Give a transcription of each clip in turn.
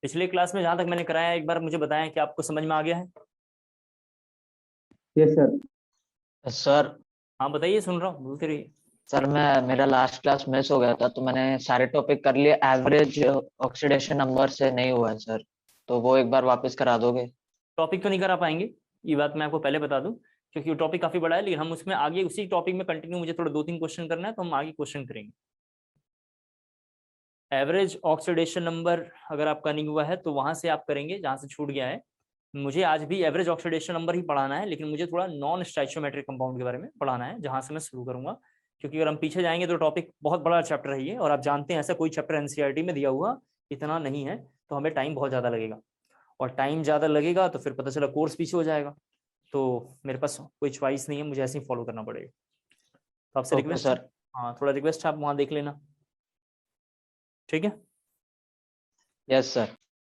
पिछले क्लास में जहां तक मैंने कराया एक बार मुझे बताएं कि आपको समझ में आ गया है। Yes sir. सर हाँ बताइए, सुन रहा हूँ, बोलते रहिए। सर मैं मेरा लास्ट क्लास मिस हो गया था, तो मैंने सारे टॉपिक कर लिए। एवरेज ऑक्सीडेशन नंबर से नहीं हुआ है सर, तो वो एक बार वापस करा दोगे? टॉपिक तो नहीं करा पाएंगे, ये बात मैं आपको पहले बता दूं, क्योंकि वो टॉपिक काफी बड़ा है, लेकिन हम उसमें आगे उसी टॉपिक में कंटिन्यू, मुझे थोड़ा 2-3 क्वेश्चन करना है तो हम आगे क्वेश्चन करेंगे। एवरेज ऑक्सीडेशन नंबर अगर आपका नहीं हुआ है तो वहां से आप करेंगे जहां से छूट गया है। मुझे आज भी एवरेज ऑक्सीडेशन नंबर ही पढ़ाना है, लेकिन मुझे थोड़ा नॉन स्टोइचियोमेट्रिक कंपाउंड के बारे में पढ़ाना है, जहां से मैं शुरू करूंगा। क्योंकि अगर हम पीछे जाएंगे तो टॉपिक बहुत बड़ा चैप्टर है ये, और आप जानते हैं ऐसा कोई चैप्टर एनसीईआरटी में दिया हुआ इतना नहीं है, तो हमें टाइम बहुत ज़्यादा लगेगा, और टाइम ज़्यादा लगेगा तो फिर पता चला कोर्स पीछे हो जाएगा। तो मेरे पास कोई चॉइस नहीं है, मुझे ऐसे ही फॉलो करना पड़ेगा। तो आपसे ओके रिक्वेस्ट है, सर। हाँ थोड़ा रिक्वेस्ट है, आप वहाँ देख लेना, ठीक है। Yes sir.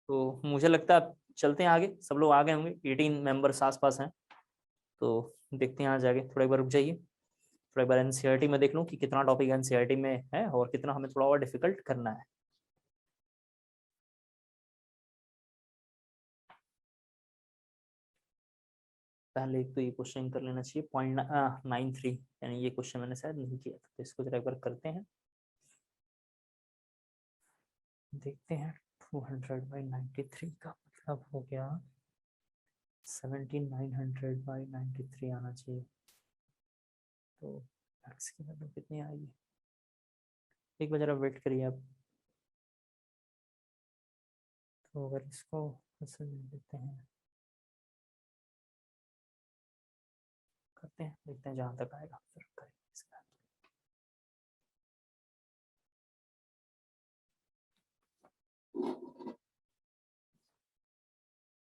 तो मुझे लगता है आप चलते हैं आगे, सब लोग आ गए होंगे, 18 मेंबर्स आस पास हैं, तो देखते हैं आज आगे। थोड़ा एक बार रुक जाइए, थोड़ा एक बार एनसीईआरटी में देख लूँ कि कितना टॉपिक एनसीईआरटी में है और कितना हमें थोड़ा और डिफिकल्ट करना है। पहले एक तो ये क्वेश्चन कर लेना चाहिए, 0.93, यानी ये क्वेश्चन मैंने शायद नहीं किया था, तो इसको जरा एक बार करते हैं, देखते हैं। 200/93 का मतलब हो गया 17,900/93 आना चाहिए। तो एक्स की वैल्यू कितनी आएगी, एक बार जरा वेट करिए आप। तो अगर इसको ऐसे देते हैं, करते हैं, देखते हैं जहाँ तक आएगा फिर करेंगे इसका।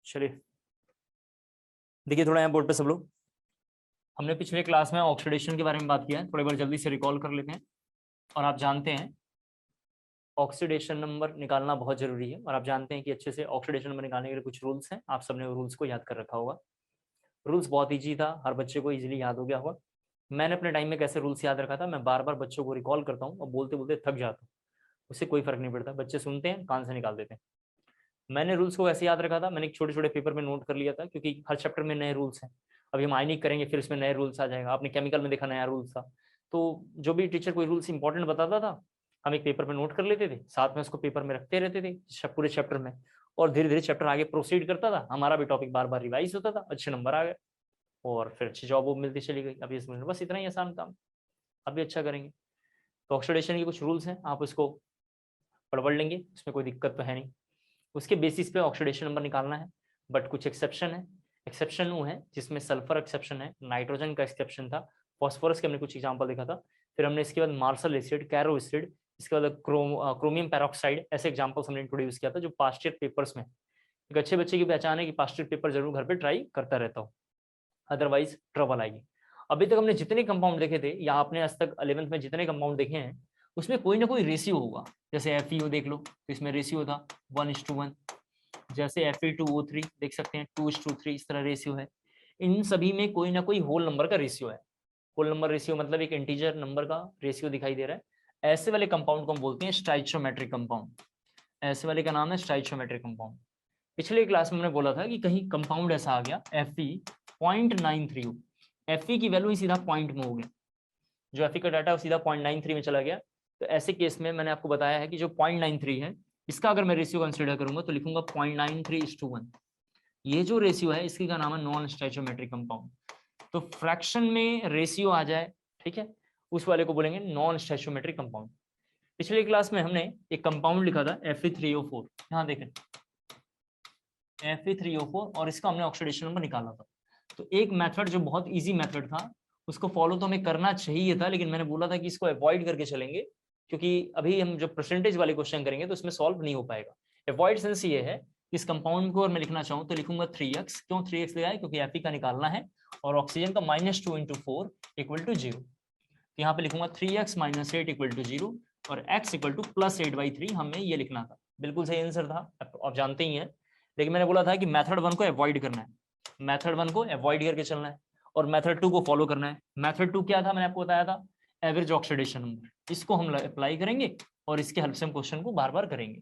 चलिए देखिए थोड़ा यहाँ बोर्ड पे सब लोग, हमने पिछले क्लास में ऑक्सीडेशन के बारे में बात किया है, थोड़ी बार जल्दी से रिकॉल कर लेते हैं। और आप जानते हैं ऑक्सीडेशन नंबर निकालना बहुत जरूरी है, और आप जानते हैं कि अच्छे से ऑक्सीडेशन नंबर निकालने के लिए कुछ रूल्स हैं, आप सबने रूल्स को याद कर रखा होगा। रूल्स बहुत ईजी था, हर बच्चे को इजीली याद हो गया होगा। मैंने अपने टाइम में कैसे रूल्स याद रखा था, मैं बार बार बच्चों को रिकॉल करता हूँ और बोलते बोलते थक जाता हूँ, उससे कोई फर्क नहीं पड़ता, बच्चे सुनते हैं कान से निकाल देते हैं। मैंने रूल्स को ऐसे याद रखा था, मैंने एक छोटे छोटे पेपर में नोट कर लिया था, क्योंकि हर चैप्टर में नए रूल्स हैं। अभी हम आयनिक करेंगे फिर इसमें नए रूल्स आ जाएगा, आपने केमिकल में देखा नया रूल्स था। तो जो भी टीचर कोई रूल्स इंपॉर्टेंट बताता था, हम एक पेपर में नोट कर लेते थे, साथ में उसको पेपर में रखते रहते थे पूरे चैप्टर में, और धीरे धीरे चैप्टर आगे प्रोसीड करता था, हमारा भी टॉपिक बार बार रिवाइज होता था, अच्छे नंबर आ गए और फिर अच्छी जॉब मिलती चली गई। अब ये समझ लो, बस इतना ही आसान काम, अभी अच्छा करेंगे। तो ऑक्सीडेशन के कुछ रूल्स हैं, आप उसको पढ़ लेंगे, इसमें कोई दिक्कत तो है नहीं। उसके बेसिस पे ऑक्सीडेशन नंबर निकालना है, बट कुछ एक्सेप्शन है। एक्सेप्शन वो है जिसमें सल्फर एक्सेप्शन है, नाइट्रोजन का एक्सेप्शन था, फॉस्फोरस के हमने कुछ एग्जांपल देखा था, फिर हमने इसके बाद मार्शल एसिड, कैरो एसिड, इसके बाद क्रोमियम पैरोक्साइड, ऐसे एग्जांपल्स हमने इंट्रोड्यूस किया था जो पास्ट ईयर पेपर्स में। एक अच्छे बच्चे की पहचान है कि पास्ट ईयर पेपर जरूर घर पे ट्राई करता रहता हो, अदरवाइज ट्रबल आएगी। अभी तक हमने जितने कंपाउंड देखे थे, या आपने आज तक 11th में जितने कंपाउंड देखे हैं, उसमें कोई ना कोई रेशियो होगा। जैसे FeO देख लो, तो इसमें रेशियो था 1:1। जैसे Fe2O3 देख सकते हैं 2:3, इस तरह रेशियो है। इन सभी में कोई ना कोई होल नंबर का रेशियो है। होल नंबर रेशियो मतलब एक इंटीजर नंबर का रेशियो दिखाई दे रहा है। ऐसे वाले कंपाउंड को हम बोलते हैं स्टाइचियोमेट्रिक कंपाउंड। ऐसे वाले का नाम है स्टाइचियोमेट्रिक कंपाउंड। पिछले क्लास में हमने बोला था कि कहीं कंपाउंड ऐसा आ गया Fe 0.93 हो, Fe की वैल्यू ही सीधा पॉइंट में हो गया, जो Fe का डाटा सीधा 0.93 में चला गया। तो ऐसे केस में मैंने आपको बताया है कि जो 0.93 है, इसका अगर मैं रेशियो कंसिडर करूंगा तो लिखूंगा 0.93:1। ये जो रेशियो है इसकी का नाम है नॉन स्टोइचियोमेट्रिक कंपाउंड। तो फ्रैक्शन में रेशियो आ जाए, ठीक है, उस वाले को बोलेंगे नॉन स्टोइचियोमेट्रिक कंपाउंड। पिछले क्लास में हमने एक कंपाउंड लिखा था Fe3O4, यहाँ देखें Fe3O4, और इसका हमने ऑक्सीडेशन नंबर निकाला था। तो एक मेथड जो बहुत इजी मेथड था, उसको फॉलो तो हमें करना चाहिए था, लेकिन मैंने बोला था कि इसको अवॉइड करके चलेंगे, क्योंकि अभी हम जो परसेंटेज वाले क्वेश्चन करेंगे तो उसमें सॉल्व नहीं हो पाएगा। अवॉइड सेंस ये है, इस कंपाउंड को अगर मैं लिखना चाहूँ तो लिखूंगा 3x। क्यों 3x लिखा है? क्योंकि Fe का निकालना है और ऑक्सीजन का -2 × 4 = 0। तो यहाँ पे लिखूंगा 3x - 8 = 0 और x = +8/3, हमें ये लिखना था। बिल्कुल सही आंसर था, आप जानते ही हैं। लेकिन मैंने बोला था कि मेथड 1 को अवॉइड करना है, मेथड 1 को अवॉइड करके चलना है और मेथड 2 को फॉलो करना है। मेथड 2 क्या था? मैंने आपको बताया था एवरेज ऑक्सीडेशन नंबर। इसको हम अप्लाई करेंगे और इसके हेल्प से हम क्वेश्चन को बार बार करेंगे।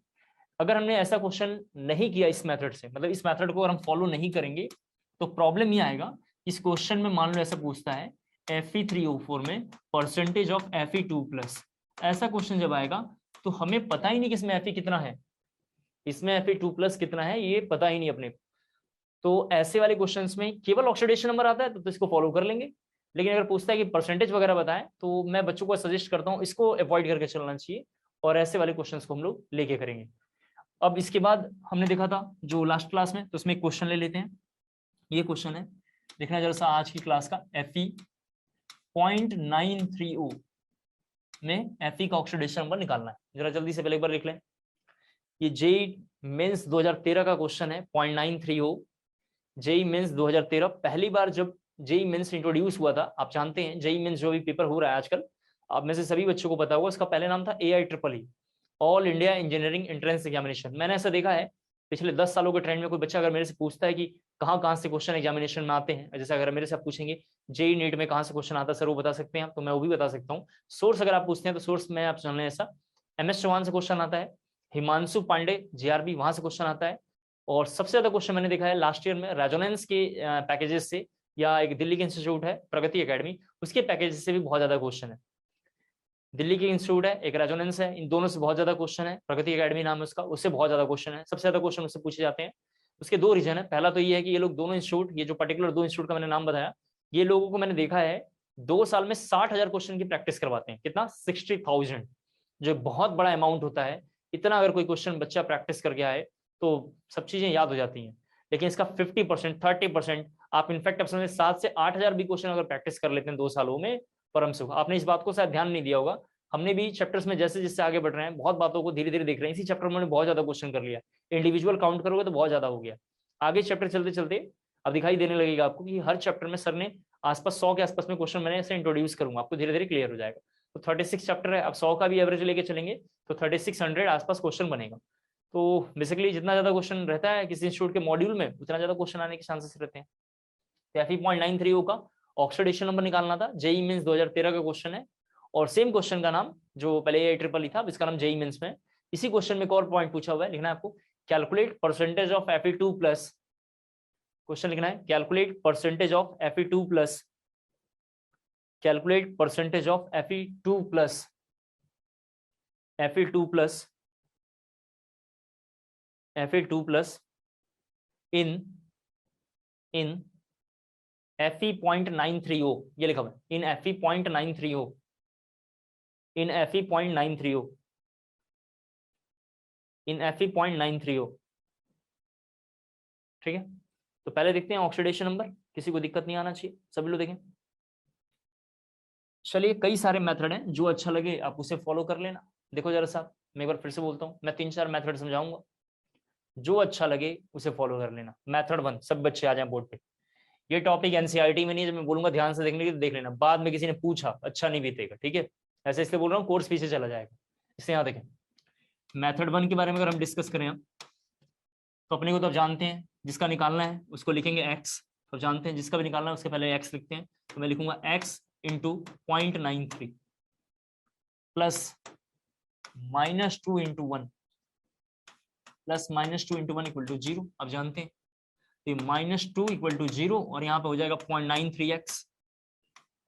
अगर हमने ऐसा क्वेश्चन नहीं किया इस मेथड से, मतलब इस मेथड को अगर हम फॉलो नहीं करेंगे तो प्रॉब्लम ये आएगा, इस क्वेश्चन में मान लो ऐसा पूछता है Fe3O4 में परसेंटेज ऑफ Fe2+, ऐसा क्वेश्चन जब आएगा तो हमें पता ही नहीं कि इसमें Fe कितना है, इसमें Fe2+ कितना है, ये पता ही नहीं अपने को। तो ऐसे वाले क्वेश्चंस में केवल ऑक्सीडेशन नंबर आता है तो इसको फॉलो कर लेंगे, लेकिन अगर पूछता है कि परसेंटेज वगैरह बताएं तो मैं बच्चों को सजेस्ट करता हूँ इसको अवॉइड करके चलना चाहिए, और ऐसे वाले क्वेश्चंस को हम लोग लेके करेंगे। अब इसके बाद हमने देखा था जो लास्ट क्लास में, तो उसमें क्वेश्चन ले लेते हैं। ये क्वेश्चन है, देखना जरा सा आज की क्लास का, Fe.930 में Fe का ऑक्सीडेशन नंबर निकालना है। जरा जल्दी से पहले एक बार लिख लें, ये जेई मेंस 2013 का क्वेश्चन है, 0.930। जेई मेंस 2013 पहली बार जब जेई मेंस इंट्रोड्यूस हुआ था, आप जानते हैं जेई मेंस जो भी पेपर हो रहा है आजकल, आप में से सभी बच्चों को पता होगा, इसका पहले नाम था AIEEE, all India engineering entrance examination. मैंने ऐसा देखा है पिछले 10 सालों के ट्रेंड में, कोई बच्चा अगर मेरे से पूछता है कि कहाँ से क्वेश्चन एग्जामिनेशन में आते हैं, जैसे अगर मेरे से आप पूछेंगे जेई नीट में कहाँ से क्वेश्चन आता है सर, वो बता सकते हैं, तो मैं वो भी बता सकता हूँ। सोर्स अगर आप पूछते हैं तो सोर्स में आप जान लें, ऐसा MS चौहान से क्वेश्चन आता है, हिमांशु पांडे JRB वहां से क्वेश्चन आता है, और सबसे ज्यादा क्वेश्चन मैंने देखा है लास्ट ईयर में रेजोनेंस के पैकेजेस से, या एक दिल्ली के इंस्टीट्यूट है प्रगति एकेडमी, उसके पैकेजेस से भी बहुत ज्यादा क्वेश्चन है। दिल्ली के इंस्टीट्यूट है, एक रेजोनेंस है, इन दोनों से बहुत ज्यादा क्वेश्चन है, प्रगति एकेडमी नाम है उसका, उससे बहुत ज्यादा क्वेश्चन है, सबसे ज्यादा क्वेश्चन उससे पूछे जाते हैं। उसके दो रीजन है, पहला तो ये है कि ये लोग दोनों इंस्टीट्यूट, ये जो पर्टिकुलर 2 इंस्टीट्यूट का मैंने नाम बताया, ये लोगों को मैंने देखा है 2 साल में 60,000 क्वेश्चन की प्रैक्टिस करवाते हैं। कितना? 60,000, जो बहुत बड़ा अमाउंट होता है। इतना अगर कोई क्वेश्चन बच्चा प्रैक्टिस करके आए तो सब चीजें याद हो जाती हैं, लेकिन इसका 50% 30% आप इनफैक्ट अब समझे 7 से 8,000 भी क्वेश्चन अगर प्रैक्टिस कर लेते हैं 2 सालों में, परम सुख। आपने इस बात को शायद ध्यान नहीं दिया होगा, हमने भी चैप्टर्स में जैसे जैसे आगे बढ़ रहे हैं बहुत बातों को धीरे धीरे देख रहे हैं, इसी चैप्टर में बहुत ज्यादा क्वेश्चन कर लिया, इंडिविजुअल काउंट करोगे तो बहुत ज्यादा हो गया। आगे चैप्टर चलते चलते अब दिखाई देने लगेगा आपको कि हर चैप्टर में सर ने आसपास 100 के आसपास में क्वेश्चन मैंने ऐसे इंट्रोड्यूस करूंगा, आपको धीरे धीरे क्लियर हो जाएगा। तो 36 चैप्टर है, अब 100 का भी एवरेज लेके चलेंगे तो 3600 आसपास क्वेश्चन बनेगा। तो बेसिकली जितना ज्यादा क्वेश्चन रहता है किसी इंस्टीट्यूट के मॉड्यूल में, उतना ज्यादा क्वेश्चन आने के चांसेस रहते हैं। तो Fe.930 का ऑक्सीडेशन नंबर निकालना था, जेई मींस 2013 का क्वेश्चन है, और सेम क्वेश्चन का नाम जो पहले AIEEE था, इसका नाम जेई मींस में। इसी क्वेश्चन में एक और पॉइंट पूछा हुआ है, लिखना है आपको calculate percentage of Fe2+, question लिखना है calculate percentage of Fe2+, calculate percentage of Fe2+, Fe2+ in Fe.930, ये लिखा हुआ है in Fe.930, in Fe.930, in Fe.930। ठीक है, तो पहले देखते हैं ऑक्सीडेशन नंबर, किसी को दिक्कत नहीं आना चाहिए, सभी लोग देखें। चलिए, कई सारे मेथड हैं, जो अच्छा लगे आप उसे फॉलो कर लेना। देखो जरा साहब, मैं एक बार फिर से बोलता हूँ, मैं 3-4 मेथड समझाऊंगा, जो अच्छा लगे उसे फॉलो कर लेना। मेथड 1, सब बच्चे आ जाएं बोर्ड पे। ये टॉपिक एनसीईआरटी में नहीं है, जब मैं बोलूंगा ध्यान से देखने के लिए देख लेना, बाद में किसी ने पूछा अच्छा नहीं बीतेगा, ठीक है? ऐसे इसलिए बोल रहा हूँ, कोर्स पीछे चला जाएगा। इससे यहाँ देखें, मेथड 1 के बारे में अगर हम डिस्कस करें तो अपने को तो आप जानते हैं, जिसका निकालना है उसको लिखेंगे x, तो जानते हैं जिसका भी निकालना है उसके पहले x लिखते हैं, तो मैं लिखूंगा x into 0.93 plus -2 into 1 plus -2 into 1 equal to 0। अब जानते हैं तो -2 इक्वल टू 0, और यहाँ पे हो जाएगा 0.93x,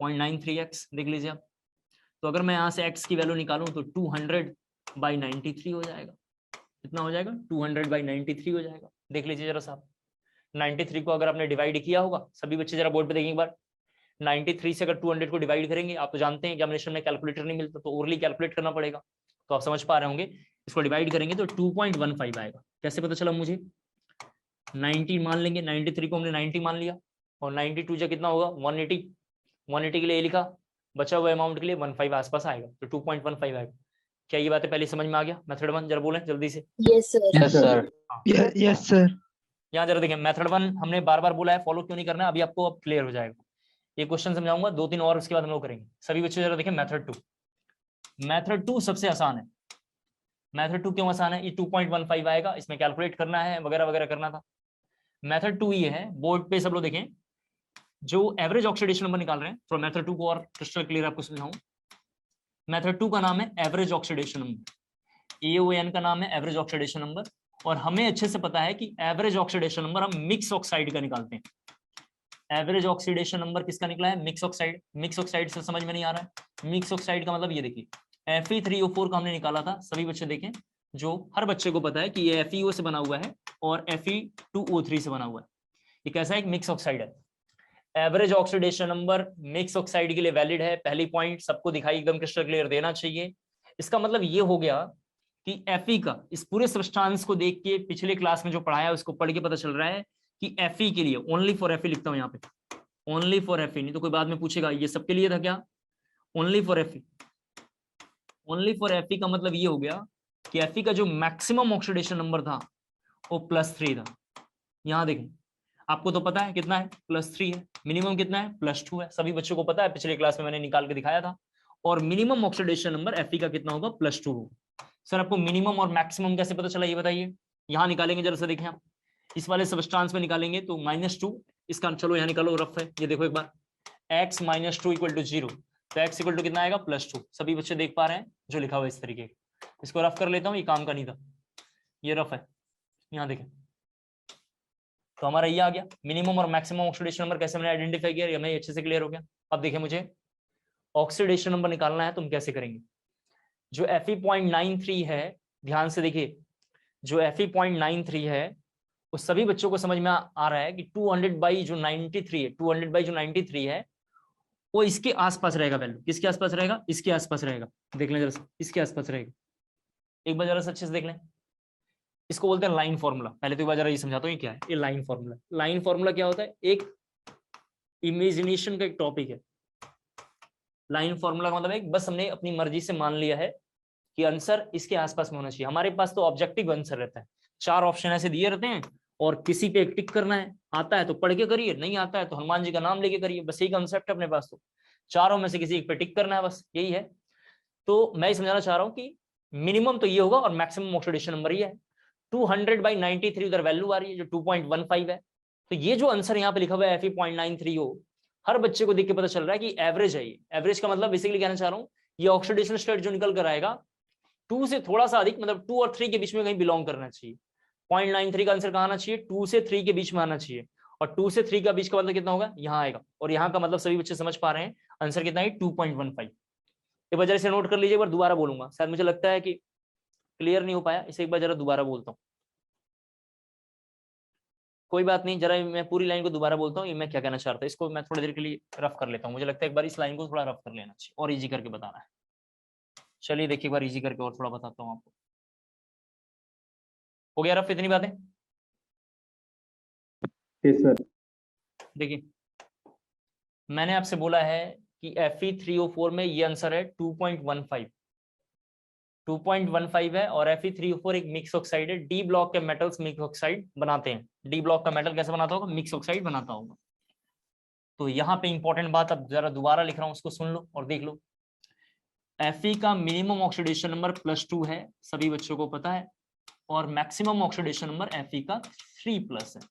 0.93x देख लीजिए आप। तो अगर मैं यहाँ से x की वैल्यू निकालूं तो 200/93 हो जाएगा। कितना हो जाएगा? 200/93 हो जाएगा। देख लीजिए जरा साहब, 93 को अगर आपने डिवाइड किया होगा, सभी बच्चे जरा बोर्ड पे देखें एक बार, 93 से अगर 200 को डिवाइड करेंगे, आप तो जानते हैं एग्जामिनेशन में कैलकुलेटर नहीं मिलता तो ओरली कैलकुलेट करना पड़ेगा, तो आप समझ पा रहे होंगे। इसको डिवाइड करेंगे तो 2.15 आएगा। कैसे पता चला मुझे? 90 मान लेंगे, 93 को हमने 90 मान लिया, और 92 जा कितना होगा? 180, 180 के लिए लिखा, बचा हुआ अमाउंट के लिए 15 आसपास आएगा, तो 2.15 आएगा। क्या ये बातें पहले समझ में आ गया? मेथड 1 जरा बोलें जल्दी से। Yes sir, yes sir. यहाँ जरा देखें, मेथड 1 हमने बार बार बोला है, फॉलो क्यों नहीं करना है, अभी आपको अब क्लियर हो जाएगा। ये क्वेश्चन समझाऊंगा 2-3 और, उसके बाद हम लोग करेंगे। सभी बच्चे जरा देखें मेथड 2। मेथड 2 सबसे आसान है। मेथड 2 क्यों आसान है? ये 2.15 आएगा, इसमें कैलकुलेट करना है वगैरह वगैरह करना था। मेथड 2 ये है, बोर्ड पे सब लोग देखें, जो एवरेज ऑक्सीडेशन नंबर निकाल रहे हैं, तो मेथड 2 को और क्रिस्टल क्लियर आपको समझाऊं। मेथड 2 का नाम है एवरेज ऑक्सीडेशन नंबर। AON का नाम है एवरेज ऑक्सीडेशन नंबर, और हमें अच्छे से पता है कि एवरेज ऑक्सीडेशन नंबर हम मिक्स ऑक्साइड का निकालते हैं। एवरेज ऑक्सीडेशन नंबर किसका निकला है? Mix oxide. मिक्स ऑक्साइड से समझ में नहीं आ रहा है? मिक्स ऑक्साइड का मतलब ये देखिए Fe3O4 का हमने निकाला था, सभी बच्चे देखें, जो हर बच्चे को पता है कि ये FeO से बना हुआ है और Fe2O3 से बना हुआ है। ये कैसा है? एक मिक्स ऑक्साइड है। Average oxidation number mix oxide के लिए वैलिड है। पहली पॉइंट सबको दिखाई एकदम क्रिस्टल क्लियर देना चाहिए। इसका मतलब ये हो गया कि Fe का इस पूरे सब्सटेंस को देख के पिछले क्लास में जो पढ़ाया उसको पढ़ के पता चल रहा है कि Fe के लिए ओनली फॉर Fe लिखता हूं यहाँ पे, ओनली फॉर Fe, नहीं तो कोई बाद में पूछेगा ये सबके लिए था क्या? Only for Fe। Only for Fe का मतलब ये हो गया कि Fe का जो मैक्सिमम ऑक्सीडेशन नंबर था वो +3 था। यहां देखें, आपको तो पता है कितना है? +3 है। मिनिमम कितना है? +2 है। सभी बच्चों को पता है, पिछले क्लास में मैंने निकाल के दिखाया था। और मिनिमम ऑक्सीडेशन नंबर Fe का कितना होगा? +2 होगा। सर आपको मिनिमम और मैक्सिमम कैसे पता चला ये बताइए? यहाँ निकालेंगे, जरा सा देखें आप, इस वाले सबस्टांस में निकालेंगे तो -2, इसका चलो यहाँ निकालो, रफ है, ये देखो एक बार, x - 2 = 0, तो x = कितना आएगा? +2। सभी बच्चे देख पा रहे हैं जो लिखा हुआ है इस तरीके? इसको रफ कर लेता हूँ, ये काम का नहीं था, ये रफ है, यहाँ देखें। तो हमारा ये आ गया मिनिमम और मैक्सिमम ऑक्सीडेशन नंबर कैसे मैंने आइडेंटिफाई किया, ये मैं अच्छे से क्लियर हो गया। अब देखिए, मुझे ऑक्सीडेशन नंबर निकालना है, तुम कैसे करेंगे? जो Fe.93 है, ध्यान से देखिए, जो Fe.93 है वो सभी बच्चों को समझ में आ रहा है कि 200/93 है, 200/93 है, वो इसके आसपास रहेगा वैल्यू। किसके आसपास रहेगा? इसके आसपास रहेगा। देख लें जरा सा, इसके आसपास रहेगा। एक बार जरा सा अच्छे से देख लें, इसको बोलते हैं लाइन फॉर्मूला। पहले तो एक बार जरा ये समझाता हूँ ये क्या है। ये लाइन फॉर्मूला, लाइन फॉर्मूला क्या होता है? एक इमेजिनेशन का एक टॉपिक है। लाइन फॉर्मूला का मतलब है बस हमने अपनी मर्जी से मान लिया है कि आंसर इसके आसपास में होना चाहिए। हमारे पास तो ऑब्जेक्टिव आंसर रहता है, 4 ऑप्शन ऐसे दिए रहते हैं और किसी पे एक टिक करना है। आता है तो पढ़ के करिए, नहीं आता है तो हनुमान जी का नाम लेके करिए, बस यही कंसेप्ट है अपने पास। तो चारों में से किसी एक पे टिक करना है, बस यही है। तो मैं समझाना चाह रहा हूँ कि मिनिमम तो ये होगा और मैक्सिमम ऑक्सीडेशन नंबर ये है। 200/93 उधर वैल्यू आ रही है जो 2.15 है। तो ये जो आंसर यहाँ पे लिखा हुआ है Fe.93 हो, हर बच्चे को देख के पता चल रहा है कि एवरेज है। ये एवरेज का मतलब बेसिकली कहना चाह रहा हूँ, ये ऑक्सीडेशन स्टेट जो निकल कर आएगा 2 से थोड़ा सा अधिक, मतलब 2 और 3 के बीच में कहीं बिलोंग करना चाहिए। 0.93 का आंसर कहाँ आना चाहिए? 2 से 3 के बीच में आना चाहिए। और 2 से 3 का बीच का मतलब कितना होगा? यहाँ आएगा। और यहाँ का मतलब सभी बच्चे समझ पा रहे हैं, आंसर कितना है? 2.15। एक बार जरा से नोट कर लीजिए, एक बार दोबारा बोलूंगा, शायद मुझे लगता है कि क्लियर नहीं हो पाया, इसे एक बार जरा दोबारा बोलता हूँ। कोई बात नहीं, जरा मैं पूरी लाइन को दोबारा बोलता हूँ, ये मैं क्या कहना चाहता हूँ, इसको मैं थोड़ी देर के लिए रफ कर लेता हूँ। मुझे लगता है एक बार इस लाइन को थोड़ा रफ कर लेना चाहिए और इजी करके बताना है। चलिए देखिए, एक बार इजी करके और थोड़ा बताता हूँ आपको। हो गया रफ इतनी बातें? सर देखिए, मैंने आपसे बोला है कि Fe3O4 में ये आंसर है 2.15। 2.15 है और Fe3O4 एक मिक्स ऑक्साइड है। डी ब्लॉक के मेटल्स मिक्स ऑक्साइड बनाते हैं। डी ब्लॉक का मेटल कैसे बनाता होगा? मिक्स ऑक्साइड बनाता होगा। तो यहाँ पे इंपॉर्टेंट बात, अब जरा दोबारा लिख रहा हूँ, उसको सुन लो और देख लो। Fe का मिनिमम ऑक्सीडेशन नंबर +2 है, सभी बच्चों को पता है, और मैक्सिमम ऑक्सीडेशन नंबर Fe का 3+ है।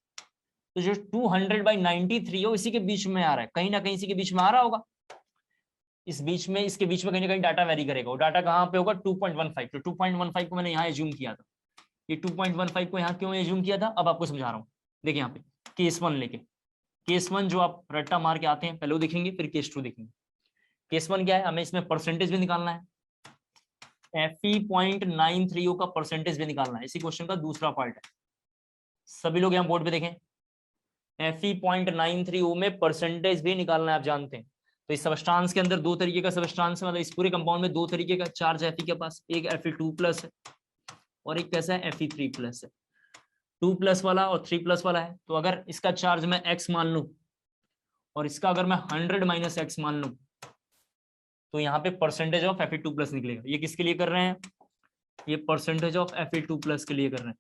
तो जो 200/93 हो, इसी के बीच में आ रहा है, कहीं ना कहीं इसी के बीच में आ रहा होगा। इस बीच में, इसके बीच में कहीं ना कहीं डाटा वेरी करेगा। वो डाटा कहाँ पे होगा? 2.15। तो 2.15 को मैंने यहाँ एज्यूम किया था। ये 2.15 को यहाँ क्यों एज्यूम किया था, अब आपको समझा रहा हूँ। देखिए यहाँ पे केस 1 लेके, केस 1 जो आप रट्टा मार के आते हैं, पहले वो देखेंगे फिर केस 2 देखेंगे। केस 1 क्या है? हमें इसमें परसेंटेज भी निकालना है, Fe.93 का परसेंटेज भी निकालना है। इसी क्वेश्चन का दूसरा पार्ट है। सभी लोग यहाँ बोर्ड पे देखें, Fe.93 में परसेंटेज भी निकालना है, आप जानते हैं। तो इस सबस्टांस के अंदर 2 तरीके का सबस्टांस है, मतलब इस पूरे कंपाउंड में 2 तरीके का चार्ज है Fe के पास। एक Fe2+ है और एक कैसा है? Fe3+ है। 2+ वाला और 3+ वाला है। तो अगर इसका चार्ज मैं x मान लूं और इसका अगर मैं 100 - x मान लूं, तो यहाँ पे परसेंटेज ऑफ Fe2+ निकलेगा। ये किसके लिए कर रहे हैं? ये परसेंटेज ऑफ Fe2+ के लिए कर रहे हैं।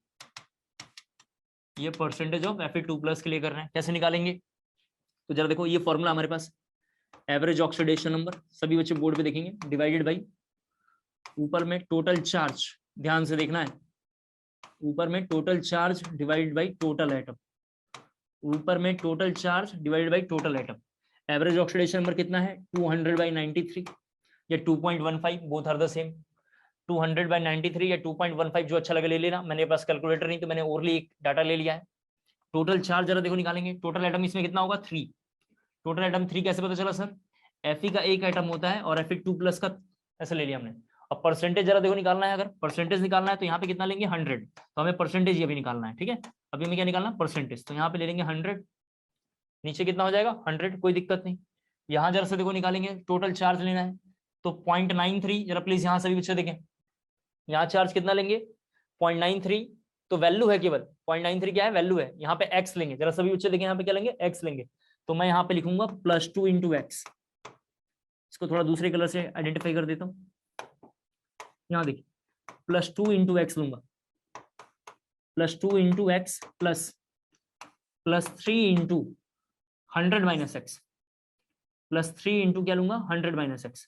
ये परसेंटेज ऑफ Fe2+ के लिए कर रहे हैं। कैसे निकालेंगे? तो जरा देखो, ये फॉर्मूला हमारे पास, एवरेज ऑक्सीडेशन नंबर, सभी बच्चे बोर्ड पे देखेंगे, डिवाइडेड बाई ऊपर में टोटल चार्ज, ध्यान से देखना है, ऊपर में total charge divided by total atom, ऊपर में total charge divided by total atom. Average oxidation number कितना है? 200/93 या 2.15, बोथ आर द सेम। 200/93 या 2.15 जो अच्छा लगे ले लेना। मेरे पास कैलकुलेटर नहीं तो मैंने ओरली एक डाटा ले लिया है। टोटल चार्ज जरा देखो निकालेंगे। टोटल एटम इसमें कितना होगा 3। टोटल एटम 3 कैसे पता चला सर? Fe का एक एटम होता है और Fe2+ का ऐसे ले लिया हमने। अब परसेंटेज जरा देखो निकालना है। अगर परसेंटेज निकालना है तो यहाँ पे कितना लेंगे 100। तो हमें परसेंटेज ये भी निकालना है। ठीक है, अभी हमें क्या निकालना परसेंटेज, तो यहाँ पे ले लेंगे 100। नीचे कितना हो जाएगा 100, कोई दिक्कत नहीं। यहाँ जरा से देखो निकालेंगे, टोटल चार्ज लेना है तो 0.93। जरा प्लीज यहाँ सभी बच्चे देखें, यहाँ चार्ज कितना लेंगे 0.93। तो वैल्यू है केवल 0.93, क्या है वैल्यू है। यहाँ पे एक्स लेंगे, जरा सभी बच्चे देखें यहाँ पे क्या लेंगे एक्स लेंगे। तो मैं यहाँ पे लिखूंगा +2 × x। इसको थोड़ा दूसरे कलर से आइडेंटिफाई कर देता हूँ। यहाँ देखिए +2 × x लूंगा, +2 × x +3 × 100 - x, +3 × क्या लूंगा 100 - x।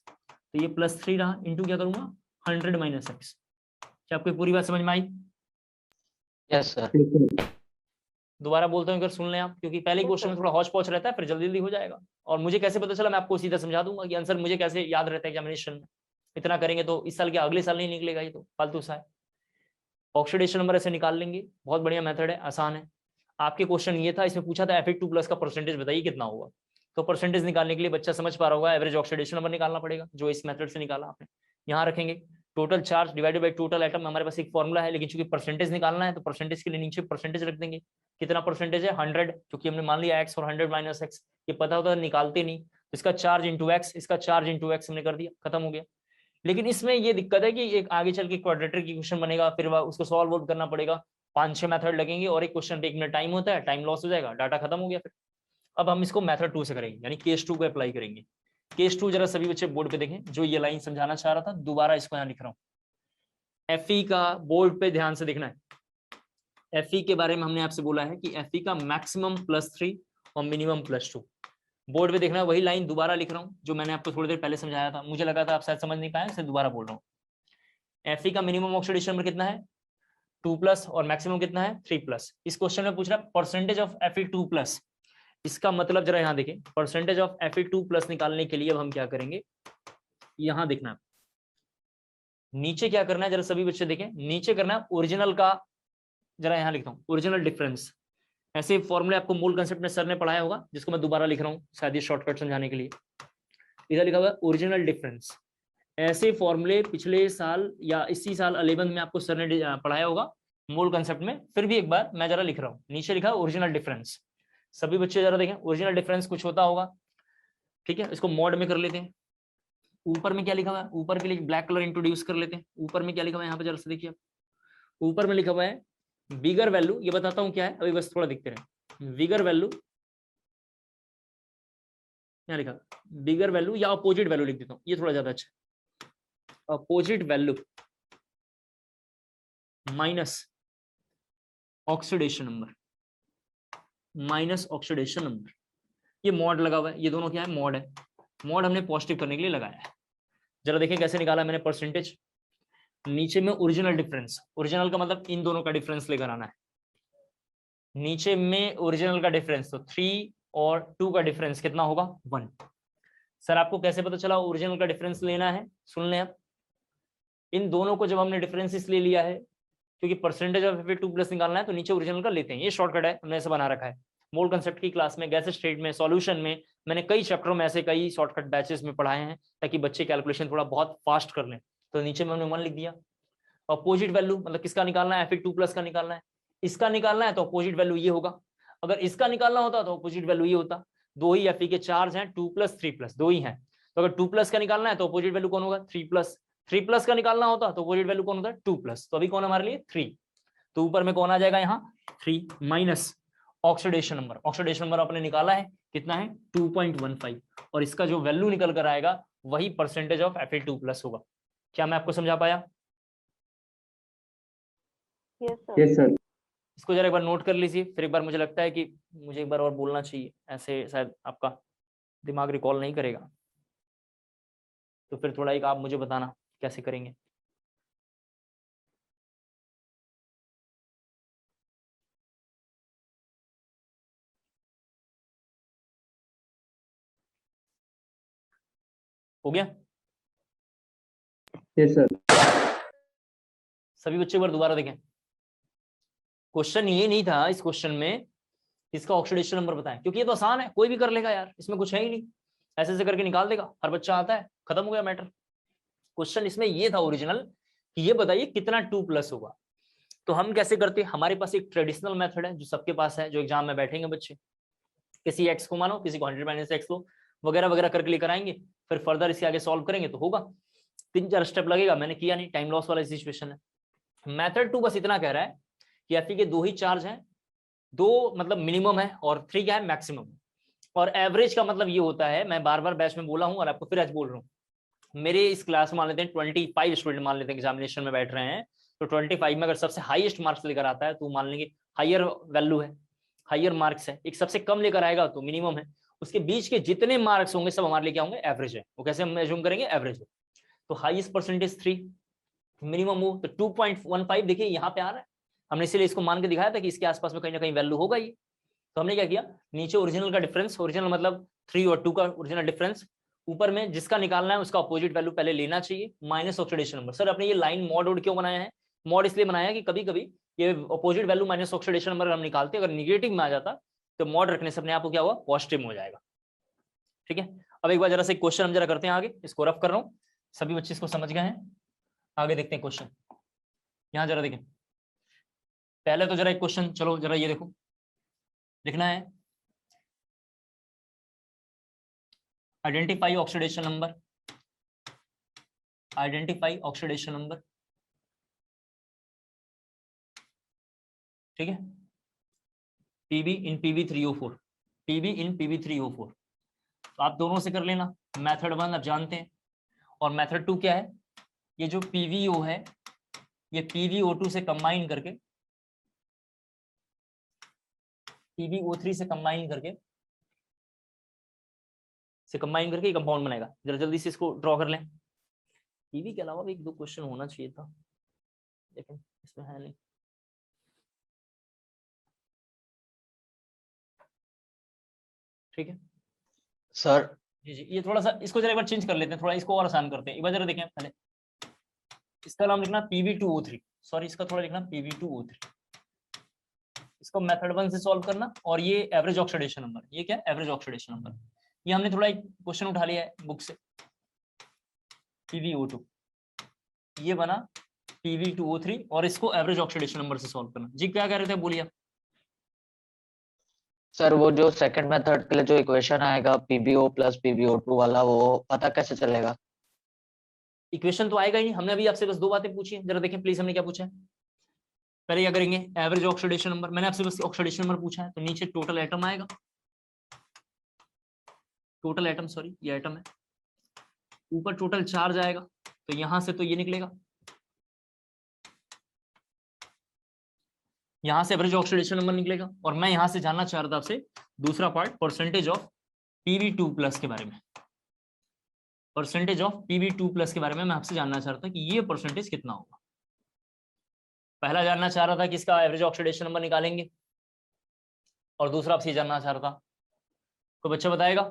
तो ये +3 रहा, इंटू क्या करूंगा 100 - x। क्या आपको पूरी बात समझ में आई? Yes sir. दोबारा बोलता हूँ, अगर सुन लें आप, क्योंकि पहले क्वेश्चन में थोड़ा हौच पौच रहता है, फिर जल्दी जल्दी हो जाएगा। और मुझे कैसे पता चला, मैं आपको सीधा समझा दूंगा कि आंसर मुझे कैसे याद रहता है एग्जामिनेशन में। इतना करेंगे तो इस साल के अगले साल नहीं निकलेगा, ये तो फालतू सा है। ऑक्सीडेशन नंबर ऐसे निकाल लेंगे, बहुत बढ़िया मेथड है, आसान है। आपके क्वेश्चन ये था, इसमें पूछा था Fe2+ का परसेंटेज बताइए कितना होगा। तो परसेंटेज निकालने के लिए बच्चा समझ पा रहा होगा, एवरेज ऑक्सीडेशन नंबर निकालना पड़ेगा, जो इस मेथड से निकाला आपने। यहाँ रखेंगे total charge divided by total atom. हमारे पास एक फॉर्मूला है, लेकिन चूंकि परसेंटेज निकालना है तो परसेंटेज के लिए नीचे परसेंटेज रख देंगे। कितना परसेंटेज है 100, क्योंकि हमने मान लिया x और 100 - x। ये पता होता है निकालते नहीं, तो इसका चार्ज इंटू x, इसका चार्ज इंटू x हमने कर दिया, खत्म हो गया। लेकिन इसमें ये दिक्कत है कि एक आगे चल के क्वाड्रेटिक इक्वेशन बनेगा, फिर उसको सॉल्व करना पड़ेगा, 5-6 मेथड लगेंगे और एक क्वेश्चन पे 1 मिनट टाइम होता है, टाइम लॉस हो जाएगा, डाटा खत्म हो गया फिर। अब हम इसको मेथड 2 से करेंगे, यानी केस 2 को अप्लाई करेंगे। केस 2 जरा सभी बच्चे बोर्ड पे देखें, जो ये लाइन समझाना चाह रहा था, दोबारा इसको यहाँ लिख रहा हूँ। Fe का बोर्ड पे ध्यान से देखना है। Fe के बारे में हमने आपसे बोला है कि Fe का मैक्सिमम +3 और मिनिमम +2। बोर्ड पे देखना है, वही लाइन दोबारा लिख रहा हूँ जो मैंने आपको थोड़ी देर पहले समझाया था। मुझे लगा था आप शायद समझ नहीं पाए, इसलिए दोबारा बोल रहा हूँ। Fe का मिनिमम ऑक्सीडेशन नंबर कितना है 2+ और मैक्सिमम कितना है 3+। इस क्वेश्चन में पूछ रहा है परसेंटेज ऑफ Fe2+। इसका मतलब जरा यहाँ देखें, परसेंटेज ऑफ Fe2+ निकालने के लिए अब हम क्या करेंगे, यहाँ देखना, नीचे क्या करना है जरा सभी बच्चे देखें, नीचे करना है ओरिजिनल का, जरा यहाँ लिखता हूँ ओरिजिनल डिफरेंस। ऐसे फॉर्मूले आपको मूल कंसेप्ट में सर ने पढ़ाया होगा, जिसको मैं दोबारा लिख रहा हूँ शायद ये शॉर्टकट समझाने के लिए। इधर लिखा हुआ है ओरिजिनल डिफरेंस। ऐसे फॉर्मूले पिछले साल या इसी साल 11 में आपको सर ने पढ़ाया होगा मूल कंसेप्ट में। फिर भी एक बार मैं जरा लिख रहा हूँ, नीचे लिखा है ओरिजिनल डिफरेंस। सभी बच्चे जरा देखें, ओरिजिनल डिफरेंस कुछ होता होगा, ठीक है, इसको मॉड में कर लेते हैं। ऊपर में क्या लिखा हुआ है, ऊपर के लिए ब्लैक कलर इंट्रोड्यूस कर लेते हैं। ऊपर में क्या लिखा हुआ है यहाँ पे जरा से देखिए, ऊपर में लिखा हुआ है बिगर वैल्यू। ये बताता हूँ क्या है, अभी बस थोड़ा दिखते रहे। बिगर वैल्यू, यहाँ लिखा बिगर वैल्यू या अपोजिट वैल्यू लिख देता हूँ, ये थोड़ा ज्यादा अच्छा। Opposite value minus oxidation number, minus oxidation number. ये मॉड लगा हुआ है, ये दोनों क्या है मॉड है। मॉड हमने पॉजिटिव करने के लिए लगाया है। जरा देखिए कैसे निकाला मैंने परसेंटेज। नीचे में ओरिजिनल डिफरेंस, ओरिजिनल का मतलब इन दोनों का डिफरेंस लेकर आना है। नीचे में ओरिजिनल का डिफरेंस, तो 3 और 2 का डिफरेंस कितना होगा 1। सर आपको कैसे पता चला ओरिजिनल का डिफरेंस लेना है, सुन लें आप। इन दोनों को जब हमने डिफरेंस इसलिए लिया है क्योंकि परसेंटेज ऑफ Fe2+ निकालना है, तो नीचे ओरिजिनल का लेते हैं, ये शॉर्टकट है, हमने ऐसे बना रखा है। मोल कंसेप्ट की क्लास में, गैस स्टेट में, सॉल्यूशन में, मैंने कई चैप्टरों में ऐसे कई शॉर्टकट बैचेस में पढ़ाए हैं, ताकि बच्चे कैलकुलेशन थोड़ा बहुत फास्ट कर लें। तो नीचे में हमने 1 लिख दिया। अपोजिट वैल्यू मतलब किसका निकालना है, Fe2+ का निकालना है। इसका निकालना है तो अपोजिट वैल्यू ये होगा, अगर इसका निकालना होता तो अपोजिट वैल्यू ये होता। दो ही Fe के चार्ज हैं, 2+, 3+, दो ही हैं। तो अगर 2+ का निकालना है तो अपोजिट वैल्यू कौन होगा 3+, 3+ का निकालना होता तो अपोजिट वैल्यू कौन होता है 2+। तो अभी कौन हमारे लिए 3, तो ऊपर में कौन आ जाएगा यहाँ 3 minus oxidation number. Oxidation number आपने निकाला है कितना है 2.15, और इसका जो वैल्यू निकल कर आएगा वही परसेंटेज ऑफ Fe2+ होगा। क्या मैं आपको समझा पाया? Yes sir. इसको जरा एक बार नोट कर लीजिए, फिर एक बार मुझे लगता है कि मुझे एक बार और बोलना चाहिए, ऐसे शायद आपका दिमाग रिकॉल नहीं करेगा। तो फिर थोड़ा एक आप मुझे बताना कैसे करेंगे। हो गया? Yes sir. सभी बच्चे एक बार दोबारा देखें। क्वेश्चन ये नहीं था इस क्वेश्चन में इसका ऑक्सीडेशन नंबर बताएं, क्योंकि ये तो आसान है, कोई भी कर लेगा यार, इसमें कुछ है ही नहीं, ऐसे ऐसे करके निकाल देगा, हर बच्चा आता है, खत्म हो गया मैटर। क्वेश्चन इसमें ये था ओरिजिनल कि ये बताइए कितना 2+ होगा। तो हम कैसे करते हैं, हमारे पास एक ट्रेडिशनल मेथड है जो सबके पास है, जो एग्जाम में बैठेंगे बच्चे, किसी एक्स को मानो, किसी को 100 - x लो, वगैरह वगैरह करके लेकर आएंगे, फिर फर्दर इसके आगे सॉल्व करेंगे तो होगा। 3-4 स्टेप लगेगा, मैंने किया नहीं, टाइम लॉस वाला सिचुएशन है। मेथड 2 बस इतना कह रहा है कि एफ के 2 ही चार्ज हैं, 2 मतलब मिनिमम है और 3 क्या है, मैक्सिमम। और एवरेज का मतलब ये होता है, मैं बार बार बैच में बोला हूँ और आपको फिर आज बोल रहा हूँ, मेरे इस क्लास में मान लेते हैं 25 स्टूडेंट मान लेते हैं एग्जामिनेशन में बैठ रहे हैं, तो 25 में अगर सबसे हाईएस्ट मार्क्स लेकर आता है तो मान लेंगे हायर वैल्यू है, हायर मार्क्स है। एक सबसे कम लेकर आएगा तो मिनिमम है, उसके बीच के जितने मार्क्स होंगे सब हमारे लिए क्या होंगे, एवरेज है। वो कैसे हम एज्यूम करेंगे, एवरेज है। तो हाईएस्ट परसेंटेज 3, मिनिमम हो तो 2.15 देखिए यहाँ पे आ रहा है, हमने इसीलिए इसको मान के दिखाया था कि इसके आसपास में कहीं ना कहीं वैल्यू होगा ये। तो हमने क्या किया, नीचे ओरिजिनल का डिफरेंस, ओरिजिनल मतलब 3 और 2 का ओरिजिनल डिफरेंस, ऊपर में जिसका निकालना है उसका अपोजिट वैल्यू पहले लेना चाहिए, माइनस ऑक्सीडेशन नंबर। सर आपने ये लाइन मॉड क्यों बनाया है, मॉड इसलिए बनाया है कि कभी कभी ये opposite value minus oxidation number हम निकालते, अगर निगेटिव में आ जाता तो मॉड रखने से अपने आप को क्या हुआ, पॉजिटिव हो जाएगा। ठीक है, अब एक बार जरा से क्वेश्चन हम जरा करते हैं आगे, इसको रफ कर रहा हूँ, सभी बच्चे इसको समझ गए हैं, आगे देखते हैं क्वेश्चन। यहाँ जरा देखें, पहले तो जरा एक क्वेश्चन, चलो जरा ये देखो, लिखना है identify oxidation number, identify oxidation number. ठीक है, पीबी इन PB3O4, पीबी इन PB3O4, तो आप दोनों से कर लेना। मेथड 1 आप जानते हैं, और मेथड 2 क्या है, ये जो PVO है ये PVO2 से कंबाइन करके, PVO3 से कंबाइन करके कंपाउंड बनेगा। जरा जल्दी से इसको ड्रॉ कर लें। पीवी के अलावा भी 1-2 क्वेश्चन होना चाहिए था, लेकिन इसमें है नहीं। ठीक है सर, जी जी, ये थोड़ा सा इसको जरा एक बार चेंज कर लेते हैं, थोड़ा इसको और आसान करते हैं। एक बार जरा देखें, पहले इसका नाम लिखना PB2O3, सॉरी इसका थोड़ा लिखना PB2O3, इसको मेथड 1 से सॉल्व करना। और ये एवरेज ऑक्सीडेशन नंबर, ये क्या एवरेज ऑक्सीडेशन नंबर, ये हमने थोड़ा एक क्वेश्चन उठा लिया है बुक से, PbO2 ये बना PB2O3, और इसको एवरेज ऑक्सीडेशन नंबर से सॉल्व करना। जी क्या कह रहे थे, बोलिए। सर वो जो सेकंड मेथड के लिए जो इक्वेशन आएगा PbO प्लस PbO2 वाला, वो पता कैसे चलेगा? इक्वेशन तो आएगा ही नहीं, हमने अभी आपसे बस 2 बातें पूछी हैं, जरा देखें प्लीज, हमने क्या पूछा है। पहले क्या करेंगे, एवरेज ऑक्सीडेशन नंबर, मैंने आपसे बस ऑक्सीडेशन नंबर पूछा है, तो नीचे टोटल एटम आएगा, टोटल एटम, सॉरी ये एटम है, ऊपर टोटल चार्ज आएगा, तो यहां से तो ये निकलेगा, यहां से एवरेज ऑक्सीडेशन नंबर निकलेगा। और मैं यहां से जानना चाह रहा था आपसे दूसरा पार्ट, परसेंटेज ऑफ PB2+ के बारे में, परसेंटेज ऑफ PB2+ के बारे में मैं आपसे जानना चाह रहा था कि ये परसेंटेज कितना होगा। पहला जानना चाह रहा था कि इसका एवरेज ऑक्सीडेशन नंबर निकालेंगे, और दूसरा आपसे जानना चाह रहा था, कोई बच्चा बताएगा।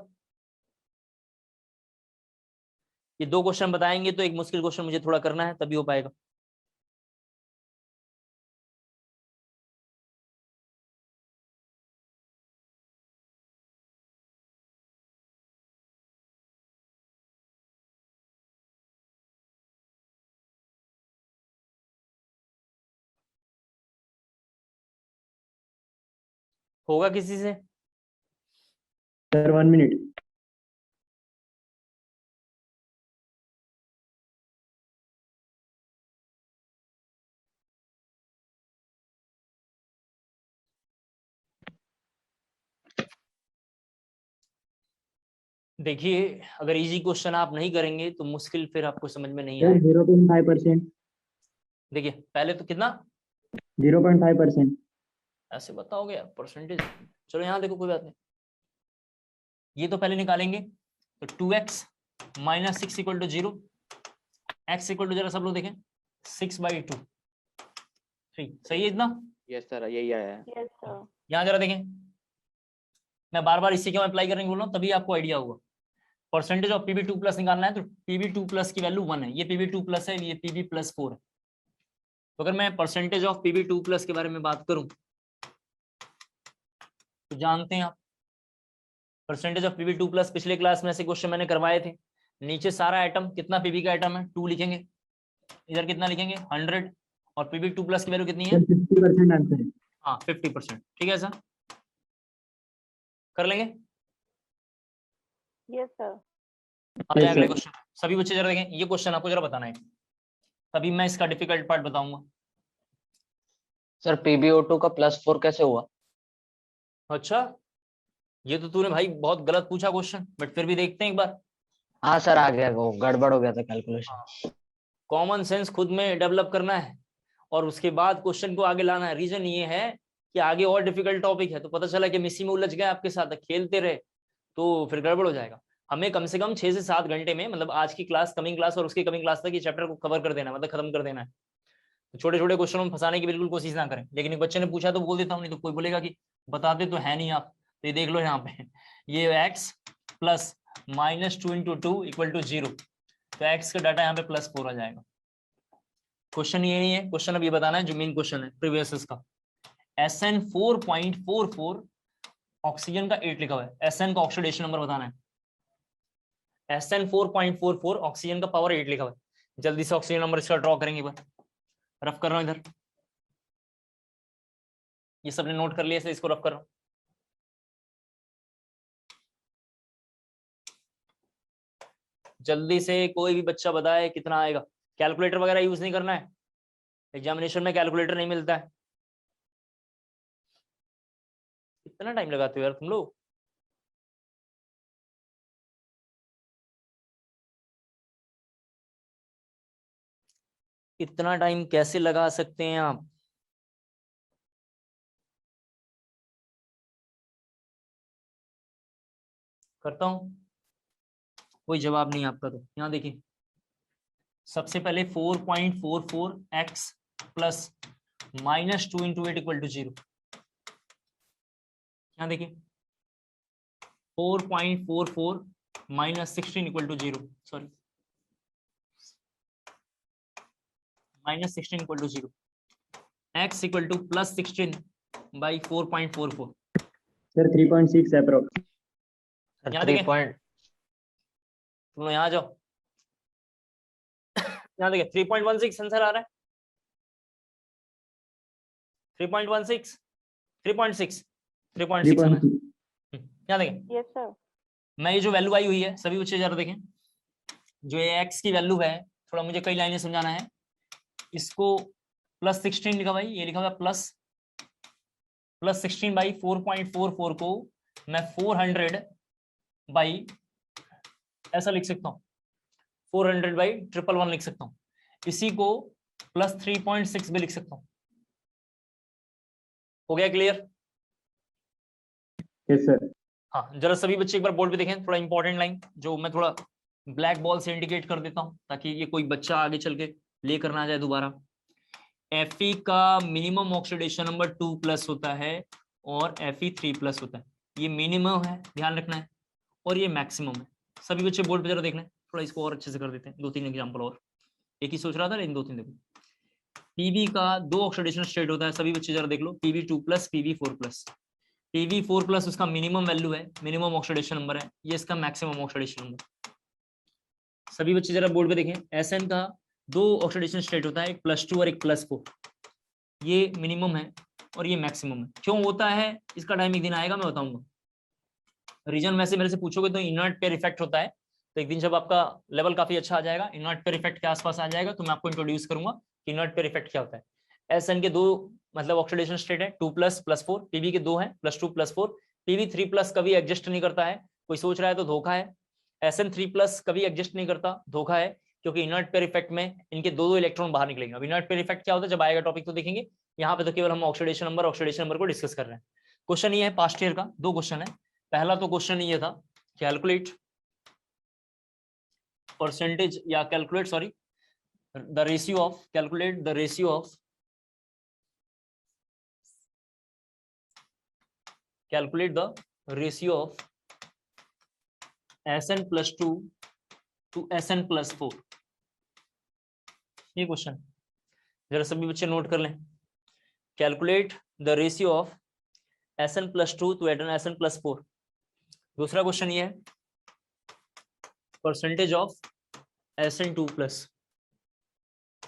ये 2 क्वेश्चन बताएंगे तो एक मुश्किल क्वेश्चन मुझे थोड़ा करना है, तभी हो पाएगा। होगा किसी से? Sir 1 minute. देखिए अगर इजी क्वेश्चन आप नहीं करेंगे तो मुश्किल फिर आपको समझ में नहीं सर आएगा। 0.5%। देखिए पहले तो कितना, 0.5%। ऐसे बताओगे यार परसेंटेज। चलो यहाँ देखो, कोई बात नहीं, ये तो पहले निकालेंगे, तो 2x - 6 = 0, x = जरा सब लोग देखें 6/2, 3, सही है इतना? यस सर, यही आया है। Yes sir. यहाँ जरा देखें, मैं बार बार इसी क्यों अप्लाई करने बोल रहा हूँ, तभी आपको आइडिया होगा। परसेंटेज ऑफ PB2+ निकालना है, तो PB2+ की वैल्यू 1 है, ये PB2+ है, ये PB+4 है। तो अगर मैं परसेंटेज ऑफ Pb2+ के बारे में बात करूं तो जानते हैं आप परसेंटेज ऑफ Pb2+ पिछले क्लास में ऐसे क्वेश्चन मैंने करवाए थे। नीचे सारा एटम कितना Pb का एटम है 2 लिखेंगे, इधर कितना लिखेंगे 100, और Pb2+ की वैल्यू कितनी है 50% आंसर है। हाँ 50%। ठीक है सर, कर लेंगे। Yes sir. आ जाए Yes, अगले sir. क्वेश्चन। सभी बच्चे जरा देखें, ये क्वेश्चन आपको जरा बताना है, तभी मैं इसका डिफिकल्ट पार्ट बताऊंगा। सर PbO2 का +4 कैसे हुआ? अच्छा, ये तो तूने भाई बहुत गलत पूछा क्वेश्चन, बट फिर भी देखते हैं एक बार। हाँ सर, आ गया, वो गड़बड़ हो गया था कैलकुलेशन। कॉमन सेंस खुद में डेवलप करना है और उसके बाद क्वेश्चन को आगे लाना है। रीजन ये है कि आगे और डिफिकल्ट टॉपिक है, तो पता चला कि मिसी में उलझ गए आपके साथ, खेलते रहे तो फिर गड़बड़ हो जाएगा। हमें कम से कम 6 से 7 घंटे में, मतलब आज की क्लास, कमिंग क्लास और उसकी कमिंग क्लास तक ये चैप्टर को कवर कर देना, मतलब खत्म कर देना है। तो छोटे छोटे क्वेश्चनों में फंसाने की बिल्कुल कोशिश ना करें, लेकिन एक बच्चे ने पूछा तो बोल देता हूँ, नहीं तो कोई बोलेगा कि बताते तो है नहीं आप। तो ये देख लो यहाँ पे, ये x प्लस -2 × 2 = 0, तो x का डाटा यहाँ पे +4 आ जाएगा। क्वेश्चन ये नहीं है, क्वेश्चन अब ये बताना है जो मेन क्वेश्चन है प्रीवियस का। SN 4.44, ऑक्सीजन का 8 लिखा हुआ है, SN का ऑक्सीडेशन नंबर बताना है। SN 4.44, ऑक्सीजन का पावर 8 लिखा हुआ है। जल्दी से ऑक्सीजन नंबर इसका ड्रॉ करेंगे, एक बार रफ कर रहा हूं इधर, ये सबने नोट कर लिया, इसको रफ कर रहा हूं। जल्दी से कोई भी बच्चा बताए कितना आएगा। कैलकुलेटर वगैरह यूज नहीं करना है, एग्जामिनेशन में कैलकुलेटर नहीं मिलता है। कितना टाइम लगाते हो यार तुम लोग। इतना टाइम कैसे लगा सकते हैं आप। करता हूं, कोई जवाब नहीं आपका। तो यहाँ देखिए, सबसे पहले 4.44x प्लस -2 × 8 = 0। यहाँ देखिए 4.44 -16 = 0, sorry -16 = 0, x = +16 by 4.44। Sir, 3.6 approx. Sir यहाँ 3 देखें, पॉइंट तुम लोग यहाँ जाओ, यहाँ देखिए 3.16 आंसर आ रहा है, 3.16 3.6 3.6 आना है। 3.6. यहाँ देखें, यस सर। मैं ये जो वैल्यू आई हुई है, सभी बच्चे जरा देखें, जो ये x की वैल्यू है, थोड़ा मुझे कई लाइनें समझाना है। इसको +16 लिखा भाई, ये लिखा हुआ +16 बाई 4.44 को मैं 400 बाई ऐसा लिख सकता हूँ, 400 बाई 111 लिख सकता हूँ। इसी को +3.6 भी लिख सकता हूँ। हो गया क्लियर? Yes, sir. हाँ, जरा सभी बच्चे एक बार बोर्ड पे देखें, थोड़ा इंपॉर्टेंट लाइन जो मैं थोड़ा ब्लैक बॉल से इंडिकेट कर देता हूँ, ताकि ये कोई बच्चा आगे चल के लेकर ना जाए दोबारा। Fe का मिनिमम ऑक्सीडेशन नंबर 2+ होता है और Fe 3+ होता है। ये मिनिमम है, ध्यान रखना है, और ये मैक्सिमम है। सभी बच्चे बोर्ड पे जरा देखना है, थोड़ा इसको और अच्छे से कर देते हैं। 2-3 एग्जाम्पल और, एक ही सोच रहा था लेकिन 2-3 देखो। Pb का 2 ऑक्सीडेशन स्टेट होता है, सभी बच्चे जरा देख लो, Pb2+, Pb4+। Pb4+ उसका मिनिमम वैल्यू है, मिनिमम ऑक्सीडेशन नंबर है, ये इसका मैक्सिमम ऑक्सीडेशन नंबर। सभी बच्चे जरा बोर्ड पे देखें, Sn का 2 ऑक्सीडेशन स्टेट होता है, एक +2 और एक +4। ये मिनिमम है और ये मैक्सिमम है। क्यों होता है इसका टाइम एक दिन आएगा, मैं बताऊंगा। रीजन वैसे मेरे से पूछोगे तो इनर्ट पेयर इफेक्ट होता है, तो एक दिन जब आपका लेवल काफी अच्छा आ जाएगा, इनर्ट पेयर इफेक्ट के आसपास आ जाएगा, तो मैं आपको इंट्रोड्यूस करूंगा कि इनर्ट पेयर इफेक्ट क्या होता है। Sn के 2 मतलब ऑक्सीडेशन स्टेट है, 2+ +4, Pb के 2 हैं, +2 +4। Pb 3+ कभी एडजस्ट नहीं करता है, कोई सोच रहा है तो धोखा है। Sn 3+ कभी एडजस्ट नहीं करता, धोखा है, क्योंकि इनर्ट पेयर इफेक्ट में इनके 2 इलेक्ट्रॉन बाहर निकलेंगे। अब इनर्ट पेयर इफेक्ट क्या होता है जब आएगा टॉपिक तो देखेंगे, यहाँ पे तो केवल हम ऑक्सीडेशन नंबर को डिस्कस कर रहे हैं। क्वेश्चन ये है पास्ट ईयर का, 2 क्वेश्चन है। पहला तो क्वेश्चन ये था, कैलकुलेट परसेंटेज या calculate sorry the ratio of, calculate the ratio of, calculate the ratio of Sn+2 to Sn+4। ये क्वेश्चन, जरा सभी बच्चे नोट कर लें। Calculate the ratio of SN+2 to SN+4। दूसरा क्वेश्चन ये है परसेंटेज ऑफ SN2+।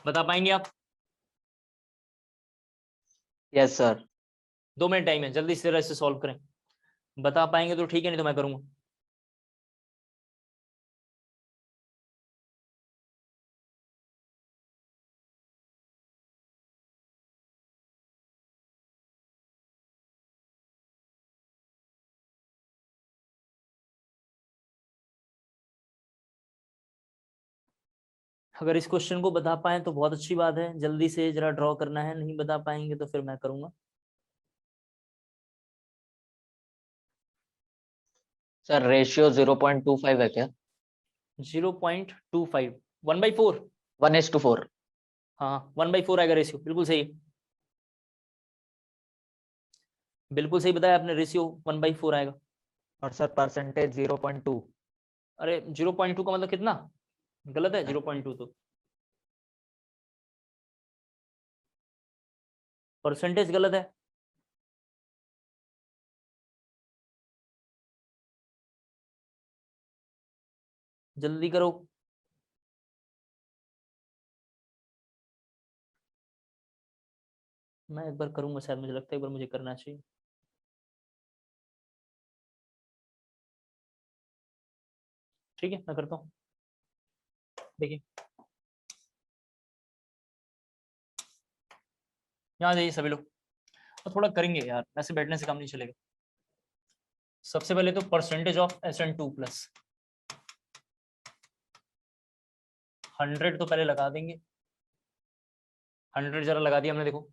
बता पाएंगे आप? Yes sir. 2 मिनट टाइम है, जल्दी से इसे सॉल्व करें। बता पाएंगे तो ठीक है, नहीं तो मैं करूंगा। अगर इस क्वेश्चन को बता पाए तो बहुत अच्छी बात है, जल्दी से जरा ड्रॉ करना है, नहीं बता पाएंगे तो फिर मैं करूंगा। सर रेशियो 0.25 है क्या? 0.25 1/4। 1:4। हाँ 1/4 आएगा रेशियो, बिल्कुल सही, बिल्कुल सही बताया आपने, रेशियो 1/4 आएगा। और सर परसेंटेज 0.2। अरे 0.2 का मतलब कितना? गलत है 0.2 तो, परसेंटेज गलत है। जल्दी करो। मैं एक बार करूंगा शायद, मुझे लगता है एक बार मुझे करना चाहिए। ठीक है मैं करता हूँ। देखिए यहाँ जाइए सभी लोग, और थोड़ा करेंगे यार, ऐसे बैठने से काम नहीं चलेगा। सबसे पहले तो परसेंटेज ऑफ SN2+। 100 तो पहले लगा देंगे, 100 जरा लगा दिया हमने। देखो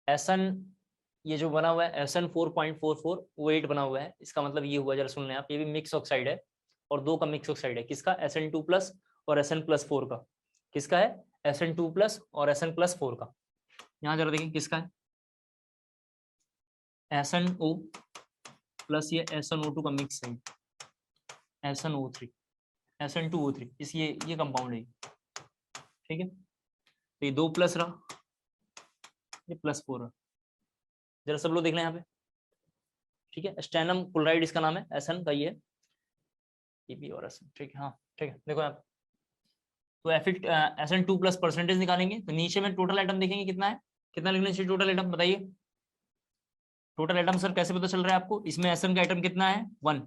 SN ये जो बना हुआ है SN4.44 वो 8 बना हुआ है, इसका मतलब ये हुआ, जरा सुन लें आप, ये भी मिक्स ऑक्साइड है और 2 का मिक्स ऑक्साइड है। किसका? SN2+ और SN+4 का। किसका है? SN2+ और SN+4 का। यहाँ जरा देखिए किसका है, SNO प्लस ये SNO2 का मिक्स है, SNO3 SN2O3, इस ये कंपाउंड है, ठीक है। तो ये 2 प्लस रहा, ये +4 रहा। जरा सब लोग देख लें यहाँ पे, ठीक है। स्टेनम क्लोराइड इसका नाम है, SN का ये है, Pb और SN, ठीक है। हाँ ठीक है, देखो यहाँ तो SN2+ परसेंटेज निकालेंगे तो नीचे में टोटल आइटम देखेंगे कितना है, कितना लिखना चाहिए टोटल आइटम, बताइए। टोटल आइटम सर कैसे पता चल रहा है आपको? इसमें SN का आइटम कितना है? 1।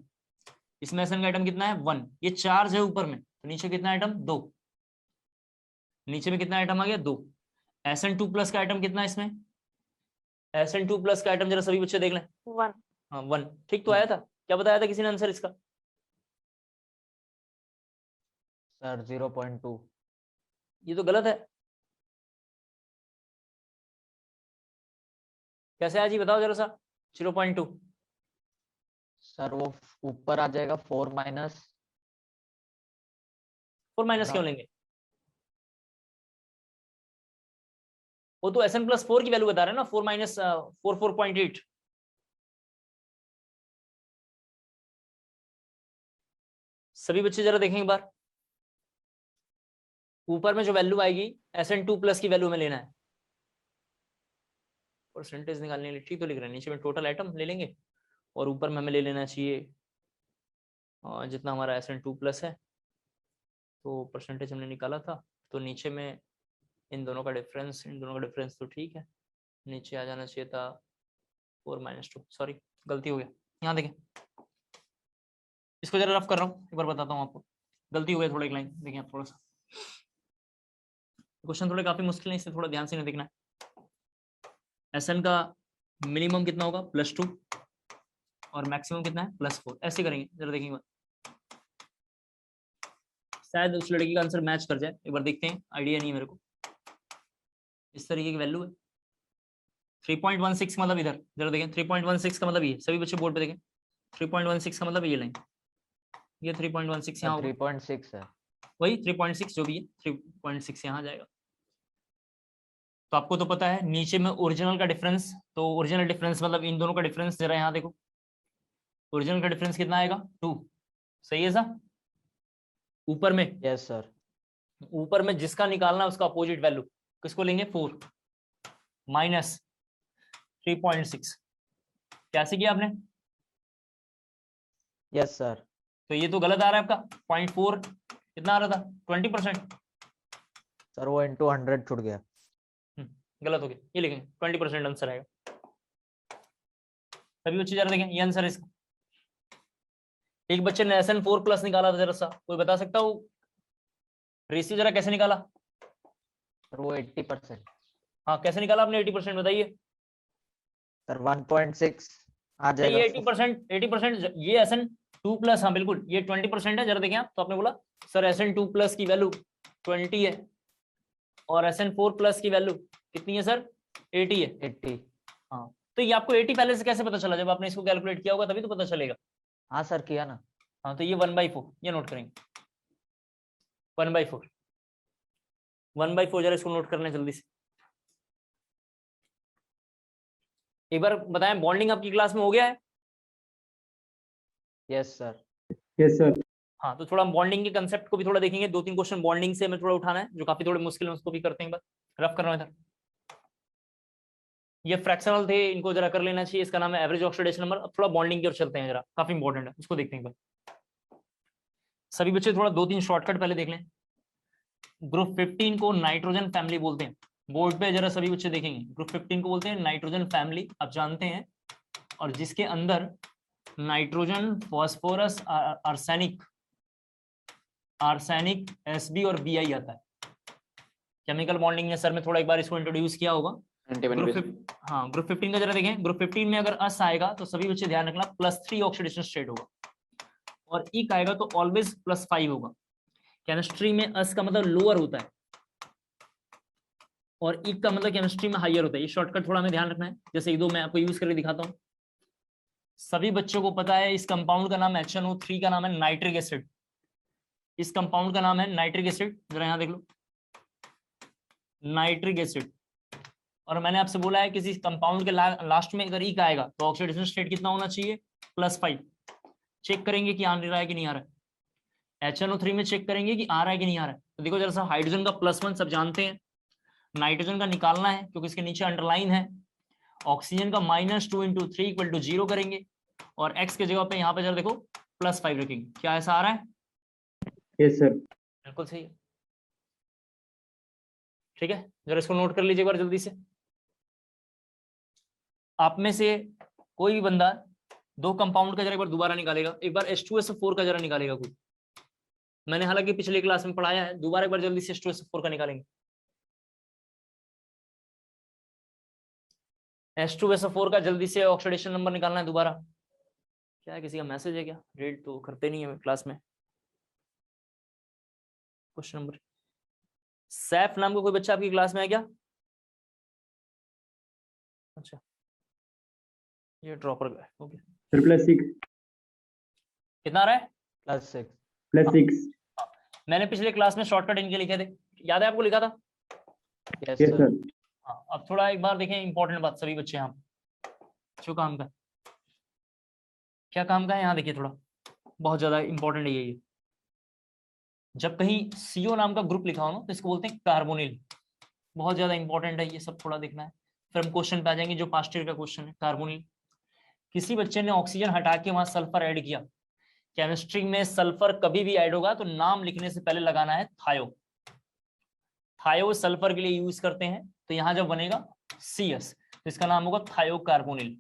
इसमें SN का आइटम कितना है? 1। ये चार्ज है ऊपर में, तो नीचे कितना आइटम? 2। नीचे में कितना आइटम आ गया? 2। SN2+ का आइटम कितना है इसमें? SN2+ का आइटम जरा सभी बच्चे देख लें। 1। हाँ 1, ठीक तो आया था। क्या बताया था किसी ने आंसर इसका? सर 0.2। ये तो गलत है। कैसे है जी, बताओ जरा सा। 0.2 सर वो ऊपर आ जाएगा 4 माइनस। 4 माइनस क्यों लेंगे? वो तो SN+4 की वैल्यू बता रहे हैं ना, 4 माइनस 4.8। सभी बच्चे जरा देखें एक बार, ऊपर में जो वैल्यू आएगी SN2+ की वैल्यू में लेना है, परसेंटेज निकालने के लिए, ठीक तो लिख रहे हैं। नीचे में टोटल आइटम ले लेंगे और ऊपर में हमें ले लेना चाहिए जितना हमारा SN2+ है, तो परसेंटेज हमने निकाला था, तो नीचे में इन दोनों का डिफरेंस तो ठीक है, नीचे आ जाना चाहिए था 4 - 2। सॉरी गलती हो गया, यहाँ देखें, इसको जरा रफ कर रहा हूँ, एक बार बताता हूँ आपको। गलती हो गई थोड़ा, एक लाइन देखिए आप, थोड़ा सा क्वेश्चन थोड़े काफी मुश्किल है, इससे थोड़ा ध्यान से नहीं देखना है। SN का मिनिमम कितना होगा? +2 और मैक्सिमम कितना है? +4। ऐसे करेंगे, जरा देखेंगे, शायद उस लड़की का आंसर मैच कर जाए, एक बार देखते हैं, आइडिया नहीं है मेरे को। इस तरीके की वैल्यू है 3.16 मतलब इधर जरा देखें, 3.16 का मतलब ये, सभी बच्चे बोर्ड पे देखें, 3.16 का मतलब ये लाइन, ये 3.16 यहाँ होगा, 3.6 है। वही 3.6 जो भी है, 3.6 यहाँ जाएगा। तो आपको तो पता है नीचे में ओरिजिनल का डिफरेंस, तो ओरिजिनल डिफरेंस मतलब इन दोनों का डिफरेंस, जरा यहाँ देखो, ओरिजिनल का डिफरेंस कितना आएगा? 2। सही है सर? ऊपर में, यस सर। ऊपर में जिसका निकालना है उसका अपोजिट वैल्यू, किसको लेंगे 4 माइनस 3.6। कैसे किया आपने? Yes sir. तो ये तो गलत आ रहा है आपका 0.4 कितना आ रहा था 20%। सर वो इंटू 100 छूट गया। गलत हो गया, ये लिखेंगे 20% आंसर आएगा। सभी बच्चे जरा देखें ये आंसर है इसका। एक बच्चे ने SN4 प्लस निकाला था, जरा सा कोई बता सकता हो रेशियो जरा कैसे निकाला? सर वो 80%। हाँ कैसे निकाला आपने 80%? बताइए। सर 1.6 आ नहीं ये जाएगा। 80% ये SN2 प्लस, हाँ बिल्कुल ये 20% है। जरा देखें आप, तो आपने बोला सर SN2 प्लस की वैल्यू 20 है और SN4 प्लस की वैल्यू कितनी है सर 80 है। 80। हाँ तो ये आपको 80 पहले से कैसे पता चला? जब आपने इसको कैलकुलेट किया होगा तभी तो पता चलेगा। हाँ सर किया ना। हाँ तो ये 1/4 ये नोट करेंगे 1/4 1/4 जरा इसको नोट करना जल्दी से। एक बार बताएं बॉन्डिंग आपकी क्लास में हो गया है? Yes sir. Yes sir. हाँ तो थोड़ा बॉन्डिंग के कंसेप्ट को भी थोड़ा देखेंगे। 2-3 क्वेश्चन बॉन्डिंग से हमें थोड़ा उठाना है जो काफी थोड़े मुश्किल है, उसको भी करते हैं। एक बार रफ कर रहा हूं इधर। ये फ्रैक्शनल थे, इनको जरा कर लेना चाहिए। इसका नाम है एवरेज ऑक्सीडेशन नंबर। अब थोड़ा बॉन्डिंग की ओर चलते हैं, जरा काफी इंपॉर्टेंट है, उसको देखते हैं एक बार। सभी बच्चे थोड़ा 2-3 शॉर्टकट पहले देख लें। ग्रुप 15 को नाइट्रोजन फैमिली बोलते हैं। बोर्ड पे जरा सभी बच्चे देखेंगे, ग्रुप 15 को बोलते हैं नाइट्रोजन फैमिली, आप जानते हैं। और जिसके अंदर नाइट्रोजन, फॉस्फोरस, आर्सेनिक, Sb और Bi आता है। केमिकल बॉन्डिंग ने सर में थोड़ा एक बार इसको इंट्रोड्यूस किया होगा। ग्रुप 15 का जरा देखें। ग्रुप 15 में अगर अस आएगा तो सभी बच्चे ध्यान रखना +3 ऑक्सीडेशन स्टेट होगा, और इक आएगा तो ऑलवेज +5 होगा। केमिस्ट्री में अस का मतलब लोअर होता है और इक का मतलब केमिस्ट्री में हायर होता है। ये शॉर्टकट थोड़ा हमें ध्यान रखना है। जैसे एक दो मैं आपको यूज करके दिखाता हूँ। सभी बच्चों को पता है इस कंपाउंड का नाम HNO3 का नाम है नाइट्रिक एसिड। इस कंपाउंड का नाम है नाइट्रिक एसिड, जरा यहां देख लो नाइट्रिक एसिड। और मैंने आपसे बोला है किसी कंपाउंड के लास्ट में अगर इक आएगा तो ऑक्सीडेशन स्टेट कितना होना चाहिए +5। चेक करेंगे कि आ रहा है कि नहीं आ रहा है। HNO3 में चेक करेंगे कि आ रहा है कि नहीं आ रहा है। तो देखो जरा सा, हाइड्रोजन का +1 सब जानते हैं, नाइट्रोजन का निकालना है क्योंकि इसके नीचे अंडरलाइन है। ऑक्सीजन का -2 × 3 = 0 करेंगे और x के जगह पे यहाँ पे जरा देखो +5 रखेंगे। क्या ऐसा आ रहा है? Yes sir. बिल्कुल सही है। ठीक है, जरा इसको नोट कर लीजिए एक बार जल्दी से। आप में से कोई भी बंदा 2 कंपाउंड का जरा एक बार दोबारा निकालेगा। एक बार H2SO4 का जरा निकालेगा कोई। मैंने हालांकि पिछले क्लास में पढ़ाया है, दोबारा एक बार जल्दी से H2SO4 का निकालेंगे। H2SO4 का जल्दी से ऑक्सीडेशन नंबर निकालना है दोबारा। क्या है, किसी का मैसेज है क्या? रीड तो करते नहीं है क्लास में। क्वेश्चन नंबर, सैफ नाम का कोई बच्चा आपकी क्लास में है क्या? अच्छा, ये ड्रॉपर का है। Okay sir +6। कितना आ रहा है? +6। +6। मैंने पिछले क्लास में शॉर्टकट इनके लिखे थे, याद है आपको? लिखा था। Yes yes sir. सर। हाँ अब थोड़ा एक बार देखें इंपॉर्टेंट बात। सभी बच्चे यहाँ जो काम का, क्या काम का है यहाँ देखिए, थोड़ा बहुत ज्यादा इंपॉर्टेंट है ये। जब कहीं CO नाम का ग्रुप लिखा हो ना तो इसको बोलते हैं कार्बोनिल। बहुत ज्यादा इंपॉर्टेंट है ये सब, थोड़ा देखना है। फिर हम क्वेश्चन पे आ जाएंगे जो पास्ट ईयर का क्वेश्चन है। कार्बोनिल, किसी बच्चे ने ऑक्सीजन हटा के वहां सल्फर ऐड किया। केमिस्ट्री में सल्फर कभी भी ऐड होगा तो नाम लिखने से पहले लगाना है थायो। थायो सल्फर के लिए यूज करते हैं, तो यहां जब बनेगा CS तो इसका नाम होगा थायोकार्बोनिल।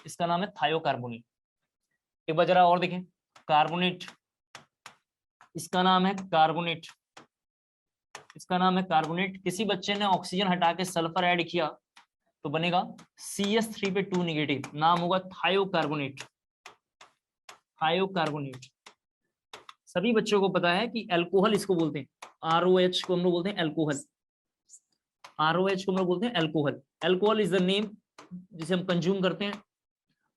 इसका नाम है थायोकार्बोनिल। एक बार जरा और देखें, कार्बोनेट, इसका नाम है कार्बोनेट। इसका नाम है कार्बोनेट। किसी बच्चे ने ऑक्सीजन हटा के सल्फर ऐड किया तो बनेगा CS3 पे 2 नेगेटिव, नाम होगा थायोकार्बोनेट। थायोकार्बोनेट। सभी बच्चों को पता है कि अल्कोहल इसको बोलते हैं, ROH को हम लोग बोलते हैं अल्कोहल। ROH को हम लोग बोलते हैं alcohol. Alcohol is the name जिसे हम कंज्यूम करते हैं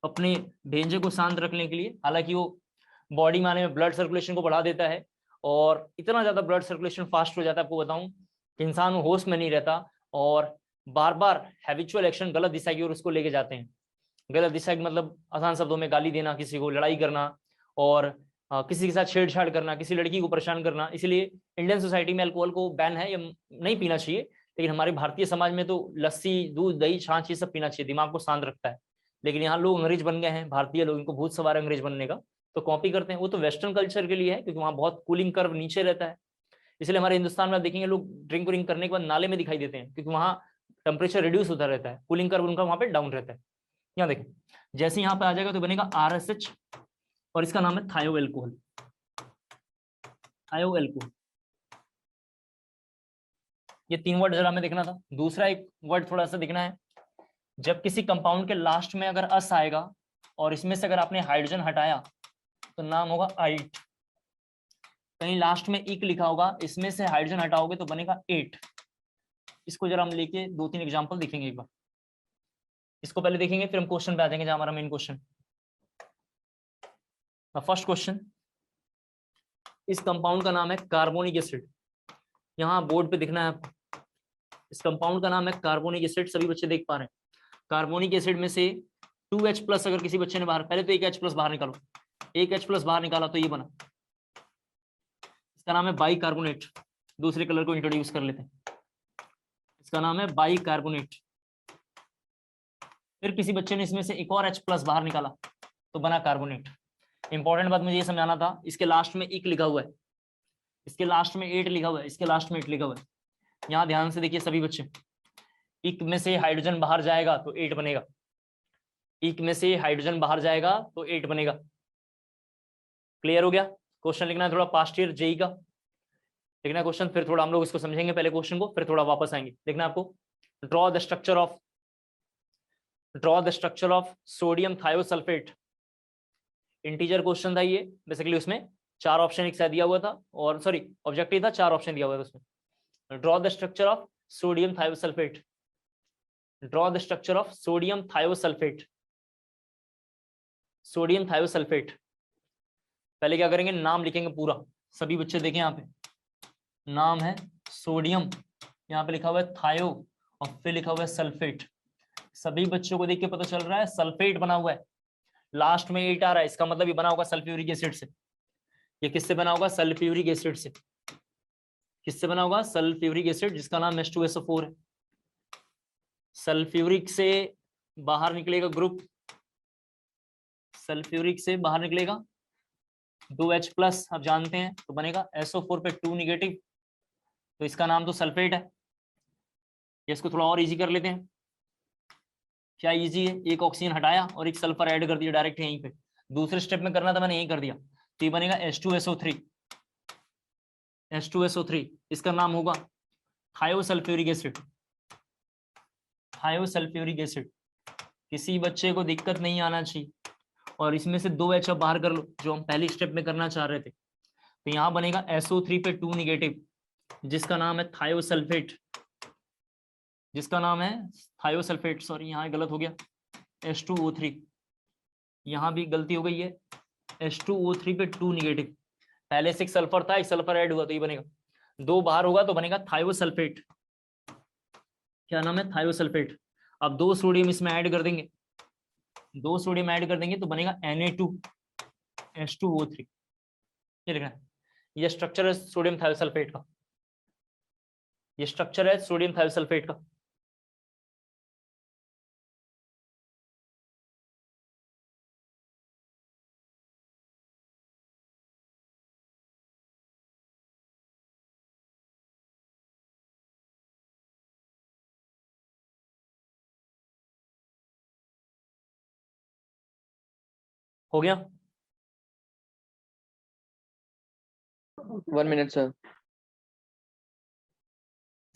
अपने भेंजे को शांत रखने के लिए। हालांकि वो बॉडी में आने में ब्लड सर्कुलेशन को बढ़ा देता है और इतना ज्यादा ब्लड सर्कुलेशन फास्ट हो जाता है, आपको बताऊं कि इंसान होश में नहीं रहता और बार बार हैबिचुअल एक्शन गलत दिशा की ओर उसको लेके जाते हैं। गलत दिशा की मतलब आसान शब्दों में गाली देना, किसी को लड़ाई करना और किसी के साथ छेड़छाड़ करना, किसी लड़की को परेशान करना। इसलिए इंडियन सोसाइटी में अल्कोहल को बैन है, या नहीं पीना चाहिए, लेकिन हमारे भारतीय समाज में तो लस्सी, दूध, दही, छाछ ये सब पीना चाहिए, दिमाग को शांत रखता है। लेकिन यहाँ लोग अंग्रेज बन गए हैं, भारतीय लोग, इनको भूत सवार अंग्रेज बनने का, तो कॉपी करते हैं। वो तो वेस्टर्न कल्चर के लिए है, क्योंकि वहाँ बहुत कूलिंग कर्व नीचे रहता है। इसलिए हमारे हिंदुस्तान में आप देखेंगे लोग ड्रिंक व्रिंक करने के बाद नाले में दिखाई देते हैं, क्योंकि वहाँ टेम्परेचर रिड्यूस होता रहता है, कूलिंग कर्व उनका वहाँ पे डाउन रहता है। यहाँ देखें, जैसे यहाँ पे आ जाएगा तो बनेगा RSH, और इसका नाम है थायो एल्कोहल। थायो एल्कोहल, ये 3 वर्ड जरा हमें देखना था। दूसरा एक वर्ड थोड़ा सा देखना है, जब किसी कंपाउंड के लास्ट में अगर अस आएगा और इसमें से अगर आपने हाइड्रोजन हटाया तो नाम होगा आइट। कहीं लास्ट में इक लिखा होगा, इसमें से हाइड्रोजन हटाओगे तो बनेगा 8। इसको जरा हम लेके 2-3 एग्जांपल देखेंगे एक बार। इसको पहले देखेंगे, फिर हम क्वेश्चन पे आ जाएंगे, जहां हमारा मेन क्वेश्चन। फर्स्ट क्वेश्चन, इस कंपाउंड का नाम है कार्बोनिक एसिड। यहाँ बोर्ड पे दिखना है आपको, इस कंपाउंड का नाम है कार्बोनिक एसिड। सभी बच्चे देख पा रहे हैं। कार्बोनिक एसिड में से 2H+ अगर किसी बच्चे ने बाहर, पहले तो एक H+ बाहर निकालो, एक H+ बाहर निकाला तो ये बना, इसका नाम है बाई कार्बोनेट। दूसरे कलर को इंट्रोड्यूस कर लेते हैं, इसका नाम है बाई कार्बोनेट। फिर किसी बच्चे ने इसमें से एक और H+ बाहर निकाला तो बना कार्बोनेट। इंपॉर्टेंट बात मुझे ये समझाना था, इसके लास्ट में इक लिखा हुआ है, इसके लास्ट में 8 लिखा हुआ है, इसके लास्ट में 8 लिखा हुआ है। यहाँ ध्यान से देखिए सभी बच्चे, इक में से हाइड्रोजन बाहर जाएगा तो 8 बनेगा, इक में से हाइड्रोजन बाहर जाएगा तो 8 बनेगा। क्लियर हो गया? क्वेश्चन लिखना है थोड़ा पास्ट ईयर जेई का लिखना है क्वेश्चन, फिर थोड़ा हम लोग इसको समझेंगे पहले क्वेश्चन को, फिर थोड़ा वापस आएंगे। देखना आपको, draw the structure of sodium thiosulphate. Integer question था ये बेसिकली, उसमें 4 ऑप्शन एक साथ दिया हुआ था, और सॉरी ऑब्जेक्टिव था, 4 ऑप्शन दिया हुआ था उसमें। Draw the structure of sodium thiosulphate, draw the structure of sodium thiosulphate, sodium thiosulphate. पहले क्या करेंगे, नाम लिखेंगे पूरा। सभी बच्चे देखें यहाँ पे, नाम है सोडियम, यहाँ पे लिखा हुआ है थायो, और फिर लिखा हुआ है सल्फेट। सभी बच्चों को देख के पता चल रहा है सल्फेट बना हुआ है, लास्ट में 8 आ रहा है, इसका मतलब ये बना होगा सल्फ्यूरिक एसिड से। ये किससे बना होगा? सल्फ्यूरिक एसिड से। किससे बना होगा? सल्फ्यूरिक एसिड, जिसका नाम H2SO4 है। सल्फ्यूरिक से बाहर निकलेगा ग्रुप, सल्फ्यूरिक से बाहर निकलेगा 2H+, आप जानते हैं, तो बनेगा SO4 पे 2 नेगेटिव, तो इसका नाम तो सल्फेट है। इसको थोड़ा और इजी कर लेते हैं। क्या इजी है? एक ऑक्सीजन हटाया और एक सल्फर ऐड कर दिया डायरेक्ट यहीं पे। दूसरे स्टेप में करना था, मैंने यही कर दिया, तो ये बनेगा H2SO3। H2SO3 इसका नाम होगा थायोसल्फ्यूरिक एसिड। थायोसल्फ्यूरिक एसिड। किसी बच्चे को दिक्कत नहीं आना चाहिए, और इसमें से 2H अब बाहर कर लो, जो हम पहली स्टेप में करना चाह रहे थे। तो यहाँ बनेगा SO3 पे 2 नेगेटिव, जिसका नाम है थायोसल्फेट, जिसका नाम है थायोसल्फेट। सॉरी यहाँ गलत हो गया, H2O3, यहाँ भी गलती हो गई है, H2O3 पे 2 नेगेटिव। पहले से एक सल्फर था, एक सल्फर ऐड हुआ तो ये बनेगा, 2 बाहर होगा तो बनेगा थायोसल्फेट। क्या नाम है? थायोसल्फेट। अब 2 सोडियम इसमें ऐड कर देंगे, 2 सोडियम ऐड कर देंगे तो बनेगा Na2H2O3। ये लिखना है, ये स्ट्रक्चर है सोडियम थायोसल्फेट का, ये स्ट्रक्चर है सोडियम थायोसल्फेट का। हो गया? 1 minute सर।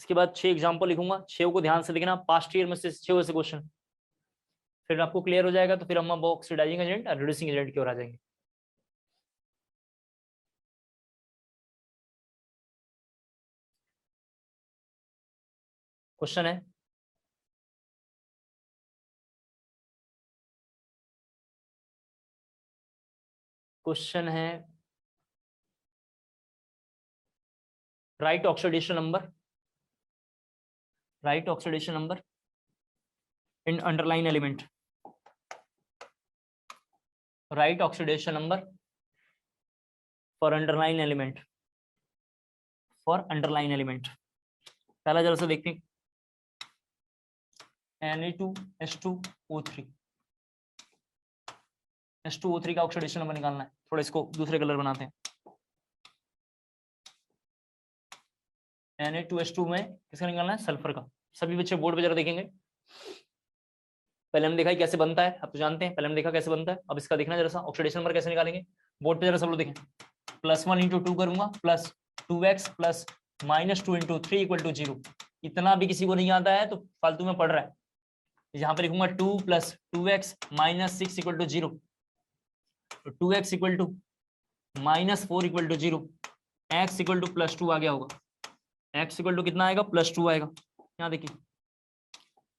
इसके बाद 6 एग्जांपल लिखूंगा, 6 को ध्यान से देखना, पास्ट ईयर में से 6 ऐसे क्वेश्चन, फिर आपको क्लियर हो जाएगा। तो फिर हम ऑक्सीडाइजिंग एजेंट और रिड्यूसिंग एजेंट की ओर आ जाएंगे। क्वेश्चन है, क्वेश्चन है right oxidation number, right oxidation number in underline element, right oxidation number for underline element, for underline element. पहला जरा सा देखते हैं, Na2H2O3, H2O3 का ऑक्सीडेशन नंबर निकालना है। थोड़ा इसको दूसरे कलर बनाते हैं। Na2H2 में किसका निकालना है? सल्फर का। सभी बच्चे बोर्ड पे जरा देखेंगे। पहले हमने देखा कैसे बनता है, अब तो जानते हैं, पहले हमने देखा कैसे बनता है, अब इसका देखना जरा सा ऑक्सीडेशन नंबर कैसे निकालेंगे। बोर्ड पे जरा सब लोग देखें। +1 × 2 करूंगा प्लस 2x प्लस -2 × 3 = 0। इतना भी किसी को नहीं आता है तो फालतू में पढ़ रहा है। यहाँ पे लिखूंगा 2 + 2x - 6 = 0, 2x = -4 = 0, x = +2 आ गया होगा। x = कितना आएगा? +2 आएगा। यहाँ देखिए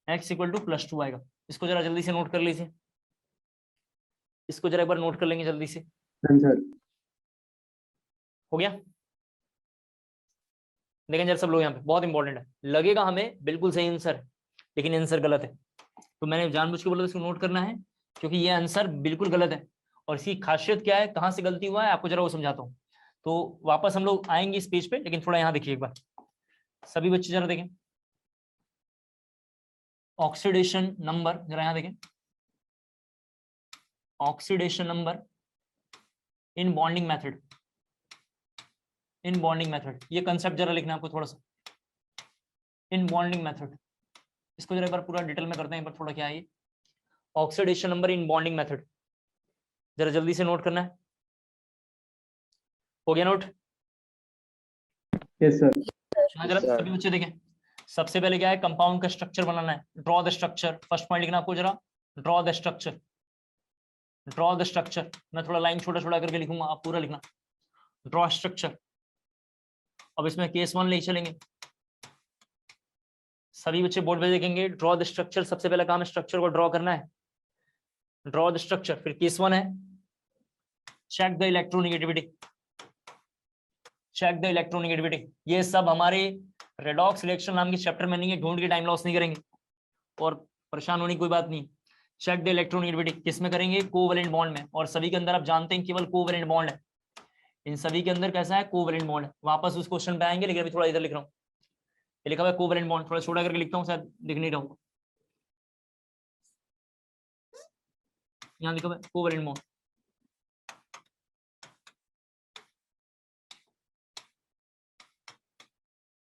x = +2 आएगा। इसको जरा जल्दी से नोट कर लीजिए, इसको जरा एक बार नोट कर लेंगे जल्दी से। आंसर हो गया? देखें जरा सब लोग, यहाँ पे बहुत इंपॉर्टेंट है। लगेगा हमें बिल्कुल सही आंसर, लेकिन आंसर गलत है। तो मैंने जानबूझ के बोला इसको नोट करना है, क्योंकि ये आंसर बिल्कुल गलत है। और इसकी खासियत क्या है, कहाँ से गलती हुआ है, आपको जरा वो समझाता हूँ। तो वापस हम लोग आएंगे इस पेज पे, लेकिन थोड़ा यहाँ देखिए एक बार, सभी बच्चे जरा देखें ऑक्सीडेशन नंबर, जरा यहाँ देखें oxidation number in bonding method, in bonding method. ये कंसेप्ट जरा लिखना है आपको थोड़ा सा, इन बॉन्डिंग मेथड। इसको जरा एक बार पूरा डिटेल में करते हैं, एक बार थोड़ा क्या है ये oxidation number in bonding method, जरा जल्दी से नोट करना है। हो गया नोट? Yes sir. जरा सभी बच्चे देखें, सबसे पहले क्या है, कंपाउंड का स्ट्रक्चर बनाना है। Draw the structure, first point लिखना आपको जरा, draw the structure, draw the structure. मैं थोड़ा लाइन छोटा छोटा करके लिखूंगा, आप पूरा लिखना, ड्रॉ स्ट्रक्चर। अब इसमें केस 1 ले चलेंगे, सभी बच्चे बोर्ड पे देखेंगे। ड्रॉ द स्ट्रक्चर, सबसे पहला काम है स्ट्रक्चर को ड्रॉ करना है, ड्रॉ द स्ट्रक्चर। फिर केस 1 है check the electronegativity, check the electronegativity. ये सब हमारे रेडॉक्स रिएक्शन नाम के चैप्टर में नहीं है, ढूंढ के टाइम लॉस नहीं करेंगे और परेशान होने की कोई बात नहीं। चेक द इलेक्ट्रोनेगेटिविटी किस में करेंगे? कोवेलेंट बॉन्ड में। और सभी के अंदर आप जानते हैं केवल कोवेलेंट बॉन्ड है, इन सभी के अंदर कैसा है? कोवेलेंट बॉन्ड है। वापस उस क्वेश्चन पे आएंगे, लेकिन अभी थोड़ा इधर लिख रहा हूँ, ये लिखा हुआ है कोवेलेंट बॉन्ड, थोड़ा छोटा करके लिखता हूँ, शायद दिख नहीं रहा हूँ। यहाँ लिखा हुआ है कोवेलेंट बॉन्ड।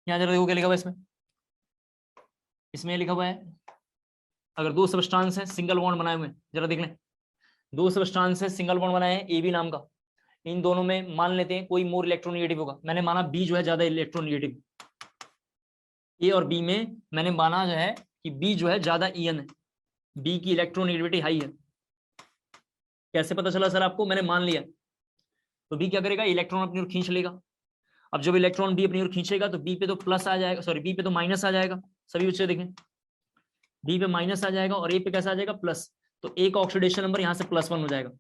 यहाँ जरा देखो क्या लिखा हुआ है इसमें, इसमें लिखा हुआ है अगर दो सबस्टांस है सिंगल बॉन्ड बनाए हुए, जरा देख लें, दो सबस्टांस है सिंगल बॉन्ड बनाए हैं AB नाम का, इन दोनों में मान लेते हैं कोई मोर इलेक्ट्रोनेगेटिव होगा। मैंने माना B जो है ज्यादा इलेक्ट्रोनेगेटिव, A और B में मैंने माना जो है कि B जो है ज्यादा EN है, B की इलेक्ट्रोनेगेटिविटी हाई है। कैसे पता चला सर आपको? मैंने मान लिया। तो B क्या करेगा? इलेक्ट्रॉन अपनी ओर खींच लेगा। अब जब इलेक्ट्रॉन B अपनी ओर खींचेगा तो B पे तो प्लस आ जाएगा, सॉरी B पे तो माइनस आ जाएगा। सभी बच्चे देखें, B पे माइनस आ जाएगा और A पे कैसा आ जाएगा? प्लस। तो A का ऑक्सीडेशन नंबर यहाँ से +1 हो जाएगा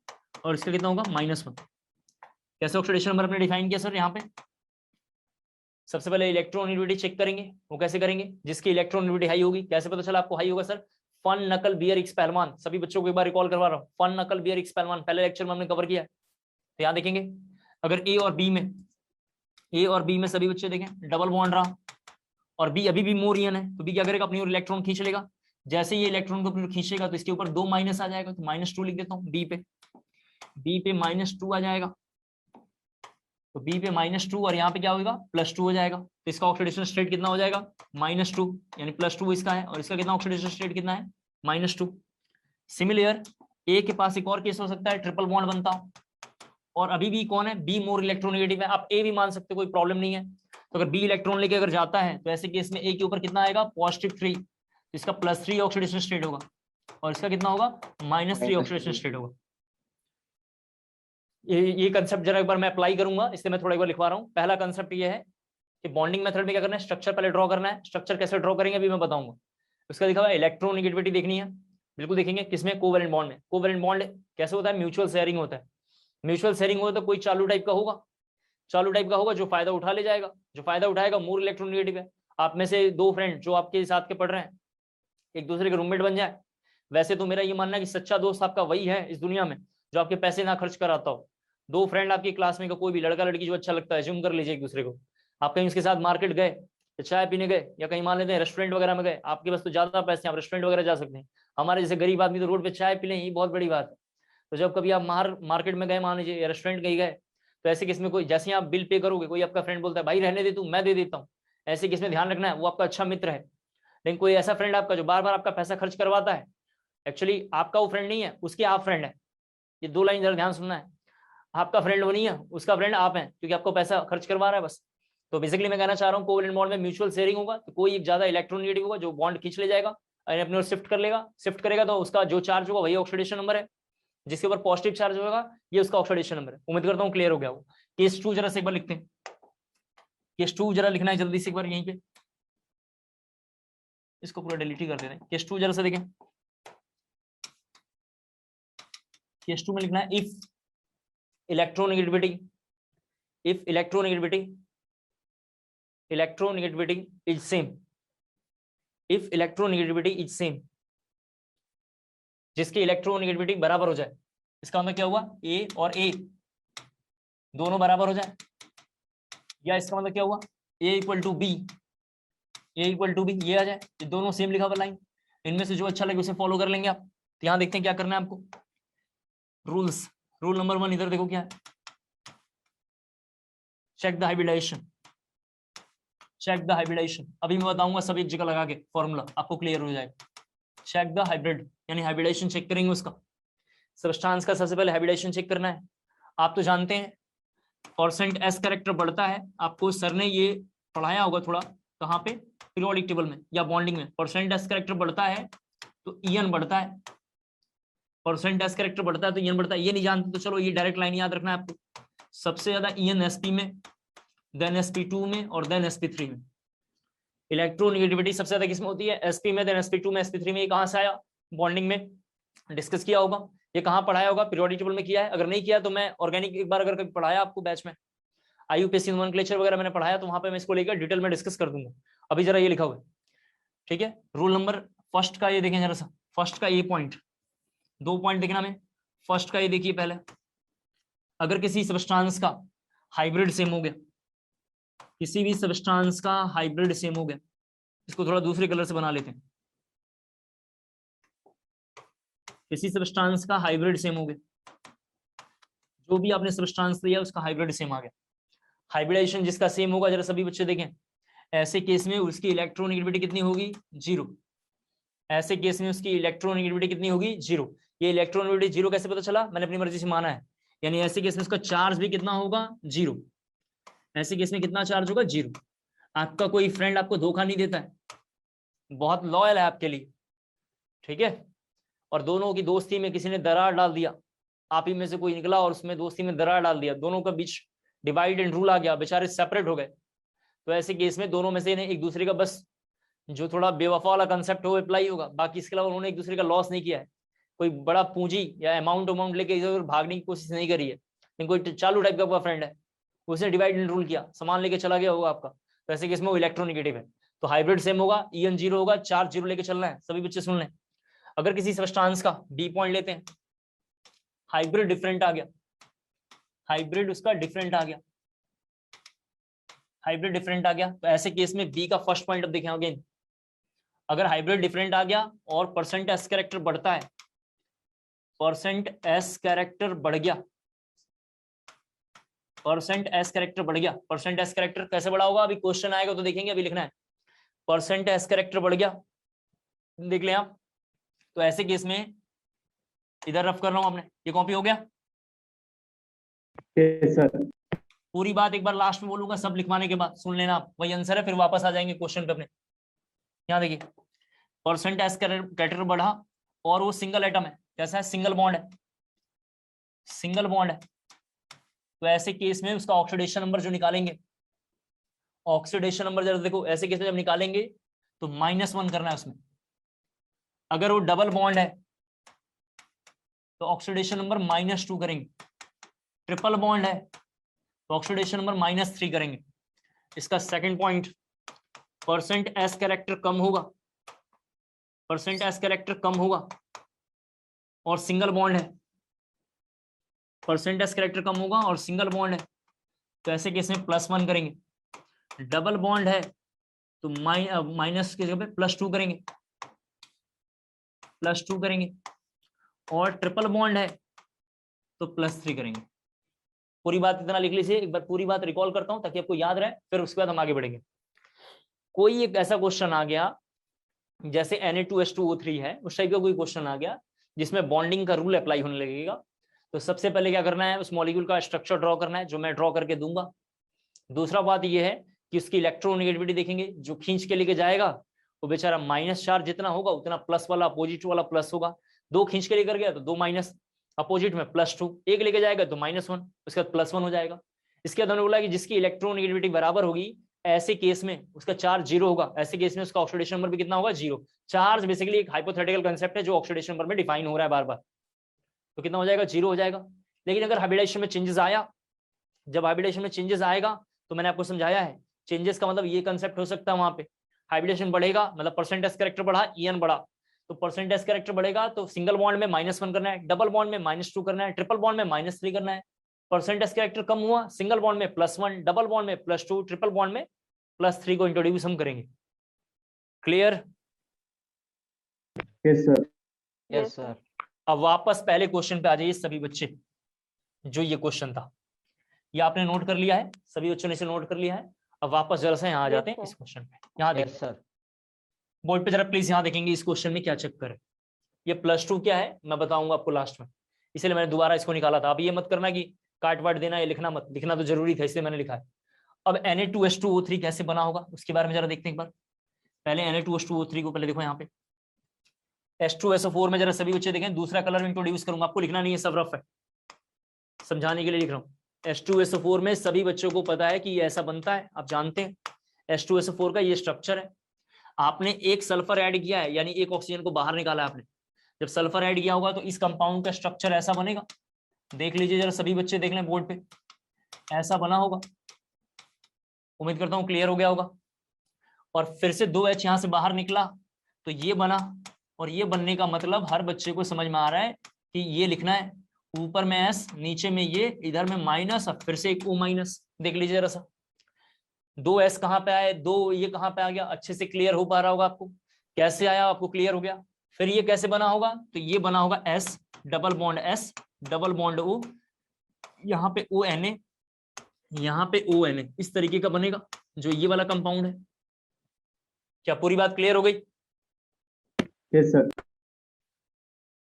और इसका कितना होगा? -1। कैसे ऑक्सीडेशन नंबर अपने डिफाइन किया सर? यहाँ पे सबसे पहले इलेक्ट्रोनेगेटिविटी चेक करेंगे। वो कैसे करेंगे? जिसकी इलेक्ट्रोनेगेटिविटी हाई होगी। कैसे पता चला आपको हाई होगा सर? फन नकल बियर एक्सपेलमान। सभी बच्चों को एक बार रिकॉल करवा रहा हूँ, फन नकल बियर एक्सपेलमान पहले लेक्चर में हमने कवर किया है। तो यहाँ देखेंगे अगर A और B में सभी बच्चे देखें डबल बॉन्ड रहा और B अभी भी मोर ईएन है, तो B क्या करेगा? अपनी ओर इलेक्ट्रॉन खींच लेगा। जैसे ये इलेक्ट्रॉन को अपनी ओर खींचेगा तो इसके ऊपर 2 माइनस आ जाएगा, तो -2 लिख देता हूँ। B पे -2 आ जाएगा, तो B पे -2 और यहाँ पे क्या होगा? +2 हो जाएगा। तो इसका ऑक्सीडेशन स्टेट कितना हो जाएगा? -2, यानी +2 इसका है और इसका कितना ऑक्सीडेशन स्टेट कितना है? -2। सिमिलर A के पास एक और केस हो सकता है, ट्रिपल बॉन्ड बनता हो और अभी भी कौन है? B मोर इलेक्ट्रोनेगेटिव है। आप A भी मान सकते, कोई प्रॉब्लम नहीं है। तो अगर B इलेक्ट्रॉन लेके अगर जाता है तो ऐसे केस में A के ऊपर कितना आएगा? +3, इसका +3 ऑक्सीडेशन स्टेट होगा और इसका कितना होगा? -3 ऑक्सीडेशन स्टेट होगा। ये कंसेप्ट जरा एक बार मैं अप्लाई करूंगा, इसलिए मैं थोड़ा एक बार लिखवा रहा हूँ। पहला कंसेप्ट ये है कि बॉन्डिंग मेथड में क्या करना है? स्ट्रक्चर पहले ड्रॉ करना है। स्ट्रक्चर कैसे ड्रॉ करेंगे अभी मैं बताऊंगा। उसका लिखा हुआ है इलेक्ट्रोनेगेटिविटी देखनी है, बिल्कुल देखेंगे। किसमें? कोवेलेंट बॉन्ड में। कोवेलेंट बॉन्ड कैसे होता है? म्यूचुअल शेयरिंग होता है। म्यूचुअल शेयरिंग होता है तो कोई चालू टाइप का होगा, चालू टाइप का होगा जो फायदा उठा ले जाएगा। जो फायदा उठाएगा मोर इलेक्ट्रोनेगेटिव है। आप में से 2 फ्रेंड जो आपके साथ के पढ़ रहे हैं एक दूसरे के रूममेट बन जाए। वैसे तो मेरा ये मानना है कि सच्चा दोस्त आपका वही है इस दुनिया में जो आपके पैसे ना खर्च कराता हो। 2 फ्रेंड आपकी क्लास में का कोई भी लड़का लड़की जो अच्छा लगता है, जुम कर लीजिए एक दूसरे को। आप कहीं उसके साथ मार्केट गए, या चाय पीने गए या कहीं मान लेते हैं रेस्टोरेंट वगैरह में गए, आपके पास तो ज्यादा पैसे, आप रेस्टोरेंट वगैरह जा सकते हैं। हमारे जैसे गरीब आदमी तो रोड पे चाय पी लें, ये बहुत बड़ी बात है। तो जब कभी आप मार्केट में गए मान लीजिए या रेस्टोरेंट कहीं गए, तो ऐसे केस में कोई जैसे ही आप बिल पे करोगे, कोई आपका फ्रेंड बोलता है भाई रहने दे तू मैं दे देता हूँ, ऐसे केस में ध्यान रखना है वो आपका अच्छा मित्र है। लेकिन कोई ऐसा फ्रेंड आपका जो बार बार आपका पैसा खर्च करवाता है, एक्चुअली आपका वो फ्रेंड नहीं है, उसके आप फ्रेंड है। ये 2 लाइन जरा ध्यान सुनना है, आपका फ्रेंड वो नहीं है, उसका फ्रेंड आप है, क्योंकि आपको पैसा खर्च करवा रहा है बस। तो बेसिकली मैं कहना चाह रहा हूँ कोवेलेंट बॉन्ड में म्यूचुअल शेयरिंग होगा, तो कोई एक ज्यादा इलेक्ट्रोनेगेटिव होगा जो बॉन्ड खींच ले जाएगा और अपने ओर शिफ्ट कर लेगा, शिफ्ट करेगा तो उसका जो चार्ज होगा वही ऑक्सीडेशन नंबर है, जिसके ऊपर पॉजिटिव चार्ज होगा ये उसका ऑक्सीडेशन नंबर है। उम्मीद करता हूँ क्लियर हो गया वो। केस 2 जरा से एक बार लिखते हैं, केस 2 जरा लिखना है जल्दी से एक बार यहीं पे, इसको पूरा डिलीट ही कर देते हैं। केस 2 जरा से देखें, केस 2 में लिखना है if electronegativity is same, if electronegativity is same, जिसकी इलेक्ट्रोनेगेटिविटी बराबर हो जाए। इसका मतलब क्या हुआ, ए और ए दोनों बराबर हो जाए, या इसका मतलब क्या हुआ ए इक्वल टू बी, ये आ जाए, ये दोनों सेम लिखा हुआ लाइन, इनमें से जो अच्छा लगे उसे फॉलो कर लेंगे आप। तो यहां देखते हैं क्या करना है आपको, रूल्स। रूल नंबर 1 इधर देखो क्या है, check the hybridisation, check the hybridisation. अभी मैं बताऊंगा सब एक जगह लगा के फॉर्मूला, आपको क्लियर हो जाएगा। चेक द हाइब्रिड यानी हाइब्रिडाइजेशन चेक करेंगे उसका, सब्सटेंस का सबसे पहले हाइब्रिडाइजेशन चेक करना है। आप तो जानते हैं परसेंट एस कैरेक्टर बढ़ता है, आपको सर ने ये पढ़ाया होगा थोड़ा, कहाँ पे, पीरियोडिक टेबल में या बॉन्डिंग में। परसेंट एस कैरेक्टर बढ़ता है तो ईएन बढ़ता है, परसेंट एस कैरेक्टर बढ़ता है तो ईएन बढ़ता है। ये नहीं जानते तो चलो ये डायरेक्ट लाइन याद रखना है आपको, सबसे ज्यादा ईएन एसपी में, देन sp2 में और देन sp3 में। इलेक्ट्रोनेगेटिविटी सबसे ज्यादा किसमें होती है, sp में, देन sp2 में, sp3 में। ये कहां से आया, बॉन्डिंग में डिस्कस किया होगा, ये कहां पढ़ाया होगा, पीरियोडिक टेबल में किया है। अगर नहीं किया तो मैं ऑर्गेनिक एक बार अगर कभी पढ़ाया आपको बैच में, आईयूपीएसी नोमेनक्लेचर वगैरह मैंने पढ़ाया, तो वहां पे मैं इसको लेकर डिटेल में डिस्कस कर दूंगा। अभी जरा ये लिखा हुआ है, ठीक है। रूल नंबर फर्स्ट का ये देखें जरा सा, फर्स्ट का ये पॉइंट, 2 पॉइंट देखना में। फर्स्ट का ये देखिए पहले, अगर किसी सब्सटेंस का हाइब्रिड सेम हो गया, किसी भी सब्सटेंस का हाइब्रिड सेम हो गया, इसको थोड़ा दूसरे कलर से बना लेते हैं, किसी सब्सटेंस का हाइब्रिड सेम हो गया, जो भी आपने सब्सटेंस लिया उसका हाइब्रिड सेम आ गया। हाइब्रिडाइजेशन जिसका सेम होगा, जरा सभी बच्चे देखें, ऐसे केस में उसकी इलेक्ट्रोनेगेटिविटी कितनी होगी, 0। ऐसे केस में उसकी इलेक्ट्रोनेगेटिविटी कितनी होगी, 0। ये इलेक्ट्रोनेगेटिविटी 0 कैसे पता चला, मैंने अपनी मर्जी से माना है। यानी ऐसे केस में उसका चार्ज भी कितना होगा, 0। ऐसे केस में कितना चार्ज होगा, 0। आपका कोई फ्रेंड आपको धोखा नहीं देता है, बहुत लॉयल है आपके लिए, ठीक है। और दोनों की दोस्ती में किसी ने दरार डाल दिया, आप ही में से कोई निकला और उसमें दोस्ती में दरार डाल दिया, दोनों के बीच डिवाइड एंड रूल आ गया, बेचारे सेपरेट हो गए। तो ऐसे केस में दोनों में से एक दूसरे का बस जो थोड़ा बेवफा वाला कंसेप्ट हो अप्लाई होगा, बाकी इसके अलावा उन्होंने एक दूसरे का लॉस नहीं किया है। कोई बड़ा पूंजी या अमाउंट लेके इधर भागने की कोशिश नहीं करी है, लेकिन कोई चालू टाइप का फ्रेंड है, उसने डिवाइड एंड रूल किया, सामान लेके चला गया होगा आपका, तो ऐसे केस में वो इलेक्ट्रोनेगेटिव है। तो हाइब्रिड सेम होगा, ईएन 0 होगा, चार्ज 0 लेके चलना है, सभी बच्चे सुन लें। अगर किसी सब्सटेंस का बी पॉइंट लेते हैं, हाइब्रिड डिफरेंट आ गया, हाइब्रिड उसका डिफरेंट आ गया, हाइब्रिड डिफरेंट आ गया, तो ऐसे केस में बी का फर्स्ट पॉइंट अब देखें अगेन, अगर हाइब्रिड डिफरेंट आ गया और परसेंट एस कैरेक्टर बढ़ता है, परसेंट एस कैरेक्टर बढ़ गया, परसेंट एस कैरेक्टर बढ़ गया, परसेंट एस कैरेक्टर कैसे बढ़ा होगा, अभी क्वेश्चन आएगा तो देखेंगे, अभी लिखना है। परसेंट एस कैरेक्टर बढ़ गया, देख लें आप। तो ऐसे केस में इधर रफ कर रहा हूं आपने, ये कॉपी हो गया, यस सर। पूरी बात एक बार लास्ट में बोलूंगा, सब लिखवाने के बाद सुन लेना आप, वही आंसर है, फिर वापस आ जाएंगे क्वेश्चन पे अपने। यहाँ देखिए, परसेंट एस कैरेक्टर बढ़ा और वो सिंगल एटम है, कैसा है, सिंगल बॉन्ड है, सिंगल बॉन्ड है। तो ऐसे केस में उसका ऑक्सीडेशन नंबर जो निकालेंगे, ऑक्सीडेशन नंबर जरा देखो, ऐसे केस में जब निकालेंगे तो -1 करना है उसमें। अगर वो डबल बॉन्ड है तो ऑक्सीडेशन नंबर -2 करेंगे, ट्रिपल बॉन्ड है तो ऑक्सीडेशन नंबर -3 करेंगे। इसका second point, percent S character कम होगा, परसेंट एस कैरेक्टर कम होगा और सिंगल बॉन्ड है, परसेंट एस कैरेक्टर कम होगा और सिंगल बॉन्ड है, तो ऐसे केस में +1 करेंगे। डबल बॉन्ड है तो माइनस की जगह पे +2 करेंगे, +2 करेंगे, और ट्रिपल बॉन्ड है तो +3 करेंगे। पूरी बात इतना लिख लीजिए, एक बार पूरी बात रिकॉल करता हूं ताकि आपको याद रहे, फिर उसके बाद हम आगे बढ़ेंगे। कोई एक ऐसा क्वेश्चन आ गया जैसे Na2H2O3 है, उस टाइप का कोई क्वेश्चन आ गया जिसमें बॉन्डिंग का रूल अप्लाई होने लगेगा, तो सबसे पहले क्या करना है, उस मॉलिक्यूल का स्ट्रक्चर ड्रॉ करना है, जो मैं ड्रॉ करके दूंगा। दूसरा बात यह है कि उसकी इलेक्ट्रोनेगेटिविटी देखेंगे, जो खींच के लेके जाएगा वो बेचारा माइनस चार्ज जितना होगा उतना प्लस वाला अपोजिट वाला प्लस होगा। 2 खींच के लेकर गया तो 2 माइनस, अपोजिट में +2, 1 लेके जाएगा तो -1, उसके बाद +1 हो जाएगा। इसके बाद हमने बोला कि जिसकी इलेक्ट्रोनेगेटिविटी बराबर होगी ऐसे केस में उसका चार्ज 0 होगा, ऐसे केस में उसका ऑक्सीडेशन नंबर भी कितना होगा, 0। चार्ज बेसिकली एक हाइपोथेटिकल कांसेप्ट है जो ऑक्सीडेशन नंबर में डिफाइन हो रहा है बार बार, तो कितना हो जाएगा, 0 हो जाएगा। लेकिन अगर हाइब्रिडाइजेशन में चेंजेस आया, जब हाइब्रिडेशन में चेंजेस आएगा तो मैंने आपको समझाया है, चेंजेस का मतलब ये कंसेप्ट हो सकता है, वहां पे हाइब्रिडेशन बढ़ेगा मतलब परसेंटेज कैरेक्टर बढ़ा, EN बढ़ा, तो परसेंटेज कैरेक्टर बढ़ेगा तो सिंगल बॉन्ड में -1 करना है, डबल बॉन्ड में -2 करना है, ट्रिपल बॉन्ड में -3 करना है। परसेंटेज कैरेक्टर कम हुआ, सिंगल बॉन्ड में +1, डबल बॉन्ड में +2, ट्रिपल बॉन्ड में +3 को इंट्रोड्यूस हम करेंगे। Clear? Yes sir. Yes sir. अब वापस पहले क्वेश्चन पे आ जाइए सभी बच्चे, जो ये क्वेश्चन था ये आपने नोट कर लिया है, सभी बच्चों ने इसे नोट कर लिया है। अब वापस जरा सा यहाँ आ जाते हैं इस क्वेश्चन पे, यहाँ देखिए यस सर। बोर्ड पे जरा प्लीज, यहाँ देखेंगे इस क्वेश्चन में क्या चक्कर है। ये +2 क्या है मैं बताऊंगा आपको लास्ट में, इसलिए मैंने दोबारा इसको निकाला था। अब ये मत करना कि काट वाट देना, ये लिखना मत, लिखना तो जरूरी था इसलिए मैंने लिखा है। अब Na2H2O3 कैसे बना होगा उसके बारे में जरा देखते हैं एक बार। पहले Na2H2O3 को पहले देखो, यहाँ पे H2SO4 में जरा सभी बच्चे देखें, दूसरा कलर इंट्रोड्यूस करूंगा, आपको लिखना नहीं है, सब रफ है, समझाने के लिए लिख रहा हूँ। H2SO4 में सभी बच्चों को पता है कि ये ऐसा बनता है, आप जानते हैं H2SO4 का ये स्ट्रक्चर है। आपने एक सल्फर ऐड किया है, यानी एक ऑक्सीजन को बाहर निकाला है आपने, जब सल्फर ऐड किया होगा तो इस कंपाउंड का स्ट्रक्चर ऐसा बनेगा, देख लीजिए जरा सभी बच्चे देख लें बोर्ड पे, ऐसा बना होगा। उम्मीद करता हूं क्लियर हो गया होगा। और फिर से 2H यहां से बाहर निकला तो ये बना, और ये बनने का मतलब हर बच्चे को समझ में आ रहा है कि ये लिखना है, ऊपर में S, नीचे में ये, इधर में माइनस, और फिर से एक O-। देख लीजिए जरा सा, 2S कहाँ पे आए, 2 ये कहाँ पे आ गया, अच्छे से क्लियर हो पा रहा होगा आपको, कैसे आया आपको क्लियर हो गया। फिर ये कैसे बना होगा, तो ये बना होगा S, double bond S, double bond O, यहाँ पे ONA, यहाँ पे ONA, इस तरीके का बनेगा जो ये वाला कंपाउंड है। क्या पूरी बात क्लियर हो गई? Yes sir.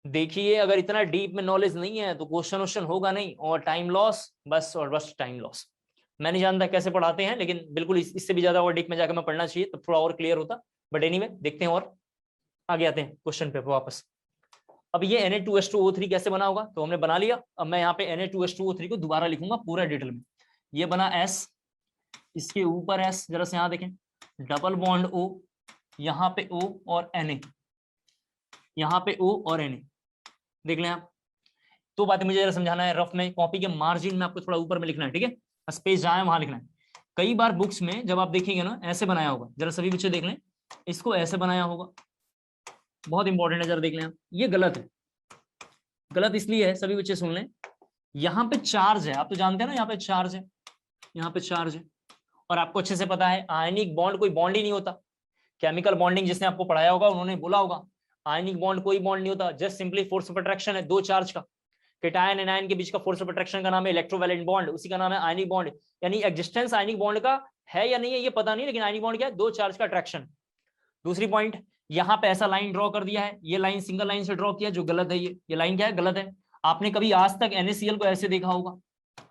देखिए अगर इतना डीप में नॉलेज नहीं है तो क्वेश्चन होगा नहीं, और टाइम लॉस, बस और बस टाइम लॉस। मैं नहीं जानता कैसे पढ़ाते हैं, लेकिन बिल्कुल इससे भी ज्यादा और डीप में जाकर मैं पढ़ना चाहिए तो थोड़ा और क्लियर होता, बट एनीवे देखते हैं और आगे आते हैं क्वेश्चन पे वापस। अब ये Na2H2O3 कैसे बना होगा तो हमने बना लिया। अब मैं यहाँ पे Na2H2O3 को दोबारा लिखूंगा पूरा डिटेल में। ये बना S, इसके ऊपर S, जरा से यहाँ देखें, डबल बॉन्ड O, यहाँ पे O और Na, यहाँ पे O और Na, देख लें आप। तो बातें मुझे जरा समझाना है रफ में, कॉपी के मार्जिन में आपको थोड़ा ऊपर में लिखना है, ठीक है, स्पेस जहां है वहां लिखना है। कई बार बुक्स में जब आप देखेंगे ना ऐसे बनाया होगा, जरा सभी बच्चे देख लें, इसको ऐसे बनाया होगा, बहुत इंपॉर्टेंट है, जरा देख लें आप, ये गलत है। गलत इसलिए है, सभी बच्चे सुन लें, यहाँ पे चार्ज है, आप तो जानते हैं ना, यहाँ पे चार्ज है, यहाँ पे चार्ज है, और आपको अच्छे से पता है आयनिक बॉन्ड कोई बॉन्ड ही नहीं होता। केमिकल बॉन्डिंग जिसने आपको पढ़ाया होगा उन्होंने बोला होगा आयनिक बॉन्ड कोई बॉन्ड नहीं होता, just simply force of attraction है दो चार्ज का। केटायन एनायन के बीच का फोर्स ऑफ अट्रैक्शन का नाम है इलेक्ट्रोवैलेंट बॉन्ड, उसी का नाम है आयनिक बॉन्ड। यानी एग्जिस्टेंस आयनिक बॉन्ड का है या नहीं है ये पता नहीं, लेकिन आयनिक बॉन्ड क्या है, दो चार्ज का अट्रैक्शन। दूसरी पॉइंट, यहाँ पे ऐसा लाइन ड्रॉ कर दिया है, ये लाइन सिंगल लाइन से ड्रॉ किया जो गलत है, ये लाइन क्या है, गलत है। आपने कभी आज तक NaCl को ऐसे देखा होगा,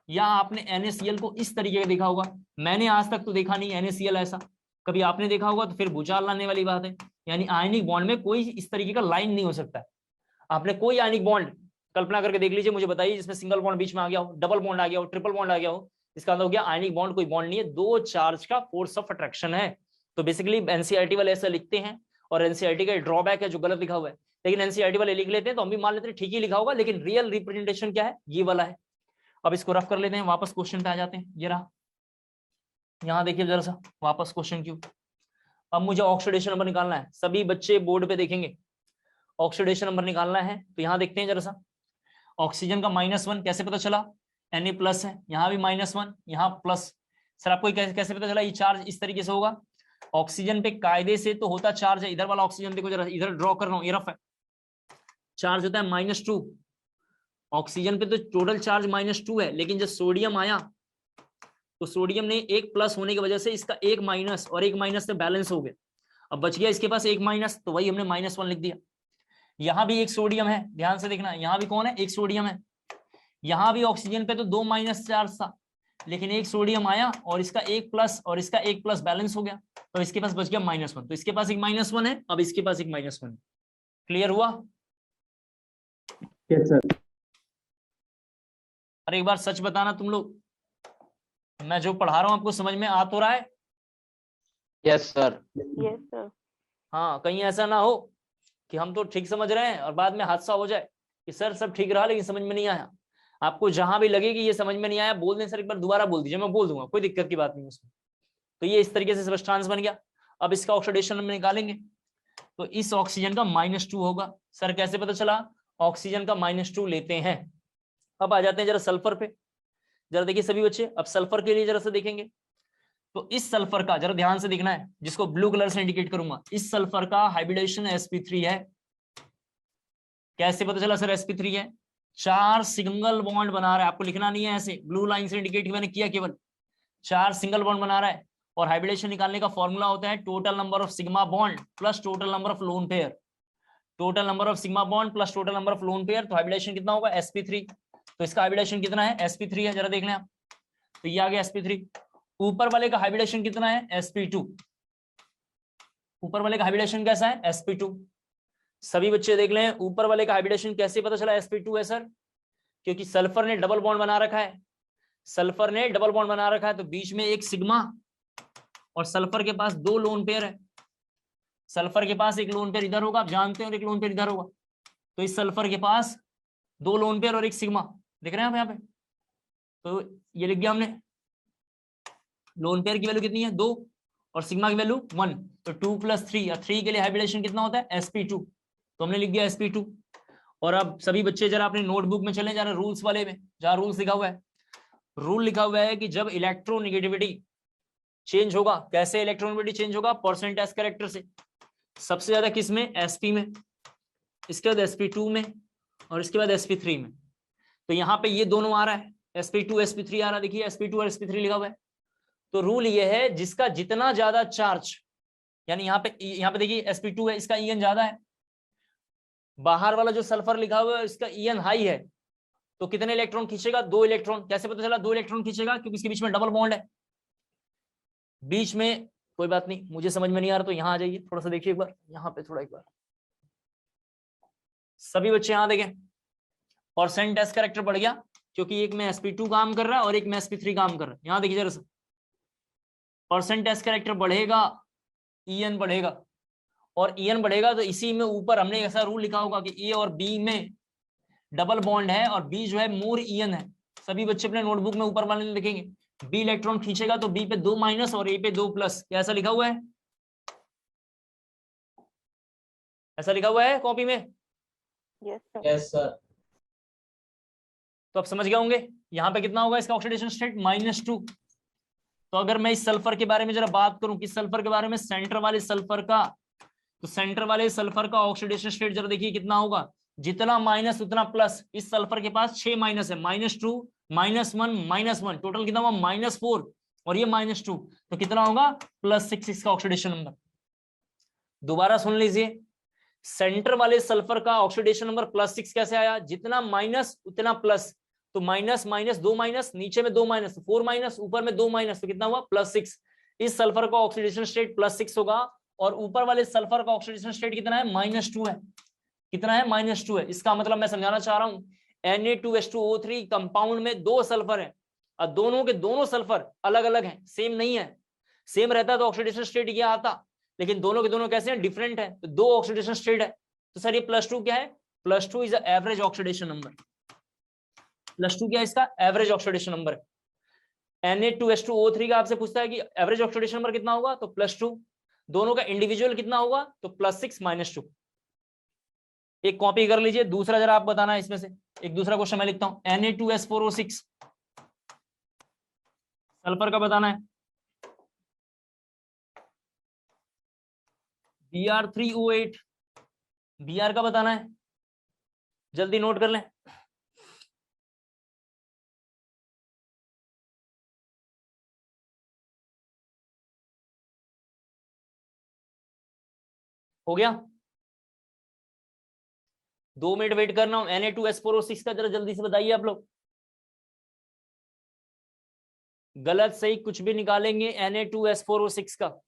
या आपने NaCl को इस तरीके का देखा होगा? मैंने आज तक तो देखा नहीं NaCl ऐसा, कभी आपने देखा होगा तो फिर भूचाल लाने वाली बात है। यानी आयनिक बॉन्ड में कोई इस तरीके का लाइन नहीं हो सकता है। आपने कोई आयनिक बॉन्ड कल्पना करके देख लीजिए, मुझे बताइए जिसमें सिंगल बॉन्ड बीच में आ गया हो, डबल बॉन्ड आ गया हो, ट्रिपल बॉन्ड आ गया हो, इसका मतलब हो गया आयनिक बॉन्ड कोई बॉन्ड नहीं है, दो चार्ज का फोर्स ऑफ अट्रैक्शन है। तो बेसिकली NCERT वाले ऐसा लिखते हैं, और NCERT का ड्रॉबैक है जो गलत लिखा हुआ है, लेकिन NCERT वाले लिख लेते हैं तो हम भी मान लेते हैं ठीक ही लिखा होगा, लेकिन रियल रिप्रेजेंटेशन क्या है, ये वाला है। अब इसको रफ कर लेते हैं, वापस क्वेश्चन पे आ जाते हैं। ये रहा, यहाँ देखिए जरा सा वापस क्वेश्चन क्यों। अब मुझे ऑक्सीडेशन नंबर निकालना है, सभी बच्चे बोर्ड पे देखेंगे, ऑक्सीडेशन नंबर निकालना है। तो यहाँ देखते हैं जरा सा, ऑक्सीजन का -1 कैसे पता चला, Na+ है, यहाँ भी -1, यहाँ प्लस। सर आपको कैसे पता चला, ये चार्ज इस तरीके से होगा, ऑक्सीजन पे कायदे से तो होता चार्ज है, इधर वाला ऑक्सीजन देखो जरा, इधर ड्रॉ कर रहा हूँ, ये रफ है, चार्ज होता है -2। ऑक्सीजन पे तो टोटल चार्ज -2 है, लेकिन जब सोडियम आया तो सोडियम ने एक प्लस होने की वजह से इसका एक माइनस और एक माइनस से बैलेंस हो गया। अब बच गया इसके पास एक माइनस, तो वही हमने -1 लिख दिया। यहां भी एक सोडियम है, ध्यान से देखना, यहां भी कौन है, एक सोडियम है। यहां भी ऑक्सीजन पे तो 2 माइनस चार्ज था, लेकिन एक सोडियम आया और इसका एक प्लस और इसका एक प्लस बैलेंस हो गया, तो इसके पास बच गया -1। तो इसके पास एक -1 है, अब इसके पास एक -1 है। क्लियर हुआ? Yes sir. अरे एक बार सच बताना तुम लोग, मैं जो पढ़ा रहा हूं आपको समझ में आ तो रहा है? Yes sir. Yes sir. हाँ, कहीं ऐसा ना हो कि हम तो ठीक समझ रहे हैं और बाद में हादसा हो जाए कि सर सब ठीक रहा लेकिन समझ में नहीं आया। आपको जहां भी लगे कि ये समझ में नहीं आया, बोल दें सर एक बार दोबारा बोल दीजिए, मैं बोल दूंगा, कोई दिक्कत की बात नहीं उसमें। तो ये इस तरीके से सब्सटेंस बन गया। अब इसका ऑक्सीडेशन हम निकालेंगे, तो इस ऑक्सीजन का -2 होगा। सर कैसे पता चला? ऑक्सीजन का -2 लेते हैं। अब आ जाते हैं जरा सल्फर पे, जरा देखिए सभी बच्चे, अब सल्फर के लिए जरा से देखेंगे। तो इस सल्फर का जरा ध्यान से देखना है, जिसको ब्लू कलर से इंडिकेट करूंगा, इस सल्फर का हाइब्रिडेशन sp3 है। कैसे पता चला सर sp3 है? 4 सिंगल बॉन्ड बना रहा है, आपको लिखना नहीं है ऐसे, ब्लू लाइन से इंडिकेट मैंने किया, केवल 4 सिंगल बॉन्ड बना रहा है। और हाइब्रिडेशन निकालने का फॉर्मूला होता है total number of sigma bond plus total number of lone pair. Total number of sigma bond plus total number of lone pair, तो हाइब्रिडेशन कितना होगा? sp3। तो इसका हाइब्रिडेशन कितना है? sp3 है, जरा देख लें आप। तो ये आ गया sp3। ऊपर वाले का हाइब्रिडेशन कितना है? sp2। ऊपर वाले का हाइब्रिडेशन कैसा है? sp2। सभी बच्चे देख लें, ऊपर वाले का हाइब्रिडेशन कैसे पता चला sp2 है सर? क्योंकि सल्फर ने डबल बॉन्ड बना रखा है, सल्फर ने डबल बॉन्ड बना रखा है, तो बीच में एक सिग्मा और सल्फर के पास 2 लोन पेयर है। सल्फर के पास एक लोन पेयर इधर होगा, आप जानते हैं, और एक लोन पेयर इधर होगा। तो इस सल्फर के पास 2 लोन पेयर और एक सिग्मा, देख रहे हैं आप यहाँ पे? तो ये लिख दिया हमने, लोन पेयर की वैल्यू कितनी है? 2 और सिग्मा की वैल्यू 1, तो 2 + 3, और 3 के लिए हाइब्रिडेशन कितना होता है? sp2। तो हमने लिख दिया sp2। और अब सभी बच्चे जरा अपने नोटबुक में चले, जरा रूल्स वाले में, जहां रूल्स लिखा हुआ है, रूल लिखा हुआ है कि जब इलेक्ट्रोनेगेटिविटी चेंज होगा, कैसे इलेक्ट्रोनेगेटिविटी चेंज होगा? परसेंटेज कैरेक्टर से। सबसे ज्यादा किस में? sp में, इसके बाद sp2 में, और इसके बाद sp3 में। तो यहाँ पे ये दोनों आ रहा है, sp2 sp3 आ रहा है, देखिए sp2 और sp3 लिखा हुआ है। तो रूल ये है, जिसका जितना ज्यादा चार्ज, यानी यहाँ पे देखिए sp2 है, इसका en ज्यादा है। बाहर वाला जो सल्फर लिखा हुआ है इसका en हाई है, तो कितने इलेक्ट्रॉन खींचेगा? 2 इलेक्ट्रॉन। कैसे पता चला 2 इलेक्ट्रॉन खींचेगा? क्योंकि इसके बीच में डबल बॉन्ड है। बीच में कोई बात नहीं, मुझे समझ में नहीं आ रहा तो यहाँ आ जाइए, थोड़ा सा देखिए एक बार, यहाँ पे थोड़ा एक बार सभी बच्चे यहाँ देखें, परसेंटेज कैरेक्टर बढ़ गया, क्योंकि एक में sp2 काम कर रहा है और एक में sp3 काम कर रहा है। यहाँ देखिए जरा सा, परसेंटेज कैरेक्टर बढ़ेगा, en बढ़ेगा, और en बढ़ेगा तो इसी में ऊपर हमने ऐसा रूल लिखा होगा कि ए और बी में डबल बॉन्ड है और बी जो है मोर en है। सभी बच्चे अपने नोटबुक में ऊपर वाले लिखेंगे, बी इलेक्ट्रॉन खींचेगा तो बी पे 2 माइनस और ए पे 2 प्लस। क्या ऐसा लिखा हुआ है? ऐसा लिखा हुआ है कॉपी में? Yes sir. Yes sir. तो आप समझ गए होंगे यहाँ पे कितना होगा इसका ऑक्सीडेशन स्टेट? -2। तो अगर मैं इस सल्फर के बारे में जरा बात करूं, किस सल्फर के बारे में? सेंटर वाले सल्फर का। तो सेंटर वाले सल्फर का ऑक्सीडेशन स्टेट जरा देखिए कितना होगा, जितना माइनस उतना प्लस। इस सल्फर के पास 6 माइनस है, -2 -1 -1, टोटल कितना हुआ? -4, और ये -2, तो कितना होगा? +6 इसका ऑक्सीडेशन नंबर। दोबारा सुन लीजिए, सेंटर वाले सल्फर का ऑक्सीडेशन नंबर +6 कैसे आया? जितना माइनस उतना प्लस, तो माइनस माइनस 2 माइनस, नीचे में 2 माइनस, 4 माइनस, ऊपर में 2 माइनस, तो कितना हुआ? +6। इस सल्फर का ऑक्सीडेशन स्टेट +6 होगा, और ऊपर वाले सल्फर का ऑक्सीडेशन स्टेट कितना है? -2 है। कितना है? -2 है। इसका मतलब मैं समझाना चाह रहा हूं, Na2H2O3 कंपाउंड में 2 सल्फर है, और दोनों के दोनों सल्फर अलग अलग हैं, सेम नहीं है। सेम रहता तो ऑक्सीडेशन स्टेट ये आता, लेकिन दोनों के दोनों कैसे हैं? डिफरेंट है, तो 2 ऑक्सीडेशन स्टेट है। तो सर ये +2 क्या है? +2 इज एवरेज ऑक्सीडेशन नंबर। +2 क्या है? इसका एवरेज ऑक्सीडेशन नंबर है। Na2H2O3 का आपसे पूछता है कि एवरेज ऑक्सीडेशन नंबर कितना होगा, तो +2। दोनों का इंडिविजुअल कितना होगा, तो +6 -2। एक कॉपी कर लीजिए, दूसरा जरा आप बताना है इसमें से। एक दूसरा क्वेश्चन मैं लिखता हूं, Na2S4O6 सल्फर का बताना है। Br3O8 Br का बताना है, जल्दी नोट कर लें। हो गया? 2 मिनट वेट करना हूं। Na2S4O6 का जरा जल्दी से बताइए आप लोग। गलत सही कुछ भी निकालेंगे Na2S4O6 का।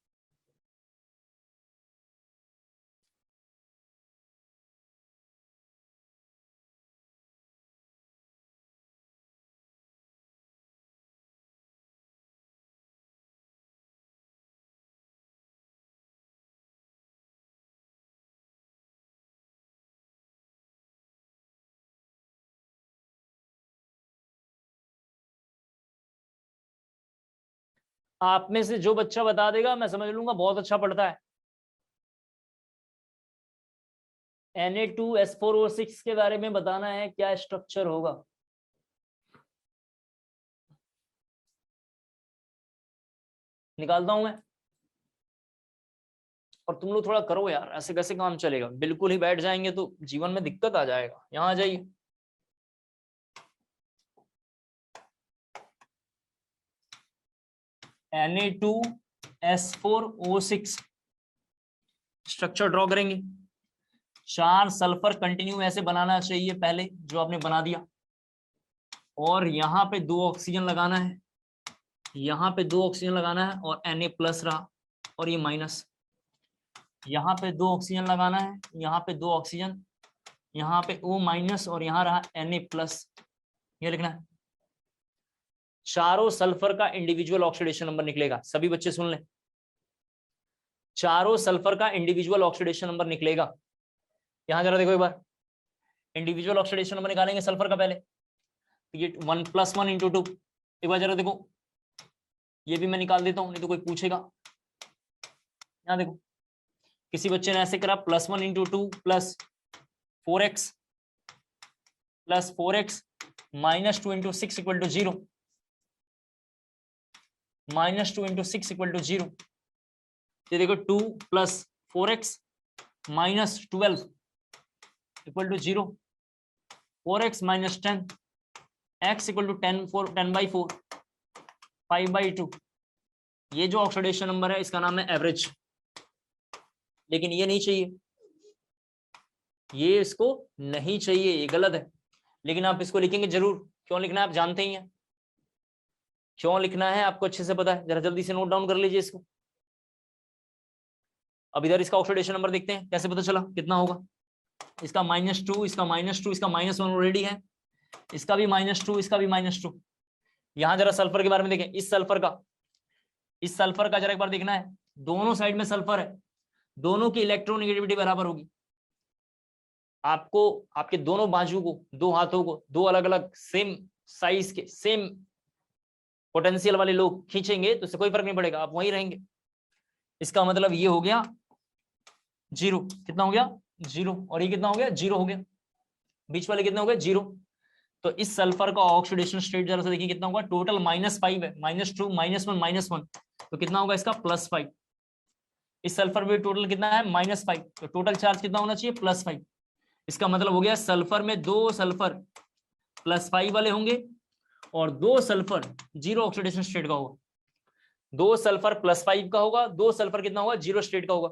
आप में से जो बच्चा बता देगा मैं समझ लूंगा बहुत अच्छा पढ़ता है। Na2S4O6 के बारे में बताना है, क्या स्ट्रक्चर होगा। निकालता हूं मैं, और तुम लोग थोड़ा करो यार, ऐसे कैसे काम चलेगा। बिल्कुल ही बैठ जाएंगे तो जीवन में दिक्कत आ जाएगा। यहां आ जाइए। Na2S4O6 स्ट्रक्चर ड्रॉ करेंगे। 4 सल्फर कंटिन्यू ऐसे बनाना चाहिए पहले, जो आपने बना दिया, और यहाँ पे 2 ऑक्सीजन लगाना है, यहाँ पे 2 ऑक्सीजन लगाना है, और Na+ रहा, और ये माइनस। यहाँ पे 2 ऑक्सीजन लगाना है, यहाँ पे 2 ऑक्सीजन, यहाँ पे O-, और यहाँ रहा Na+। ये लिखना है। चारों सल्फर का इंडिविजुअल ऑक्सीडेशन नंबर निकलेगा। सभी बच्चे सुन लें, चारों सल्फर का इंडिविजुअल ऑक्सीडेशन नंबर निकलेगा। यहां जरा देखो एक बार, इंडिविजुअल ऑक्सीडेशन नंबर निकालेंगे सल्फर का पहले। ये 1 + 1 × 2। एक बार जरा देखो, ये भी मैं निकाल देता हूं, नहीं तो कोई पूछेगा। यहां देखो, किसी बच्चे ने ऐसे करा +1 × 2 + 4x + 4x -2 × 6 = 0, -2 × 6 = 0। ये देखो 2 + 4x -12 = 0, 4x - 10, x = 10/4, 5/2। ये जो ऑक्सीडेशन नंबर है इसका नाम है एवरेज। लेकिन ये नहीं चाहिए, ये इसको नहीं चाहिए, ये गलत है। लेकिन आप इसको लिखेंगे जरूर। क्यों लिखना है आप जानते ही हैं, क्यों लिखना है आपको अच्छे से पता है। जरा जल्दी से नोट डाउन कर लीजिए इसको। अब इधर इसका ऑक्सीडेशन नंबर देखते हैं, कैसे पता चला कितना होगा। इसका -2, इसका -2, इसका -1 ऑलरेडी है, इसका भी -2, इसका भी -2। यहां जरा सल्फर के बारे में देखें। इस सल्फर का जरा एक बार देखना है। दोनों साइड में सल्फर है, दोनों की इलेक्ट्रोनेगेटिविटी बराबर होगी। आपको आपके दोनों बाजू को, 2 हाथों को, 2 अलग अलग सेम साइज के, सेम पोटेंशियल वाले लोग खींचेंगे तो इससे कोई फर्क नहीं पड़ेगा, आप वहीं रहेंगे। इसका मतलब ये हो गया 0। कितना हो गया? 0। और ये कितना हो गया? 0 हो गया। बीच वाले कितना हो गया? 0। तो इस सल्फर का ऑक्सीडेशन स्टेट जरा सा देखिए कितना होगा। टोटल -5 है, -2 -1 -1, तो कितना होगा इसका? +5। इस सल्फर में टोटल कितना है? -5, तो टोटल चार्ज कितना होना चाहिए? +5। इसका मतलब हो गया सल्फर में 2 सल्फर +5 वाले होंगे, और 2 सल्फर 0 ऑक्सीडेशन स्टेट का होगा। 2 सल्फर +5 का होगा, 2 सल्फर कितना होगा? 0 स्टेट का होगा।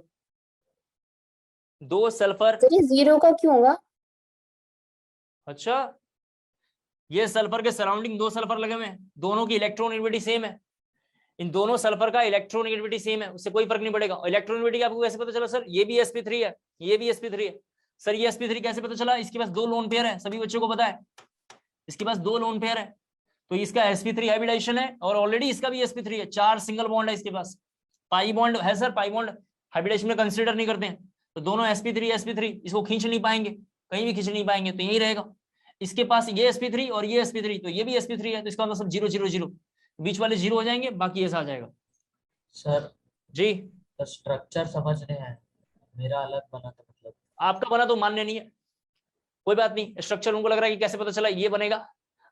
2 सल्फर। सर ये 0 का क्यों होगा? अच्छा, ये सल्फर के सराउंडिंग 2 सल्फर लगे हुए हैं, दोनों की इलेक्ट्रोनेगेटिविटी सेम है। इन दोनों सल्फर का इलेक्ट्रोनेगेटिविटी सेम है, उससे कोई फर्क नहीं पड़ेगा। इलेक्ट्रोनेगेटिविटी आपको कैसे पता चला? सर ये भी sp3 है, ये भी sp3 है। सर ये sp3 कैसे पता चला? इसके पास 2 लोन पेयर है, सभी बच्चों को पता है इसके पास 2 लोन पेयर है। तो इसका sp3 हाइब्रिडाइजेशन है, और ऑलरेडी इसका भी sp3 है। 4 सिंगल बॉन्ड है इसके पास। पाई बॉन्ड है सर, पाई बॉन्ड हाइब्रिडाइजेशन में कंसीडर नहीं करते हैं। तो दोनों sp3 इसको खींच नहीं पाएंगे, कहीं भी खींच नहीं पाएंगे, तो यही रहेगा। इसके पास ये sp3 और ये sp3, तो ये भी sp3 है, तो इसका मतलब सब 0 0 0, बीच वाले 0 हो जाएंगे, बाकी ऐसा आ जाएगा। सर जी स्ट्रक्चर समझ नहीं आया, मेरा अलग बना था। मतलब आपका बना तो मान्य नहीं है, कोई बात नहीं। स्ट्रक्चर उनको लग रहा है कि कैसे पता चला ये बनेगा,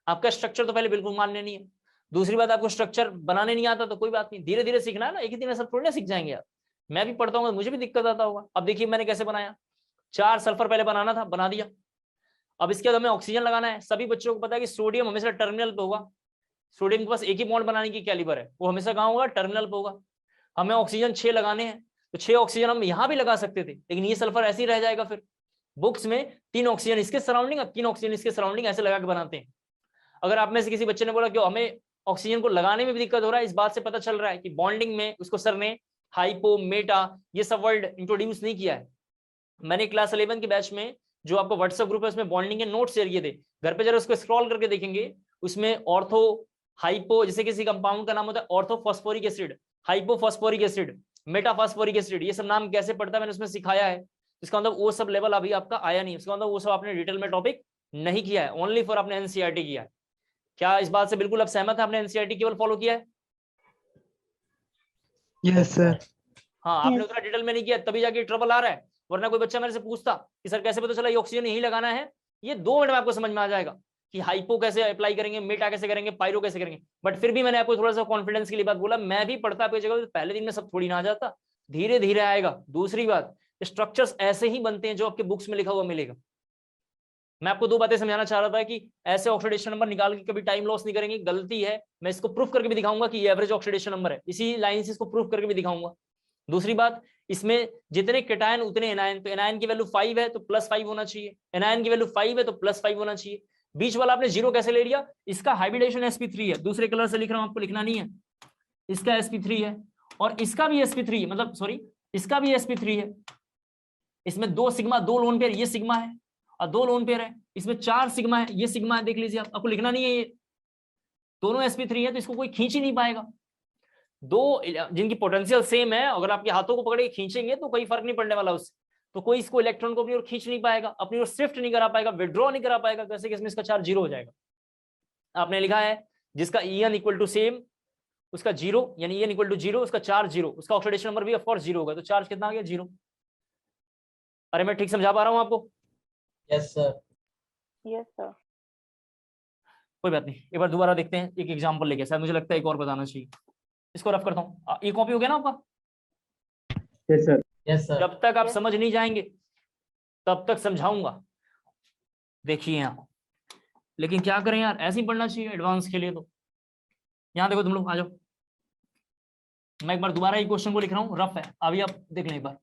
आपका स्ट्रक्चर तो पहले बिल्कुल मान्य नहीं है। दूसरी बात, आपको स्ट्रक्चर बनाने नहीं आता तो कोई बात नहीं, धीरे धीरे सीखना है ना, एक ही दिन में सब थोड़ी ना सीख जाएंगे आप। मैं भी पढ़ता हूँ, मुझे भी दिक्कत आता होगा। अब देखिए मैंने कैसे बनाया, 4 सल्फर पहले बनाना था, बना दिया। अब इसके बाद हमें ऑक्सीजन लगाना है। सभी बच्चों को पता है कि सोडियम हमेशा टर्मिनल पे होगा, सोडियम के पास एक ही बॉन्ड बनाने की कैलिबर है, वो हमेशा कहाँ होगा, टर्मिनल पे होगा। हमें ऑक्सीजन 6 लगाने हैं, तो 6 ऑक्सीजन हम यहाँ भी लगा सकते थे, लेकिन ये सल्फर ऐसे ही रह जाएगा। फिर बुक्स में 3 ऑक्सीजन इसके सराउंडिंग, 3 ऑक्सीजन इसके सराउंडिंग, ऐसे लगा के बनाते हैं। अगर आप में से किसी बच्चे ने बोला कि हमें ऑक्सीजन को लगाने में भी दिक्कत हो रहा है, इस बात से पता चल रहा है कि बॉन्डिंग में उसको सर ने हाइपो, मेटा, ये सब वर्ड इंट्रोड्यूस नहीं किया है। मैंने क्लास 11 के बैच में जो आपको व्हाट्सएप ग्रुप है उसमें बॉन्डिंग के नोट शेयर किए थे, घर पे जरा उसको स्क्रॉल करके देखेंगे, उसमें ऑर्थो, हाइपो, जैसे किसी कंपाउंड का नाम होता है orthophosphoric acid, hypophosphoric acid, metaphosphoric acid, ये सब नाम कैसे पढ़ता है मैंने उसमें सिखाया है। इसका मतलब वो सब लेवल अभी आपका आया नहीं, इसका मतलब वो सब आपने डिटेल में टॉपिक नहीं किया है, ओनली फॉर आपने एनसीईआरटी किया है। क्या इस बात से बिल्कुल आप सहमत है, आपने एनसीईआरटी केवल फॉलो किया है? Yes sir. हाँ, आपने उतना डिटेल में नहीं किया, तभी जाके ट्रबल आ रहा है। वरना कोई बच्चा मेरे से पूछता कि सर कैसे पता चला ये ऑक्सीजन यही लगाना है, ये 2 मिनट में आपको समझ में आ जाएगा कि हाइपो कैसे अप्लाई करेंगे, मेटा कैसे करेंगे, पायरो कैसे करेंगे। बट फिर भी मैंने आपको थोड़ा सा कॉन्फिडेंस के लिए बात बोला, मैं भी पढ़ता आपकी जगह, पहले दिन में सब थोड़ी ना आ जाता, धीरे धीरे आएगा। दूसरी बात, स्ट्रक्चर्स ऐसे ही बनते हैं जो आपके बुक्स में लिखा हुआ मिलेगा। मैं आपको 2 बातें समझाना चाह रहा था कि ऐसे ऑक्सीडेशन नंबर निकाल के कभी टाइम लॉस नहीं करेंगे, गलती है। मैं इसको प्रूफ करके भी दिखाऊंगा कि ये एवरेज ऑक्सीडेशन नंबर है, इसी लाइन से इसको प्रूफ करके भी दिखाऊंगा। दूसरी बात, इसमें जितने केटायन उतने एनायन, तो एनायन की वैल्यू 5 है तो +5 होना चाहिए, एनायन की वैल्यू 5 है तो +5 होना चाहिए। बीच वाला आपने 0 कैसे ले लिया, इसका हाइब्रिडेशन sp3 है, दूसरे कलर से लिख रहा हूं, आपको लिखना नहीं है। इसका sp3 है और इसका भी sp3 है, मतलब सॉरी इसका भी sp3 है। इसमें 2 सिग्मा, 2 लोन पेयर, ये सिग्मा है और 2 लोन पेयर है। इसमें 4 सिग्मा है, ये सिग्मा है, देख लीजिए आप, आपको लिखना नहीं है। ये दोनों sp3 है तो इसको कोई खींच ही नहीं पाएगा। 2 जिनकी पोटेंशियल सेम है, अगर आपके हाथों को पकड़ के खींचेंगे तो कोई फर्क नहीं पड़ने वाला उससे, तो कोई इसको इलेक्ट्रॉन को अपनी ओर खींच नहीं पाएगा, अपनी ओर शिफ्ट नहीं करा पाएगा, विड्रॉ नहीं करा पाएगा, जैसे कि इसमें इसका चार्ज 0 हो जाएगा। आपने लिखा है जिसका En इक्वल टू सेम उसका 0, यानी En इक्वल टू 0 उसका चार्ज 0, उसका ऑक्सीडेशन नंबर भी ऑफ कोर्स 0 होगा, तो चार्ज कितना आ गया, 0। अरे मैं ठीक समझा पा रहा हूं आपको? Yes sir. Yes, sir. कोई बात नहीं, एक बार दोबारा देखते हैं एक एग्जांपल लेके, शायद मुझे लगता है एक और बताना चाहिए। इसको रफ करता हूँ, ये कॉपी हो गया ना आपका? Yes sir. Yes sir. जब तक आप Yes. समझ नहीं जाएंगे तब तक समझाऊंगा। देखिए यहाँ, लेकिन क्या करें यार, ऐसे ही पढ़ना चाहिए एडवांस के लिए। तो यहाँ देखो तुम लोग, आ जाओ, मैं एक बार दोबारा ये क्वेश्चन को लिख रहा हूँ, रफ है, अभी आप देख लें एक बार।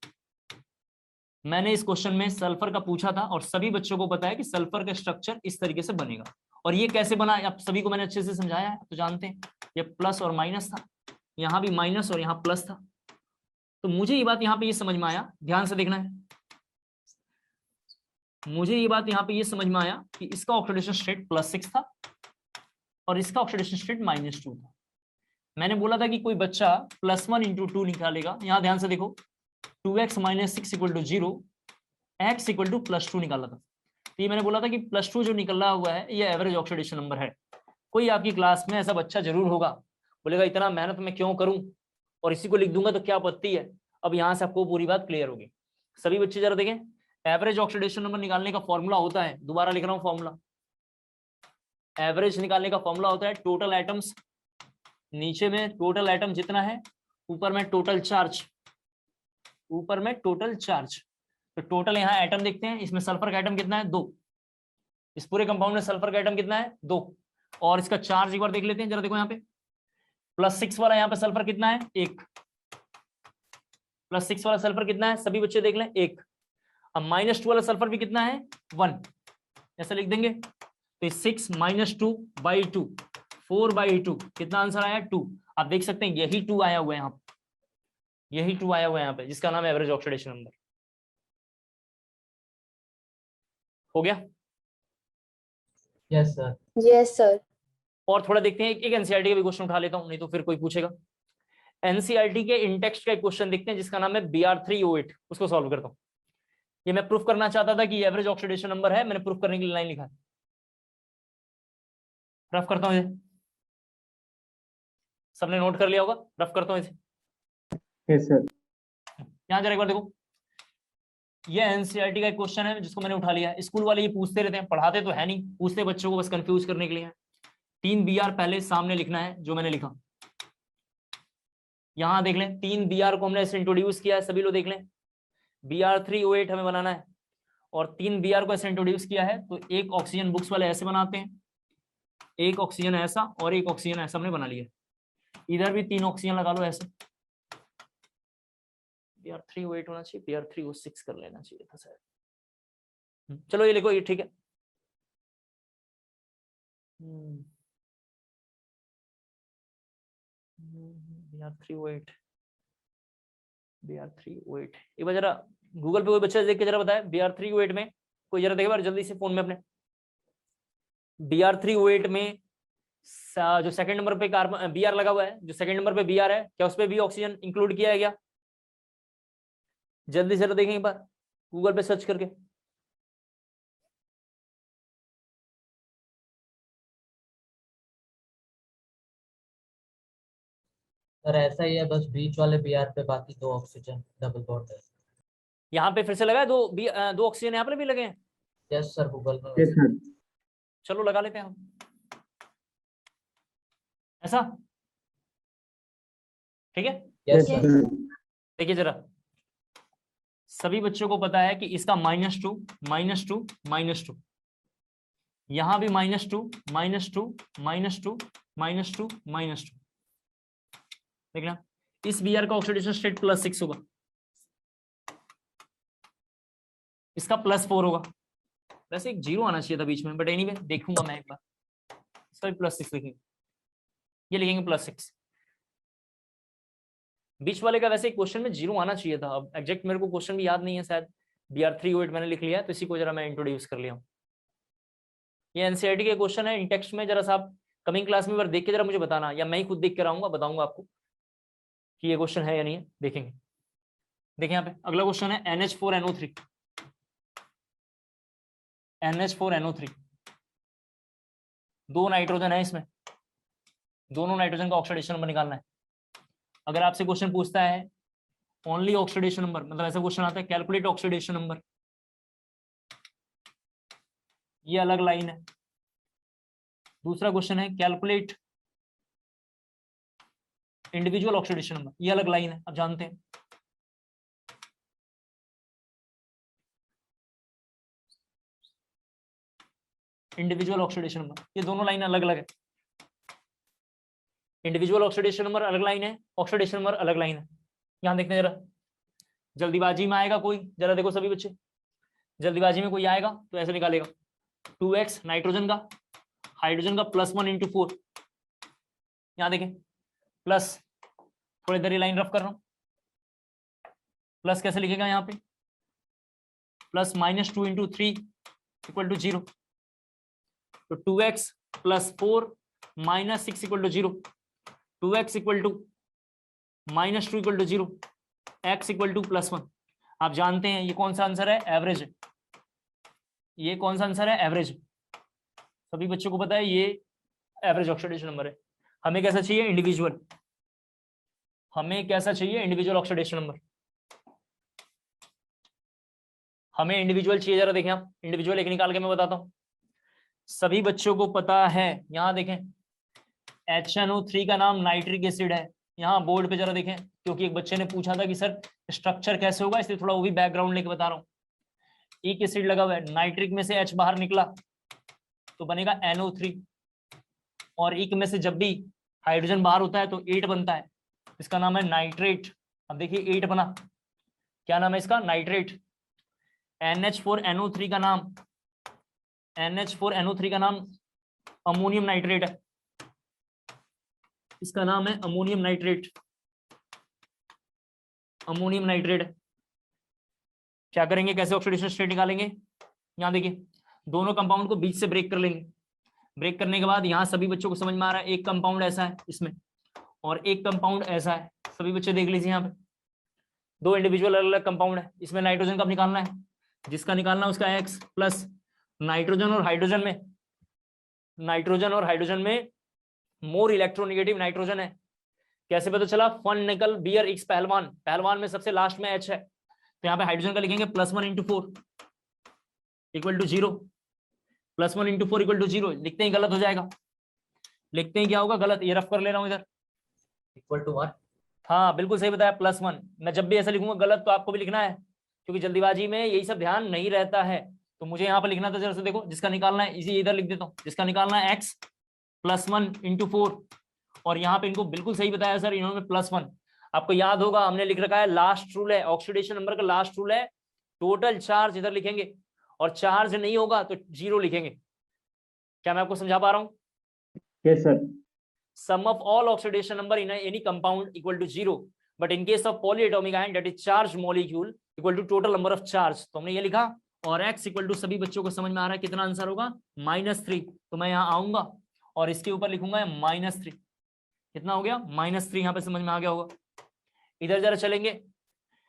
मैंने इस क्वेश्चन में सल्फर का पूछा था और सभी बच्चों को पता है कि सल्फर का स्ट्रक्चर इस तरीके से बनेगा, और ये कैसे बना आप सभी को मैंने अच्छे से समझाया है, तो जानते हैं ये प्लस और माइनस था, यहाँ भी माइनस और यहाँ प्लस था। तो मुझे ये बात यहाँ पे ये समझ में आया, ध्यान से देखना है, मुझे ये बात यहाँ पे ये समझ में आया कि इसका ऑक्सीडेशन स्टेट +6 था और इसका ऑक्सीडेशन स्टेट -2 था। मैंने बोला था कि कोई बच्चा +1 × 2 निकालेगा, यहाँ ध्यान से देखो, 2x - 6 = 0, x = +2 निकाला था। तो ये मैंने बोला था कि +2 जो निकला हुआ है ये एवरेज ऑक्सीडेशन नंबर है। कोई आपकी क्लास में ऐसा बच्चा जरूर होगा, बोलेगा इतना मेहनत मैं क्यों करूं और इसी को लिख दूंगा तो क्या आपत्ति है। अब यहाँ से आपको पूरी बात क्लियर होगी। सभी बच्चे जरा देखें, एवरेज ऑक्सीडेशन नंबर निकालने का फॉर्मूला होता है, दोबारा लिख रहा हूँ फॉर्मूला, एवरेज निकालने का फॉर्मूला होता है टोटल एटम्स, नीचे में टोटल एटम जितना है, ऊपर में टोटल चार्ज, ऊपर में टोटल चार्ज। तो टोटल यहाँ एटम देखते हैं, इसमें सल्फर का एटम कितना है, 2, इस पूरे कंपाउंड में सल्फर का एटम कितना है, 2, और इसका चार्ज एक बार देख लेते हैं, जरा देखो यहाँ पे +6 वाला यहाँ पे सल्फर कितना है, 1, +6 वाला सल्फर कितना है, सभी बच्चे देख लें, 1। अब -2 वाला सल्फर भी कितना है, 1, ऐसा लिख देंगे। तो 6 - 2/2, 4/2, कितना आंसर आया, 2। आप देख सकते हैं यही 2 आया हुआ है यहाँ पे, यही 2 आया हुआ है यहाँ पे, जिसका नाम है एवरेज ऑक्सीडेशन नंबर। हो गया? Yes sir. Yes sir. और थोड़ा देखते हैं, एक एनसीईआरटी का भी क्वेश्चन उठा लेता हूं, नहीं तो फिर कोई पूछेगा। एनसीईआरटी के इंटेक्स्ट का एक क्वेश्चन देखते हैं जिसका नाम है Br3O8, उसको सॉल्व करता हूं। ये मैं प्रूफ करना चाहता था कि एवरेज ऑक्सीडेशन नंबर है, मैंने प्रूफ करने के लिए लाइन लिखा है, रफ करता हूं इसे, सबने नोट कर लिया होगा, रफ करता हूं इसे। Yes sir. यहां जरा एक बार देखो, ये एनसीईआरटी का एक क्वेश्चन है जिसको मैंने उठा लिया है। स्कूल वाले ये पूछते रहते हैं, पढ़ाते तो है नहीं, पूछते बच्चों को बस कंफ्यूज करने के लिए है। 3 Br पहले सामने लिखना है जो मैंने लिखा, यहाँ देख लें 3 Br को हमने ऐसे इंट्रोड्यूस किया है, सभी लोग देख लें Br3O8 हमें बनाना है और 3 Br को ऐसे इंट्रोड्यूस किया है, तो एक ऑक्सीजन बुक्स वाले ऐसे बनाते हैं, एक ऑक्सीजन ऐसा और एक ऑक्सीजन ऐसा हमने बना लिया। इधर भी 3 ऑक्सीजन लगा लो ऐसे, Br3O8 होना चाहिए, Br3O6 कर लेना चाहिए था शायद। चलो ये लिखो, ये ठीक है। Br3O8 Br3O8 एक बार जरा गूगल पे कोई बच्चा देख के जरा बताए Br3O8 में, कोई जरा देखे बार जल्दी से फोन में अपने। Br3O8 में जो सेकंड नंबर पे कार्बन Br लगा हुआ है, जो सेकंड नंबर पे Br है, क्या उसपे भी ऑक्सीजन इंक्लूड किया है क्या? जल्दी से जरा देखें एक बार गूगल पे सर्च करके। सर ऐसा ही है, बस बीच वाले Br पे बाकी 2 ऑक्सीजन डबल बॉन्ड है। यहाँ पे फिर से लगा है दो ऑक्सीजन यहाँ पर भी लगे हैं। यस सर, गूगल में। Yes, sir. चलो लगा लेते हैं हम ऐसा, ठीक है। Yes Yes, sir. sir. देखिए जरा, सभी बच्चों को पता है कि इसका -2 -2 -2, यहां भी -2 -2 -2 -2 -2। देखना इस Br का ऑक्सीडेशन स्टेट +6 होगा, इसका +4 होगा। वैसे एक 0 आना चाहिए था बीच में, बट एनीवे देखूंगा मैं एक बार। इसका भी +6 लिखेंगे, ये लिखेंगे +6। बीच वाले का वैसे क्वेश्चन में 0 आना चाहिए था। अब एग्जैक्ट मेरे को क्वेश्चन भी याद नहीं है, शायद Br3O8 मैंने लिख लिया है, तो इसी को जरा मैं इंट्रोड्यूस कर लिया हूँ। ये एनसीईआरटी के क्वेश्चन है इन टेक्स्ट में, जरा सा आप कमिंग क्लास में बार देख के जरा मुझे बताना, या मैं ही खुद देख कर आऊंगा, बताऊंगा आपको कि ये क्वेश्चन है या नहीं है, देखेंगे। देखिए यहाँ पे अगला क्वेश्चन है NH4NO3। NH4NO3 2 नाइट्रोजन है इसमें, दोनों नाइट्रोजन का ऑक्सीडेशन नंबर निकालना है। अगर आपसे क्वेश्चन पूछता है ओनली ऑक्सीडेशन नंबर, मतलब ऐसा क्वेश्चन आता है कैलकुलेट ऑक्सीडेशन नंबर, ये अलग लाइन है। दूसरा क्वेश्चन है कैलकुलेट इंडिविजुअल ऑक्सीडेशन नंबर, ये अलग लाइन है, आप जानते हैं। इंडिविजुअल ऑक्सीडेशन नंबर, ये दोनों लाइन अलग अलग है। इंडिविजुअल ऑक्सीडेशन नंबर अलग लाइन है, ऑक्सीडेशन नंबर अलग लाइन है। यहां देखते हैं जरा, जल्दीबाजी में आएगा कोई, जरा देखो सभी बच्चे, जल्दीबाजी में कोई आएगा तो ऐसे निकालेगा 2x नाइट्रोजन का, हाइड्रोजन का +1 × 4। यहां देखें प्लस, थोड़ी देर लाइन रफ कर रहा हूं, प्लस कैसे लिखेगा यहाँ पे, +-2 × 3 = 0। तो 2x + 4 - 6 = 0, 2x = -2 = 0, x = +1। आप जानते हैं ये कौन सा आंसर है, एवरेज है। ये कौन सा आंसर है, एवरेज। सभी बच्चों को पता है ये एवरेज ऑक्सीडेशन नंबर है। हमें कैसा चाहिए, इंडिविजुअल। हमें कैसा चाहिए, इंडिविजुअल ऑक्सीडेशन नंबर। हमें इंडिविजुअल चाहिए, जरा देखें आप, इंडिविजुअल एक निकाल के मैं बताता हूं। सभी बच्चों को पता है, यहां देखें HNO3 का नाम नाइट्रिक एसिड है। यहाँ बोर्ड पे जरा देखें, क्योंकि एक बच्चे ने पूछा था कि सर स्ट्रक्चर कैसे होगा, इसलिए थोड़ा वो भी बैकग्राउंड लेके बता रहा हूँ। एक एसिड लगा हुआ है, नाइट्रिक में से H बाहर निकला तो बनेगा NO3, और एक में से जब भी हाइड्रोजन बाहर होता है तो 8 बनता है, इसका नाम है नाइट्रेट। अब देखिए 8 बना, क्या नाम है इसका, नाइट्रेट। NH4NO3 का नाम, NH4NO3 का नाम अमोनियम नाइट्रेट है, इसका नाम है अमोनियम नाइट्रेट। अमोनियम नाइट्रेट है। क्या करेंगे, कैसे ऑक्सीडेशन स्टेट निकालेंगे, यहाँ देखिए दोनों कंपाउंड को बीच से ब्रेक कर लेंगे। ब्रेक करने के बाद यहाँ सभी बच्चों को समझ में आ रहा है, एक कंपाउंड ऐसा है इसमें और एक कंपाउंड ऐसा है। सभी बच्चे देख लीजिए, यहाँ पे 2 इंडिविजुअल अलग अलग कंपाउंड है। इसमें नाइट्रोजन कब निकालना है, जिसका निकालना है उसका X प्लस नाइट्रोजन और हाइड्रोजन में, नाइट्रोजन और हाइड्रोजन में मोर इलेक्ट्रोनेगेटिव नाइट्रोजन है। कैसे पता चला, फन निकल बियर X पहलवान, पहलवान में सबसे लास्ट में H है, तो यहाँ पे हाइड्रोजन का लिखेंगे +1 × 4 = 0, +1 × 4 = 0। लिखते ही गलत हो जाएगा, लिखते ही क्या होगा, गलत। ये रफ कर ले रहा हूं इधर, = 1। हाँ बिल्कुल सही बताया, +1। मैं जब भी ऐसा लिखूंगा गलत तो आपको भी लिखना है, क्योंकि जल्दीबाजी में यही सब ध्यान नहीं रहता है। तो मुझे यहाँ पर लिखना था, जरा से देखो, जिसका निकालना है इसी इधर लिख देता हूँ, जिसका निकालना है x +1 × 4, और यहाँ पे इनको बिल्कुल सही बताया सर इन्होंने +1। आपको याद होगा हमने लिख रखा है लास्ट रूल है, ऑक्सीडेशन नंबर का लास्ट रूल है टोटल चार्ज इधर लिखेंगे, और चार्ज नहीं होगा तो 0 लिखेंगे। क्या मैं आपको समझा पा रहा हूँ? Yes, sir. Sum of all oxidation number in any compound equal to 0, but in case of polyatomic ion that is charged molecule equal to total number of charge। तो हमने ये लिखा, और x इक्वल टू सभी बच्चों को समझ में आ रहा है कितना आंसर होगा -3। तो मैं यहाँ आऊंगा और इसके ऊपर लिखूंगा -3। कितना हो गया -3, यहाँ पे समझ में आ गया होगा। इधर जरा चलेंगे,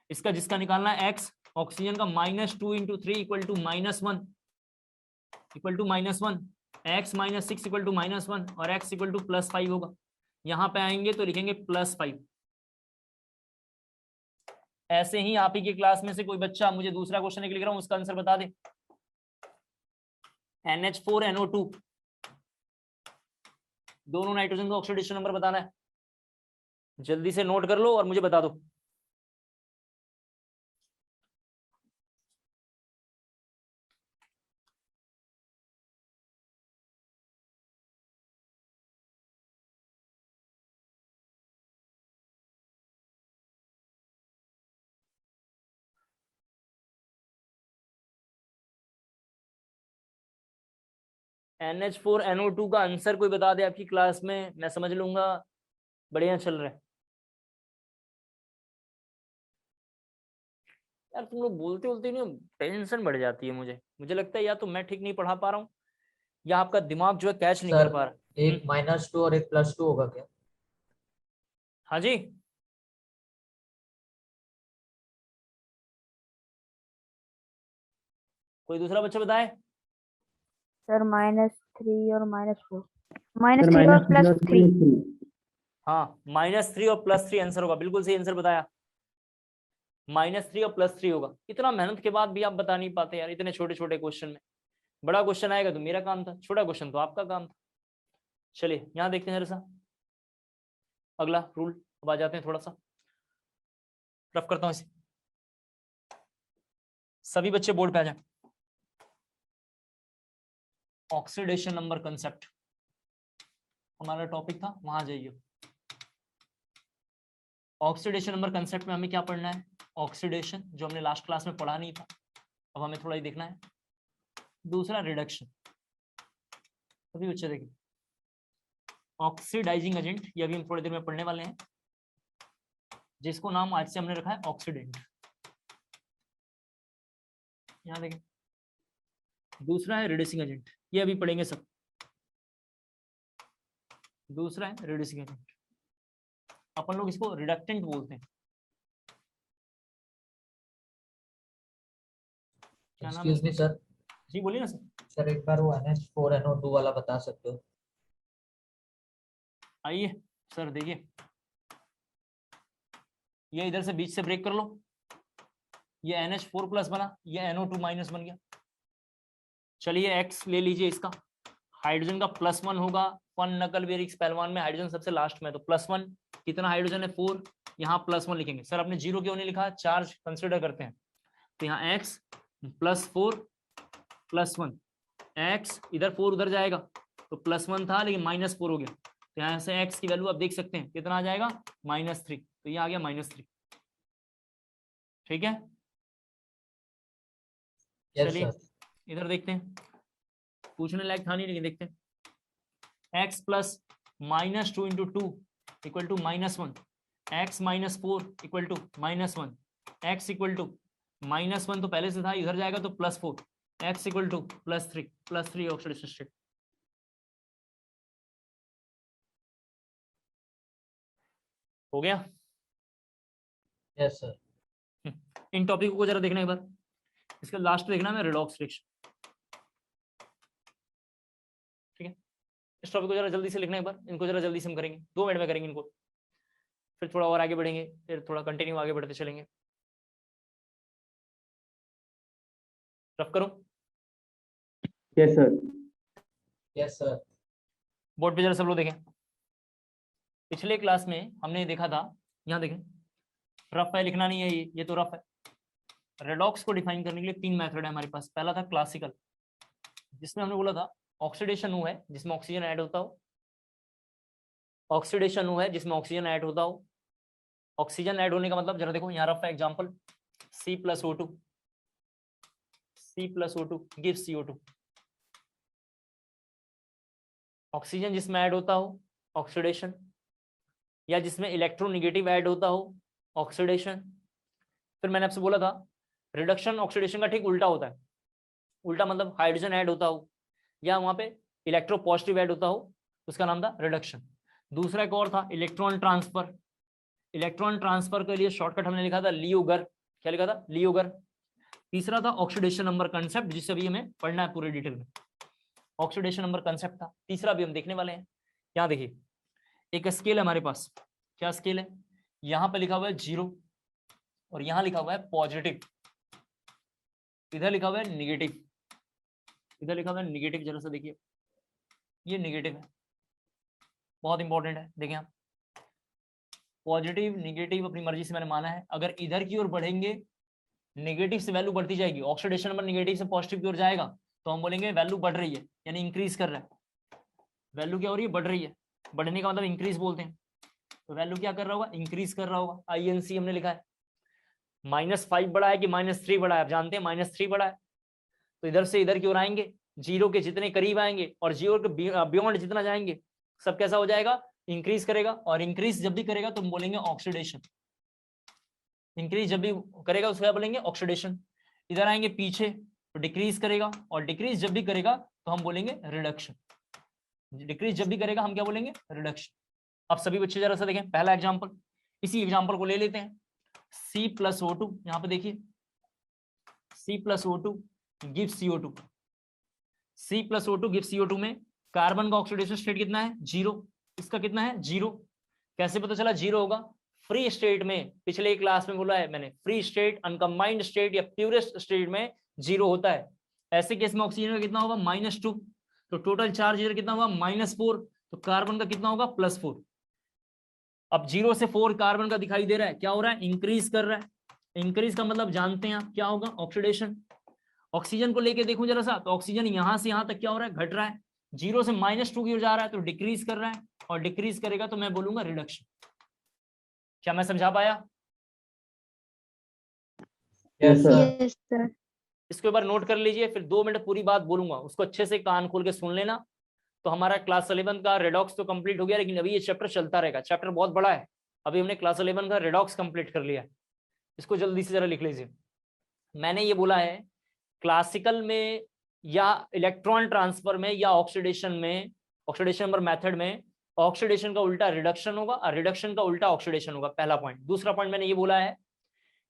इसका जिसका निकालना है x, ऑक्सीजन का -2 × 3 equal to -1 equal to -1, x -6 equal to -1 और x इक्वल टू +5 होगा। यहाँ पे आएंगे तो लिखेंगे +5। ऐसे ही आप ही की क्लास में से कोई बच्चा मुझे दूसरा क्वेश्चन लिख रहा हूँ, उसका आंसर बता दे। NH4NO2 दोनों नाइट्रोजन का ऑक्सीडेशन नंबर बताना है, जल्दी से नोट कर लो और मुझे बता दो। NH4NO2 का आंसर कोई बता दे आपकी क्लास में, मैं समझ लूंगा बढ़िया चल रहा है। यार तुम लोग बोलते बोलते नहीं, टेंशन बढ़ जाती है मुझे लगता है या तो मैं ठीक नहीं पढ़ा पा रहा हूँ या आपका दिमाग जो है कैच नहीं कर पा रहा। एक -2 और एक +2 होगा क्या? हाँ जी, कोई दूसरा बच्चा बताए। सर -3 और -4, Sir, -3 और -3 और +3। +3. हाँ -3 और +3 आंसर होगा, बिल्कुल सही आंसर बताया, -3 और +3 होगा। इतना मेहनत के बाद भी आप बता नहीं पाते यार, इतने छोटे छोटे क्वेश्चन में। बड़ा क्वेश्चन आएगा तो मेरा काम था, छोटा क्वेश्चन तो आपका काम था। चलिए यहाँ देखते हैं जरा सा अगला रूल। अब आ जाते हैं, थोड़ा सा रफ करता हूँ इसे। सभी बच्चे बोर्ड पे आ जाए। ऑक्सीडेशन नंबर कंसेप्ट हमारा टॉपिक था, वहां जाइए। ऑक्सीडेशन नंबर कंसेप्ट में हमें क्या पढ़ना है? ऑक्सीडेशन, जो हमने लास्ट क्लास में पढ़ा नहीं था, अब हमें थोड़ा ही देखना है। दूसरा रिडक्शन, सभी बच्चे देखिए। ऑक्सीडाइजिंग एजेंट, ये अभी हम थोड़ी देर में पढ़ने वाले हैं, जिसको नाम आज से हमने रखा है ऑक्सीडेंट। यहाँ देखें। दूसरा है रिड्यूसिंग एजेंट, ये अभी पढ़ेंगे सब। दूसरा है रिड्यूसिंग एजेंट, अपन लोग इसको रिडक्टेंट बोलते हैं। क्या नाम है? Excuse me sir. जी बोलिए ना सर। सर एक बार वो NH4NO2 वाला बता सकते हो? आइए सर, देखिए ये इधर से बीच से ब्रेक कर लो, ये NH4+ बना, ये NO2- बन गया। चलिए X ले लीजिए, इसका हाइड्रोजन का +1 होगा। 1 नकल बेरिक्स पहलवान में हाइड्रोजन सबसे लास्ट में, तो +1 कितना हाइड्रोजन है 4, यहाँ +1 लिखेंगे। सर आपने 0 क्यों नहीं लिखा? चार्ज कंसिडर करते हैं। तो यहाँ X +4 +1, X इधर 4 उधर जाएगा तो +1 था लेकिन -4 हो गया, तो यहाँ से X की वैल्यू आप देख सकते हैं कितना आ जाएगा -3, तो ये आ गया -3। ठीक है, यस चलिए सर। इधर देखते हैं, पूछने लायक था नहीं लेकिन देखते हैं। X + -2 × 2 equal to -1, X -4 equal to -1, X equal to -1 तो पहले से था, इधर जाएगा तो +4, X equal to +3 oxidation state. हो गया। Yes sir. इन टॉपिक को जरा देखना एक बार, इसका लास्ट देखना है रिडॉक्स रिएक्शन। ठीक है, इस टॉपिक को जरा जल्दी से लिखना एक बार, इनको जरा जल्दी से हम करेंगे, 2 मिनट में करेंगे इनको, फिर थोड़ा और आगे बढ़ेंगे, फिर थोड़ा कंटिन्यू आगे बढ़ते चलेंगे। रफ करो। Yes, sir. Yes sir. Board पे जरा सब लोग देखें। पिछले क्लास में हमने देखा था यहाँ देखें, रफ है, लिखना नहीं है ये तो रफ है। रेडॉक्स को डिफाइन करने के लिए 3 मेथड है हमारे पास। पहला था क्लासिकल, जिसमें हमने बोला था ऑक्सीडेशन हुआ है जिसमें ऑक्सीजन ऐड होता हो, ऑक्सीडेशन हुआ है जिसमें ऑक्सीजन ऐड होता हो। ऑक्सीजन ऐड होने का मतलब जरा देखो, यहाँ रफ है example, C+O2, C+O2 gives CO2। Oxygen जिसमें ऐड होता हो ऑक्सीडेशन, या जिसमें इलेक्ट्रोनेगेटिव ऐड होता हो ऑक्सीडेशन। फिर मैंने आपसे बोला था रिडक्शन ऑक्सीडेशन का ठीक उल्टा होता है। उल्टा मतलब हाइड्रोजन ऐड होता हो या वहां पे इलेक्ट्रो पॉजिटिव ऐड होता हो, उसका नाम था रिडक्शन। दूसरा एक और था इलेक्ट्रॉन ट्रांसफर। इलेक्ट्रॉन ट्रांसफर के लिए शॉर्टकट हमने लिखा था लियोगर। क्या लिखा था? लियोगर। तीसरा था ऑक्सीडेशन नंबर कंसेप्ट, जिसे अभी हमें पढ़ना है पूरे डिटेल में। ऑक्सीडेशन नंबर कंसेप्ट था, तीसरा भी हम देखने वाले हैं। यहाँ देखिए, एक स्केल है हमारे पास। क्या स्केल है? यहाँ पे लिखा हुआ है 0 और यहाँ लिखा हुआ है पॉजिटिव, इधर लिखा हुआ है निगेटिव, इधर लिखा हुआ है निगेटिव। जरा सा देखिए, ये निगेटिव है, बहुत इंपॉर्टेंट है। देखें आप, पॉजिटिव निगेटिव अपनी मर्जी से मैंने माना है। अगर इधर की ओर बढ़ेंगे, नेगेटिव से वैल्यू बढ़ती जाएगी, ऑक्सीडेशन नंबर नेगेटिव से पॉजिटिव की ओर जाएगा, तो हम बोलेंगे वैल्यू बढ़ रही है, यानी इंक्रीज कर रहा है। वैल्यू क्या हो रही है? बढ़ रही है। बढ़ने का मतलब इंक्रीज बोलते हैं। तो वैल्यू क्या कर रहा होगा? इंक्रीज कर रहा होगा। INC हमने लिखा है। -5 बड़ा है कि -3 बड़ा है? आप जानते हैं -3 बड़ा है, तो इधर से इधर की ओर आएंगे, 0 के जितने करीब आएंगे और 0 के बियॉन्ड जितना जाएंगे, सब कैसा हो जाएगा? इंक्रीज करेगा। और इंक्रीज जब भी करेगा तो हम बोलेंगे ऑक्सीडेशन। इंक्रीज जब भी करेगा उसको क्या बोलेंगे? ऑक्सीडेशन। इधर आएंगे पीछे तो डिक्रीज करेगा, और डिक्रीज जब भी करेगा तो हम बोलेंगे रिडक्शन। डिक्रीज जब भी करेगा हम क्या बोलेंगे? रिडक्शन। अब सभी बच्चे जरा सा देखें, पहला एग्जांपल, इसी एग्जांपल को ले लेते हैं। C+O2, यहाँ पे देखिए, C+O2 gives CO2। C+O2 gives CO2 में कार्बन का ऑक्सीडेशन स्टेट कितना है? 0। इसका कितना है? 0। कैसे पता चला 0 होगा? फ्री स्टेट में, पिछले क्लास में बोला है मैंने, फ्री स्टेट, अनकंबाइंड स्टेट या प्योरेस्ट स्टेट में 0 होता है। ऐसे केस में ऑक्सीजन का कितना होगा? -2। तो टोटल चार्ज इधर कितना हुआ? -4। तो कार्बन का कितना होगा? +4। अब 0 से 4 कार्बन का दिखाई दे रहा है, क्या हो रहा है? इंक्रीज कर रहा है। इंक्रीज का मतलब जानते हैं आप क्या होगा? ऑक्सीडेशन। ऑक्सीजन को लेके देखूं जरा सा, तो ऑक्सीजन यहां से यहां तक क्या हो रहा है? घट रहा है। 0 से -2 की ओर जा रहा है तो डिक्रीज कर रहा है, और डिक्रीज करेगा तो मैं बोलूंगा रिडक्शन। क्या मैं समझा पाया? Yes sir. Yes sir. इसको एक बार नोट कर लीजिए, फिर 2 मिनट पूरी बात बोलूंगा, उसको अच्छे से कान खोल के सुन लेना। तो हमारा क्लास 11 का रेडॉक्स तो कंप्लीट हो गया, लेकिन अभी ये चैप्टर चलता रहेगा। चैप्टर बहुत बड़ा है। अभी हमने क्लास 11 का रेडॉक्स कंप्लीट कर लिया है। इसको जल्दी से जरा लिख लीजिए। मैंने ये बोला है क्लासिकल में या इलेक्ट्रॉन ट्रांसफर में या ऑक्सीडेशन में, ऑक्सीडेशन नंबर मेथड में, ऑक्सीडेशन का उल्टा रिडक्शन होगा और रिडक्शन का उल्टा ऑक्सीडेशन होगा। पहला पॉइंट। दूसरा पॉइंट मैंने ये बोला है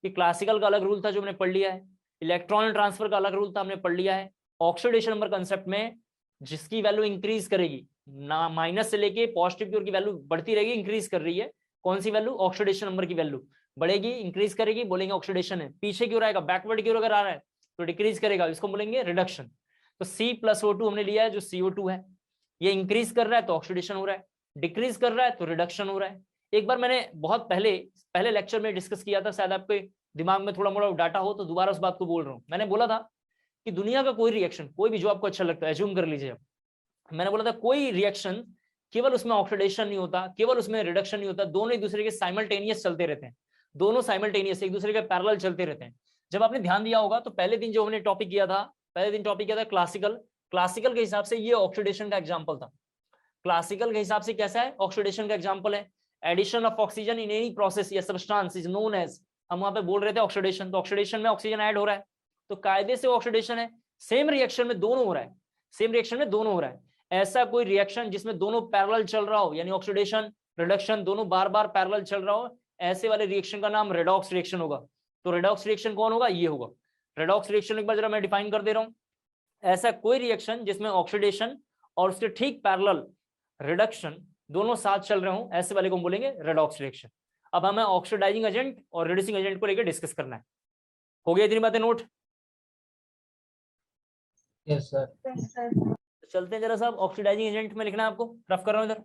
कि क्लासिकल का अलग रूल था जो हमने पढ़ लिया है, इलेक्ट्रॉन ट्रांसफर का अलग रूल था, हमने पढ़ लिया है। ऑक्सीडेशन नंबर कंसेप्ट में जिसकी वैल्यू इंक्रीज करेगी ना, माइनस से लेके पॉजिटिव की ओर की वैल्यू बढ़ती रहेगी, इंक्रीज कर रही है। कौन सी वैल्यू? ऑक्सीडेशन नंबर की वैल्यू बढ़ेगी, इंक्रीज करेगी, बोलेंगे ऑक्सीडेशन है। पीछे की ओर आएगा, बैकवर्ड की ओर अगर आ रहा है तो डिक्रीज करेगा, इसको बोलेंगे रिडक्शन। तो C+O2 हमने लिया है जो CO2 है, ये इंक्रीज कर रहा है तो ऑक्सीडेशन हो रहा है, डिक्रीज कर रहा है तो रिडक्शन हो रहा है। एक बार मैंने बहुत पहले लेक्चर में डिस्कस किया था, शायद आपके दिमाग में थोड़ा मोड़ा डाटा हो, तो दोबारा उस बात को बोल रहा हूँ। मैंने बोला था कि दुनिया का कोई रिएक्शन, कोई भी जो आपको अच्छा लगता है, एज्यूम कर लीजिए आप, मैंने बोला था कोई रिएक्शन केवल उसमें ऑक्सीडेशन नहीं होता, केवल उसमें रिडक्शन नहीं होता, दोनों एक दूसरे के साइमल्टेनियस चलते रहते हैं। दोनों साइमल्टेनियस एक दूसरे के पैरेलल चलते रहते हैं। जब आपने ध्यान दिया होगा तो पहले दिन जो हमने टॉपिक किया था, पहले दिन टॉपिक किया था क्लासिकल। क्लासिकल के हिसाब से ये ऑक्सीडेशन का एग्जाम्पल था। क्लासिकल के हिसाब से कैसा है? ऑक्सीडेशन का एग्जाम्पल है। Addition of oxygen in any process या सब्सटेंस इज नोन एज, हम वहां पे बोल रहे थे ऑक्सीडेशन। तो ऑक्सीडेशन में ऑक्सीजन ऐड हो रहा है तो कायदे से ऑक्सीडेशन है। सेम रिएक्शन में दोनों हो रहा है, सेम रिएक्शन में दोनों हो रहा है। ऐसा कोई रिएक्शन जिसमें दोनों पैरेलल चल रहा हो, यानी ऑक्सीडेशन रिडक्शन दोनों बार बार पैरेलल चल रहा हो, ऐसे वाले रिएक्शन का नाम रेडॉक्स रिएक्शन होगा। तो रेडॉक्स रिएक्शन कौन होगा? ये होगा। रेडॉक्स रिएक्शन एक बार जरा मैं डिफाइन कर दे रहा हूं। ऐसा कोई रिएक्शन जिसमें ऑक्सीडेशन और उसके ठीक पैरेलल रिडक्शन दोनों साथ चल रहे हो, ऐसे वाले को हम बोलेंगे रेडॉक्स रिएक्शन। अब हमें ऑक्सीडाइजिंग एजेंट और रिड्यूसिंग एजेंट को लेकर डिस्कस करना है। हो गया इतनी बातें नोट? Yes sir. चलते हैं जरा साहब, ऑक्सीडाइजिंग एजेंट में लिखना है आपको, रफ कर रहा हूं इधर,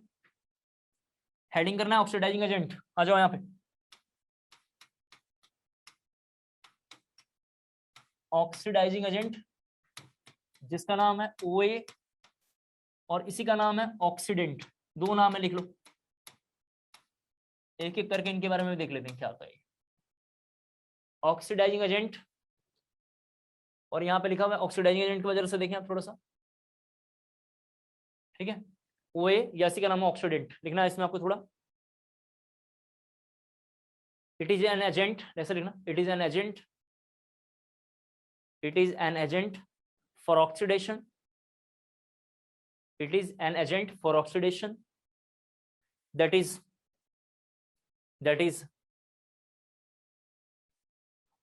हेडिंग करना है ऑक्सीडाइजिंग एजेंट। आ जाओ यहाँ पे। ऑक्सीडाइजिंग एजेंट जिसका नाम है OA और इसी का नाम है ऑक्सीडेंट, दो नाम है, लिख लो। एक एक करके इनके बारे में देख लेते हैं क्या होता है। ऑक्सीडाइजिंग एजेंट, और यहाँ पे लिखा हुआ है ऑक्सीडाइजिंग एजेंट की वजह से देखें आप थोड़ा सा, ठीक है। OA या इसी का नाम है ऑक्सीडेंट, लिखना है इसमें आपको थोड़ा। इट इज एन एजेंट, ऐसे लिखना, it is an agent, it is an agent for oxidation, it is an agent for oxidation that is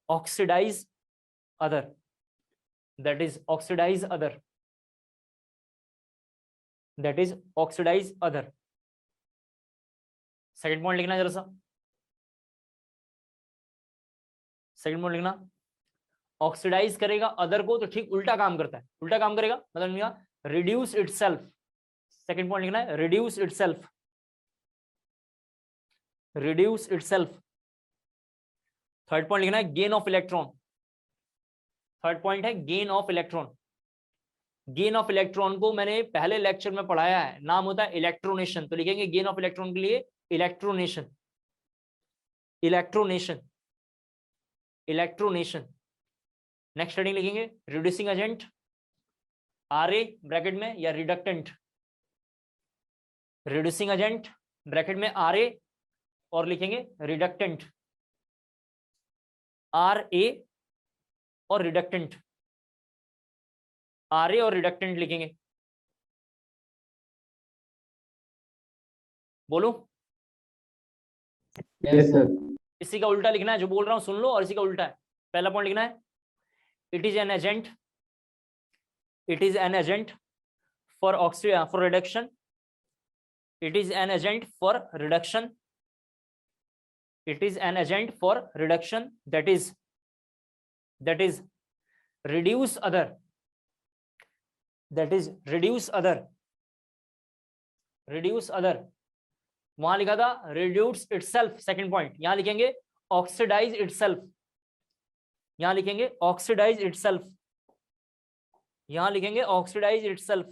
oxidize other, that is oxidize other, that is oxidize other। Second point लिखना जरा सा, second point लिखना, oxidise करेगा other को तो ठीक उल्टा काम करता है, उल्टा काम करेगा मतलब रिड्यूस इटसेल्फ। सेकंड पॉइंट लिखना है reduce itself, reduce itself. Third point लिखना है gain of electron, third point है gain of electron. Gain of electron को मैंने पहले लेक्चर में पढ़ाया है, नाम होता है इलेक्ट्रोनेशन, तो लिखेंगे गेन ऑफ इलेक्ट्रॉन के लिए इलेक्ट्रोनेशन, इलेक्ट्रोनेशन, इलेक्ट्रोनेशन। नेक्स्ट हेडिंग लिखेंगे रिड्यूसिंग एजेंट, RA ब्रैकेट में या रिडक्टेंट, रिड्यूसिंग एजेंट ब्रैकेट में RA और लिखेंगे रिडक्टेंट, RA और रिडक्टेंट, RA और रिडक्टेंट लिखेंगे। बोलो यस सर। इसी का उल्टा लिखना है, जो बोल रहा हूं सुन लो, और इसी का उल्टा है। पहला पॉइंट लिखना है it is an agent, it is an agent for for reduction, it is an agent for reduction, it is an agent for reduction that is reduce other, that is reduce other, reduce other। वहां लिखा था reduce itself, second point यहां लिखेंगे oxidize itself, यहां लिखेंगे oxidize itself, यहां लिखेंगे oxidise itself,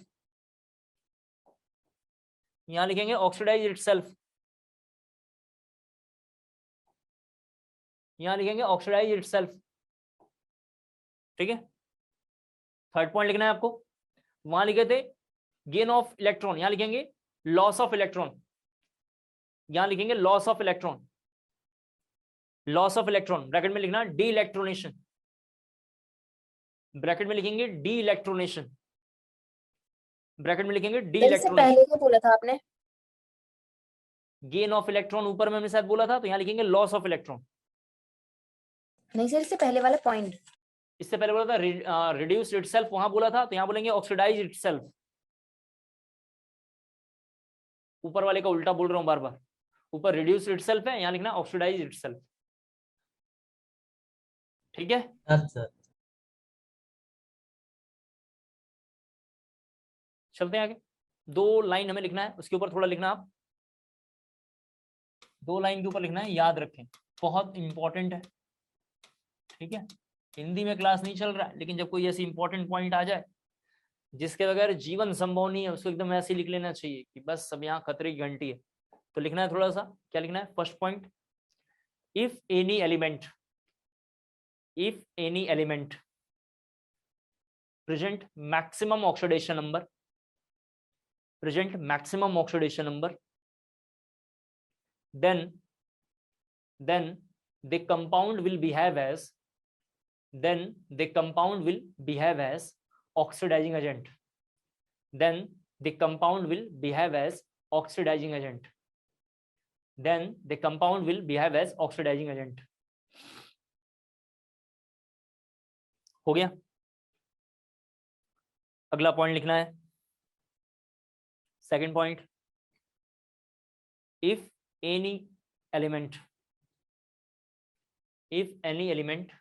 यहां लिखेंगे ऑक्सीडाइज इटसेल्फ, यहां लिखेंगे ऑक्सीडाइज इटसेल्फ, ठीक है। थर्ड पॉइंट लिखना है आपको, वहां लिखे थे गेन ऑफ इलेक्ट्रॉन, यहां लिखेंगे लॉस ऑफ इलेक्ट्रॉन, यहां लिखेंगे loss of electron, loss of electron bracket में लिखना डी इलेक्ट्रोनेशन, ब्रैकेट में लिखेंगे डी इलेक्ट्रोनेशन, ब्रैकेट में लिखेंगे डी इलेक्ट्रोनेशन। पहले क्या बोला था आपने? गेन ऑफ इलेक्ट्रॉन ऊपर में हमने शायद बोला था, तो यहां लिखेंगे लॉस ऑफ इलेक्ट्रॉन। नहीं सर, इससे पहले वाला पॉइंट, इससे पहले बोला था रिड्यूस इटसेल्फ, वहां बोला था, तो यहां बोलेंगे ऑक्सीडाइज इटसेल्फ। ऊपर वाले का उल्टा बोल रहा हूं बार बार, ऊपर रिड्यूस इटसेल्फ है, यहां लिखना ऑक्सीडाइज इटसेल्फ, ठीक है। अच्छा चलते हैं आगे। दो लाइन हमें लिखना है, उसके ऊपर थोड़ा लिखना, आप दो लाइन के ऊपर लिखना है, याद रखें बहुत इंपॉर्टेंट है, ठीक है। हिंदी में क्लास नहीं चल रहा है, लेकिन जब कोई ऐसी इंपॉर्टेंट पॉइंट आ जाए जिसके बगैर जीवन संभव नहीं है, उसको एकदम ऐसे ही लिख लेना चाहिए कि बस सब यहाँ खतरे की घंटी है। तो लिखना है थोड़ा सा, क्या लिखना है? First point, if any element, if any element present maximum oxidation number, present maximum oxidation number, then the compound will behave as, then the compound will behave as oxidizing agent, then the compound will behave as oxidizing agent, then the compound will behave as oxidizing agent। हो गया। अगला point लिखना है, second point, if any element, if any element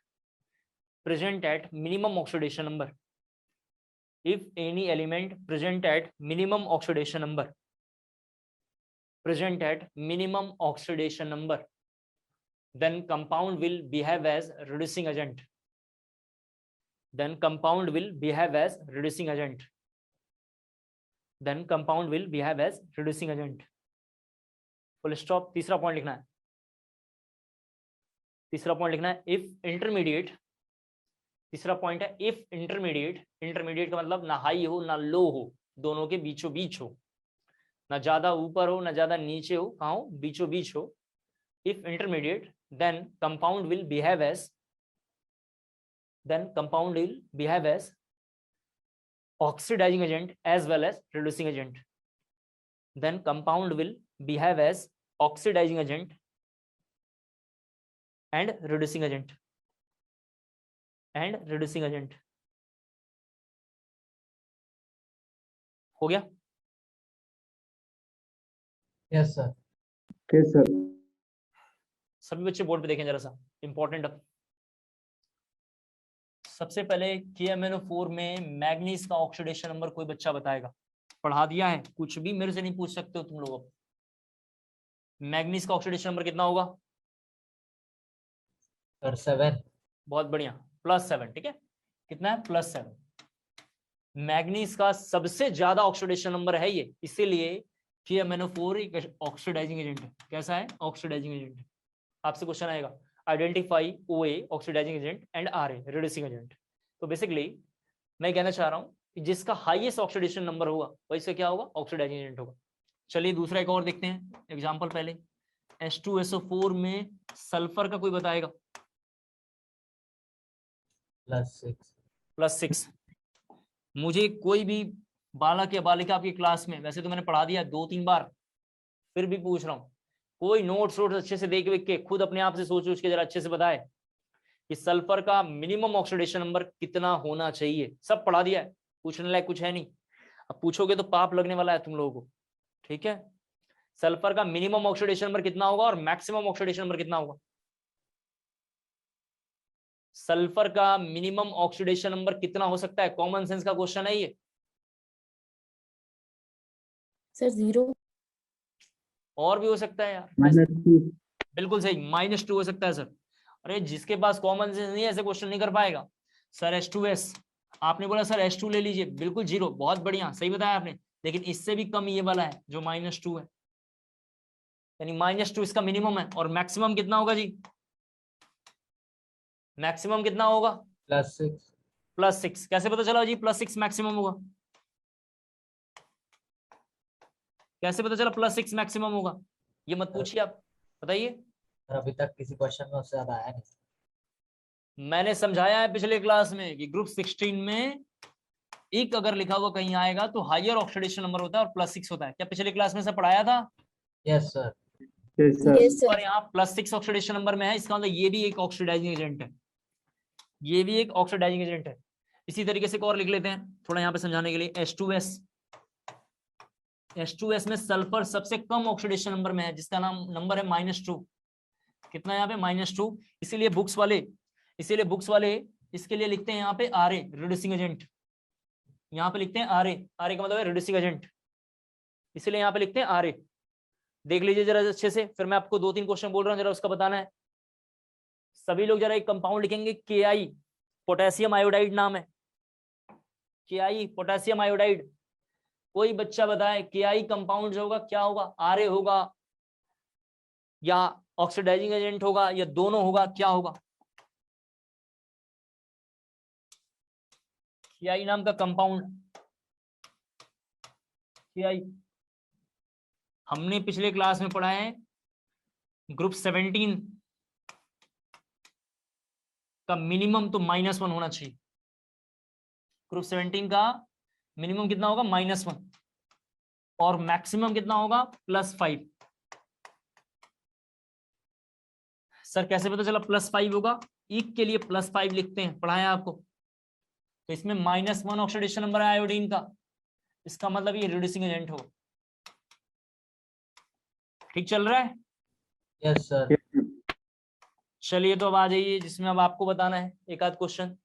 present at minimum oxidation number, if any element present at minimum oxidation number, present at minimum oxidation number, then compound will behave as reducing agent, then compound will behave as reducing agent. Then compound will behave as reducing agent. Full stop. तीसरा point लिखना है, तीसरा point लिखना है if intermediate, तीसरा point है if intermediate, intermediate का मतलब ना हाई हो ना लो हो, दोनों के बीचों बीच हो, ना ज्यादा ऊपर हो ना ज्यादा नीचे हो, कहाँ हो, बीचों बीच हो. If intermediate, then compound will behave as, then compound will behave as oxidizing agent as well as reducing agent. Then compound will behave as oxidizing agent and reducing agent. And reducing agent. हो गया? Yes sir. Yes, sir. सभी बच्चे board पे देखें जरा सा, important. सबसे पहले KMnO4 में मैग्नीज का ऑक्सीडेशन नंबर कोई बच्चा बताएगा. पढ़ा दिया है, कुछ भी मेरे से नहीं पूछ सकते हो तुम लोग. मैग्नीज का ऑक्सीडेशन नंबर कितना होगा? सर 7। बहुत बढ़िया, +7. ठीक है, कितना है? +7. मैग्नीज का सबसे ज्यादा ऑक्सीडेशन नंबर है ये, इसीलिए KMnO4 एक ऑक्सीडाइजिंग एजेंट है. कैसा है? Oxidising agent. आपसे क्वेश्चन आएगा, identify OA oxidising agent and RA reducing agent. तो बेसिकली मैं कहना चाह रहा हूं कि जिसका हाईएस्ट ऑक्सीडेशन नंबर होगा वैसे क्या होगा? ऑक्सीडाइजिंग एजेंट होगा. चलिए दूसरा एक और देखते हैं एग्जांपल. पहले H2SO4 में सल्फर का कोई बताएगा? +6। +6. मुझे कोई भी बालक या बालिका आपकी क्लास में, वैसे तो मैंने पढ़ा दिया 2-3 बार, फिर भी पूछ रहा हूँ, कोई नोट्स अच्छे से देख के खुद अपने आप से सोच के जरा अच्छे से बताए कि सल्फर का मिनिमम ऑक्सीडेशन नंबर कितना होना चाहिए. सब पढ़ा दिया है, पूछने लायक कुछ है नहीं. अब पूछोगे तो पाप लगने वाला है तुम लोगों को. ठीक है, सल्फर का मिनिमम ऑक्सीडेशन नंबर कितना होगा और मैक्सिमम ऑक्सीडेशन नंबर कितना होगा? सल्फर का मिनिमम ऑक्सीडेशन नंबर कितना हो सकता है? कॉमन सेंस का क्वेश्चन है ये. सर 0। और भी हो सकता है यार. -2. बिल्कुल सही, -2 हो सकता है सर. अरे जिसके पास कॉमन सेंस नहीं है ऐसे क्वेश्चन नहीं कर पाएगा. सर H2S, आपने बोला सर H2 ले लीजिए, बिल्कुल 0. बहुत बढ़िया, सही बताया आपने. लेकिन इससे भी कम ये वाला है जो -2 है, यानी -2 इसका मिनिमम है. और मैक्सिमम कितना होगा जी? मैक्सिमम कितना होगा? +6। +6. कैसे पता चला जी +6 मैक्सिमम होगा? कैसे पता चला +6 मैक्सिमम होगा? ये मत पूछिए, आप बताइए. अभी तक किसी क्वेश्चन में उससे ज्यादा आया नहीं। मैंने समझाया है पिछले क्लास में कि ग्रुप 16 में एक अगर लिखा हुआ कहीं आएगा तो हायर ऑक्सीडेशन नंबर होता है और +6 होता है. क्या पिछले क्लास में से पढ़ाया था? Yes sir. Yes, sir. Yes और सर। यहाँ +6 ऑक्सीडेशन नंबर में है, इसका मतलब ये भी एक ऑक्सीडाइजिंग एजेंट है. ये भी एक ऑक्सीडाइजिंग एजेंट है. इसी तरीके से एक और लिख लेते हैं थोड़ा यहाँ पे समझाने के लिए. H2S, H2S में सल्फर सबसे कम ऑक्सीडेशन नंबर में है, जिसका नाम नंबर है -2. कितना यहाँ पे? -2. इसीलिए बुक्स वाले इसके लिए लिखते हैं यहाँ पे RA रिड्यूसिंग एजेंट. यहाँ पे लिखते हैं RA का मतलब है रिड्यूसिंग एजेंट, इसलिए यहाँ पे लिखते हैं RA. देख लीजिए जरा अच्छे से, फिर मैं आपको 2-3 क्वेश्चन बोल रहा हूँ, जरा उसका बताना है. सभी लोग जरा एक कंपाउंड लिखेंगे, KI पोटेशियम आयोडाइड नाम है. KI potassium iodide. कोई बच्चा बताए KI कंपाउंड जो होगा क्या होगा? RA होगा या ऑक्सीडाइजिंग एजेंट होगा या दोनों होगा? क्या होगा? KI नाम का कंपाउंड, KI हमने पिछले क्लास में पढ़ा है. ग्रुप 17 का मिनिमम तो -1 होना चाहिए. ग्रुप 17 का मिनिमम कितना होगा? -1. और मैक्सिमम कितना होगा? +5. सर कैसे पता चला +5 होगा? एक के लिए +5 लिखते हैं, पढ़ाया आपको. तो इसमें -1 ऑक्सीडेशन नंबर है आयोडीन का, इसका मतलब ये रिड्यूसिंग एजेंट होगा. ठीक चल रहा है? Yes sir. Yes, sir. चलिए तो अब आ जाइए जिसमें अब आपको बताना है एक आध क्वेश्चन.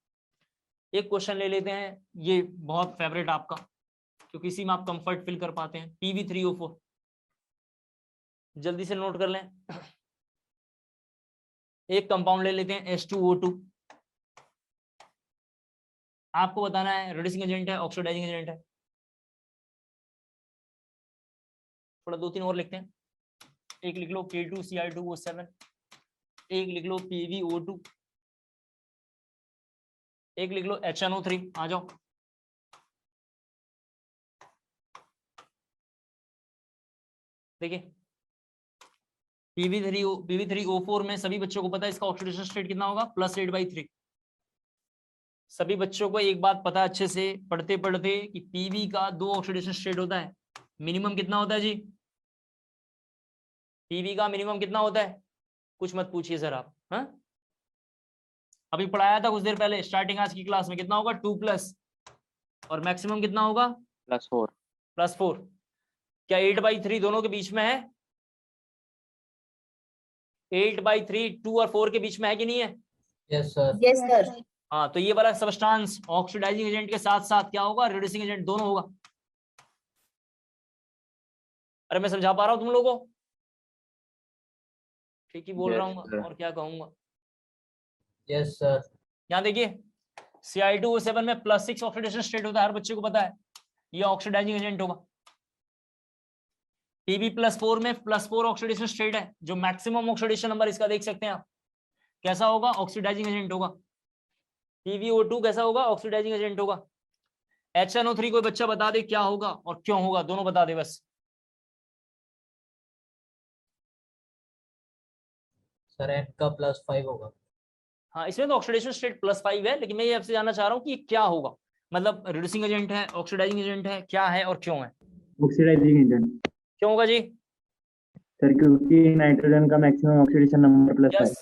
एक क्वेश्चन ले लेते हैं, ये बहुत फेवरेट आपका, क्योंकि इसी में आप कंफर्ट फील कर पाते हैं. Pb3O4, जल्दी से नोट कर लें. एक कंपाउंड ले लेते हैं H2O2. आपको बताना है रिड्यूसिंग एजेंट है ऑक्सीडाइजिंग एजेंट है। थोड़ा 2-3 और लिखते हैं। एक लिख लो K2Cl2O7, एक लिख लो PbO2, एक लिख लो HNO3। आ जाओ, देखिए Pb3O4 में सभी बच्चों को पता है इसका ऑक्सीडेशन स्टेट कितना होगा, +8/3। सभी बच्चों को एक बात पता अच्छे से पढ़ते पढ़ते कि Pb का 2 ऑक्सीडेशन स्टेट होता है। मिनिमम कितना होता है जी? Pb का मिनिमम कितना होता है? कुछ मत पूछिए सर आप। हाँ, अभी पढ़ाया था कुछ देर पहले स्टार्टिंग आज की क्लास में, कितना होगा 2+, और मैक्सिमम कितना होगा +4। +4। क्या 8/3 दोनों के बीच में है? 8/3 2 और 4 के बीच में है कि नहीं है? Yes sir. Yes sir. हाँ, तो ये वाला सबस्टांस ऑक्सीडाइजिंग एजेंट के साथ साथ क्या होगा, रिड्यूसिंग एजेंट दोनों होगा। अरे मैं समझा पा रहा हूँ तुम लोगों को? ठीक ही बोल रहा हूँ और क्या कहूंगा। Yes sir. यहाँ देखिए Ci2O7 में +6 ऑक्सीडेशन स्टेट होता है, हर बच्चे को पता है, ये ऑक्सीडाइजिंग एजेंट होगा। Pb+4 में +4 ऑक्सीडेशन स्टेट है, जो मैक्सिमम ऑक्सीडेशन नंबर इसका देख सकते हैं आप, कैसा होगा, ऑक्सीडाइजिंग एजेंट होगा। PbO2 कैसा होगा, ऑक्सीडाइजिंग एजेंट होगा। HNO3 कोई बच्चा बता दे क्या होगा और क्यों होगा, दोनों बता दे बस। सर n का +5 होगा। हाँ, इसमें तो ऑक्सीडेशन स्टेट +5 है, लेकिन मैं ये आपसे जानना चाह रहा हूँ कि ये क्या होगा, मतलब रिड्यूसिंग एजेंट है, ऑक्सीडाइजिंग एजेंट है, क्या है और क्यों है? ऑक्सीडाइजिंग एजेंट क्यों होगा जी? सर, क्योंकि नाइट्रोजन का maximum oxidation number +5। Yes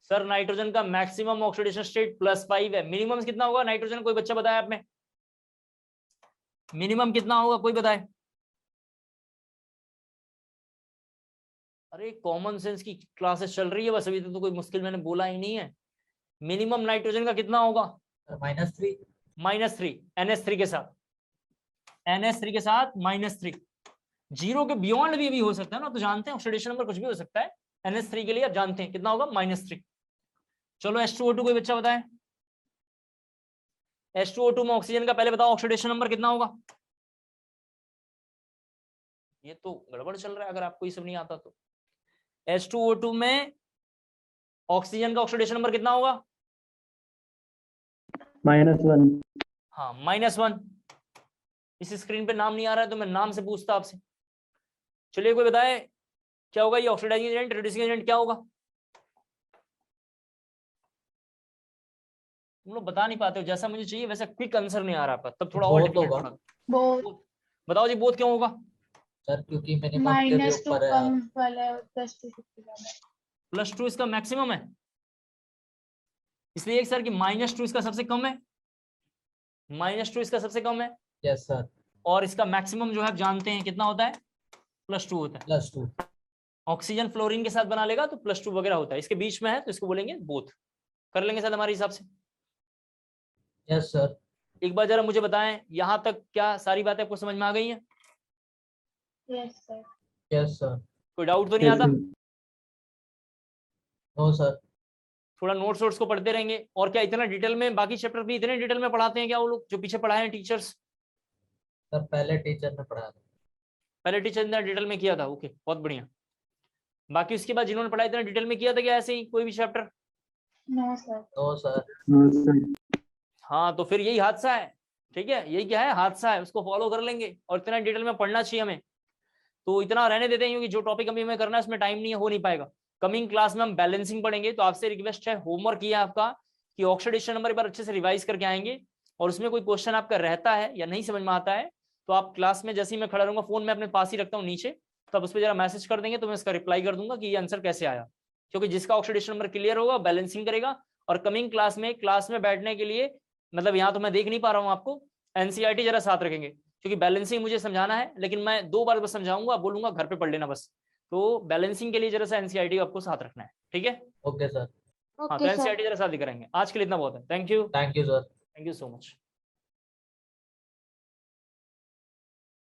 sir, nitrogen का मैक्सिमम ऑक्सीडेशन स्टेट +5 है। मिनिमम कितना होगा नाइट्रोजन, कोई बच्चा बताया आपने? मिनिमम कितना होगा, कोई बताए? अरे कॉमन सेंस की क्लासेस चल रही है बस, अभी तक तो कोई मुश्किल मैंने बोला ही नहीं है। मिनिमम नाइट्रोजन का कितना होगा? सर -3। -3 NH3 के साथ, NH3 के साथ -3। 0 के बियॉन्ड भी हो सकता है ना, तो जानते हैं ऑक्सीडेशन नंबर कुछ भी हो सकता है। NH3 के लिए आप जानते हैं कितना होगा, -3। चलो H2O2 कोई बच्चा बताए? H2O2 में ऑक्सीजन का पहले बताओ ऑक्सीडेशन नंबर कितना होगा? ये तो गड़बड़ चल रहा है अगर आपको ये सब नहीं आता तो। H2O2 में ऑक्सीजन का ऑक्सीडेशन नंबर कितना होगा? -1। हाँ, -1। इस स्क्रीन पे नाम नहीं आ रहा है तो मैं नाम से पूछता आपसे। चलिए कोई बताए क्या होगा ये ऑक्सीडाइजिंग एजेंट, रिड्यूसिंग एजेंट क्या होगा? तुम लोग बता नहीं पाते हो, जैसा मुझे चाहिए वैसा क्विक आंसर नहीं आ रहा आपका, तब थोड़ा और बोथ difficult होगा। बना। बहुत बताओ जी, बोथ क्यों होगा? सर क्योंकि मिनिमम के भी -2 ऊपर है। कम वाला है और +2 सबसे ज्यादा। +2 इसका मैक्सिमम है, इसलिए एक सर कि -2 इसका सबसे कम है, -2 इसका सबसे कम है, यस सर। और इसका मैक्सिमम जो है आप जानते हैं कितना होता है, +2 होता है। +2। ऑक्सीजन फ्लोरीन के साथ बना लेगा तो +2 वगैरह होता है, इसके बीच में है तो इसको बोलेंगे बोथ। कर लेंगे सर हमारे हिसाब से? Yes sir. एक बार जरा मुझे बताएं, यहाँ तक क्या सारी बातें आपको समझ में आ गई हैं? Yes sir. Yes sir. कोई डाउट तो नहीं यस आता? सर। No sir. थोड़ा नोट्स वोट्स को पढ़ते रहेंगे। और क्या इतना डिटेल में, बाकी चैप्टर भी इतने डिटेल में पढ़ाते हैं क्या वो लोग जो पीछे पढ़ाए हैं टीचर्स? सर पहले टीचर ने पढ़ाया था। पहले टीचर ने डिटेल में किया था, ओके बहुत बढ़िया। बाकी उसके बाद जिन्होंने पढ़ाया इतना डिटेल में किया था क्या ऐसे ही कोई भी chapter? No sir. No sir. No sir. हाँ, तो फिर यही हादसा है, ठीक है, यही क्या है, हादसा है, उसको फॉलो कर लेंगे। और इतना डिटेल में पढ़ना चाहिए हमें, तो इतना रहने देते हैं क्योंकि जो टॉपिक अभी हमें करना है उसमें टाइम नहीं है, हो नहीं पाएगा। कमिंग क्लास में हम बैलेंसिंग पढ़ेंगे, तो आपसे रिक्वेस्ट है, होमवर्क किया आपका कि ऑक्सीडेशन नंबर एक बार अच्छे से रिवाइज करके आएंगे, और उसमें कोई क्वेश्चन आपका रहता है या नहीं समझ में आता है तो आप क्लास में जैसे ही मैं खड़ा रहूंगा, फोन में अपने पास ही रखता हूँ नीचे, तो आप उस पर जरा मैसेज कर देंगे तो मैं उसका रिप्लाई कर दूंगा कि ये आंसर कैसे आया। क्योंकि जिसका ऑक्सीडेशन नंबर क्लियर होगा बैलेंसिंग करेगा। और कमिंग क्लास में बैठने के लिए, मतलब यहाँ तो मैं देख नहीं पा रहा हूँ आपको, एनसीईआरटी जरा साथ रखेंगे, क्योंकि बैलेंसिंग मुझे समझाना है, लेकिन मैं 2 बार बस समझाऊंगा, बोलूंगा घर पे पढ़ लेना बस। तो बैलेंसिंग के लिए जरा सा एनसीईआरटी आपको साथ रखना है, ठीक है? Okay sir. हाँ, तो एनसीईआरटी जरा साथ ही करेंगे। आज के लिए इतना बहुत है। Thank you thank you sir. So much.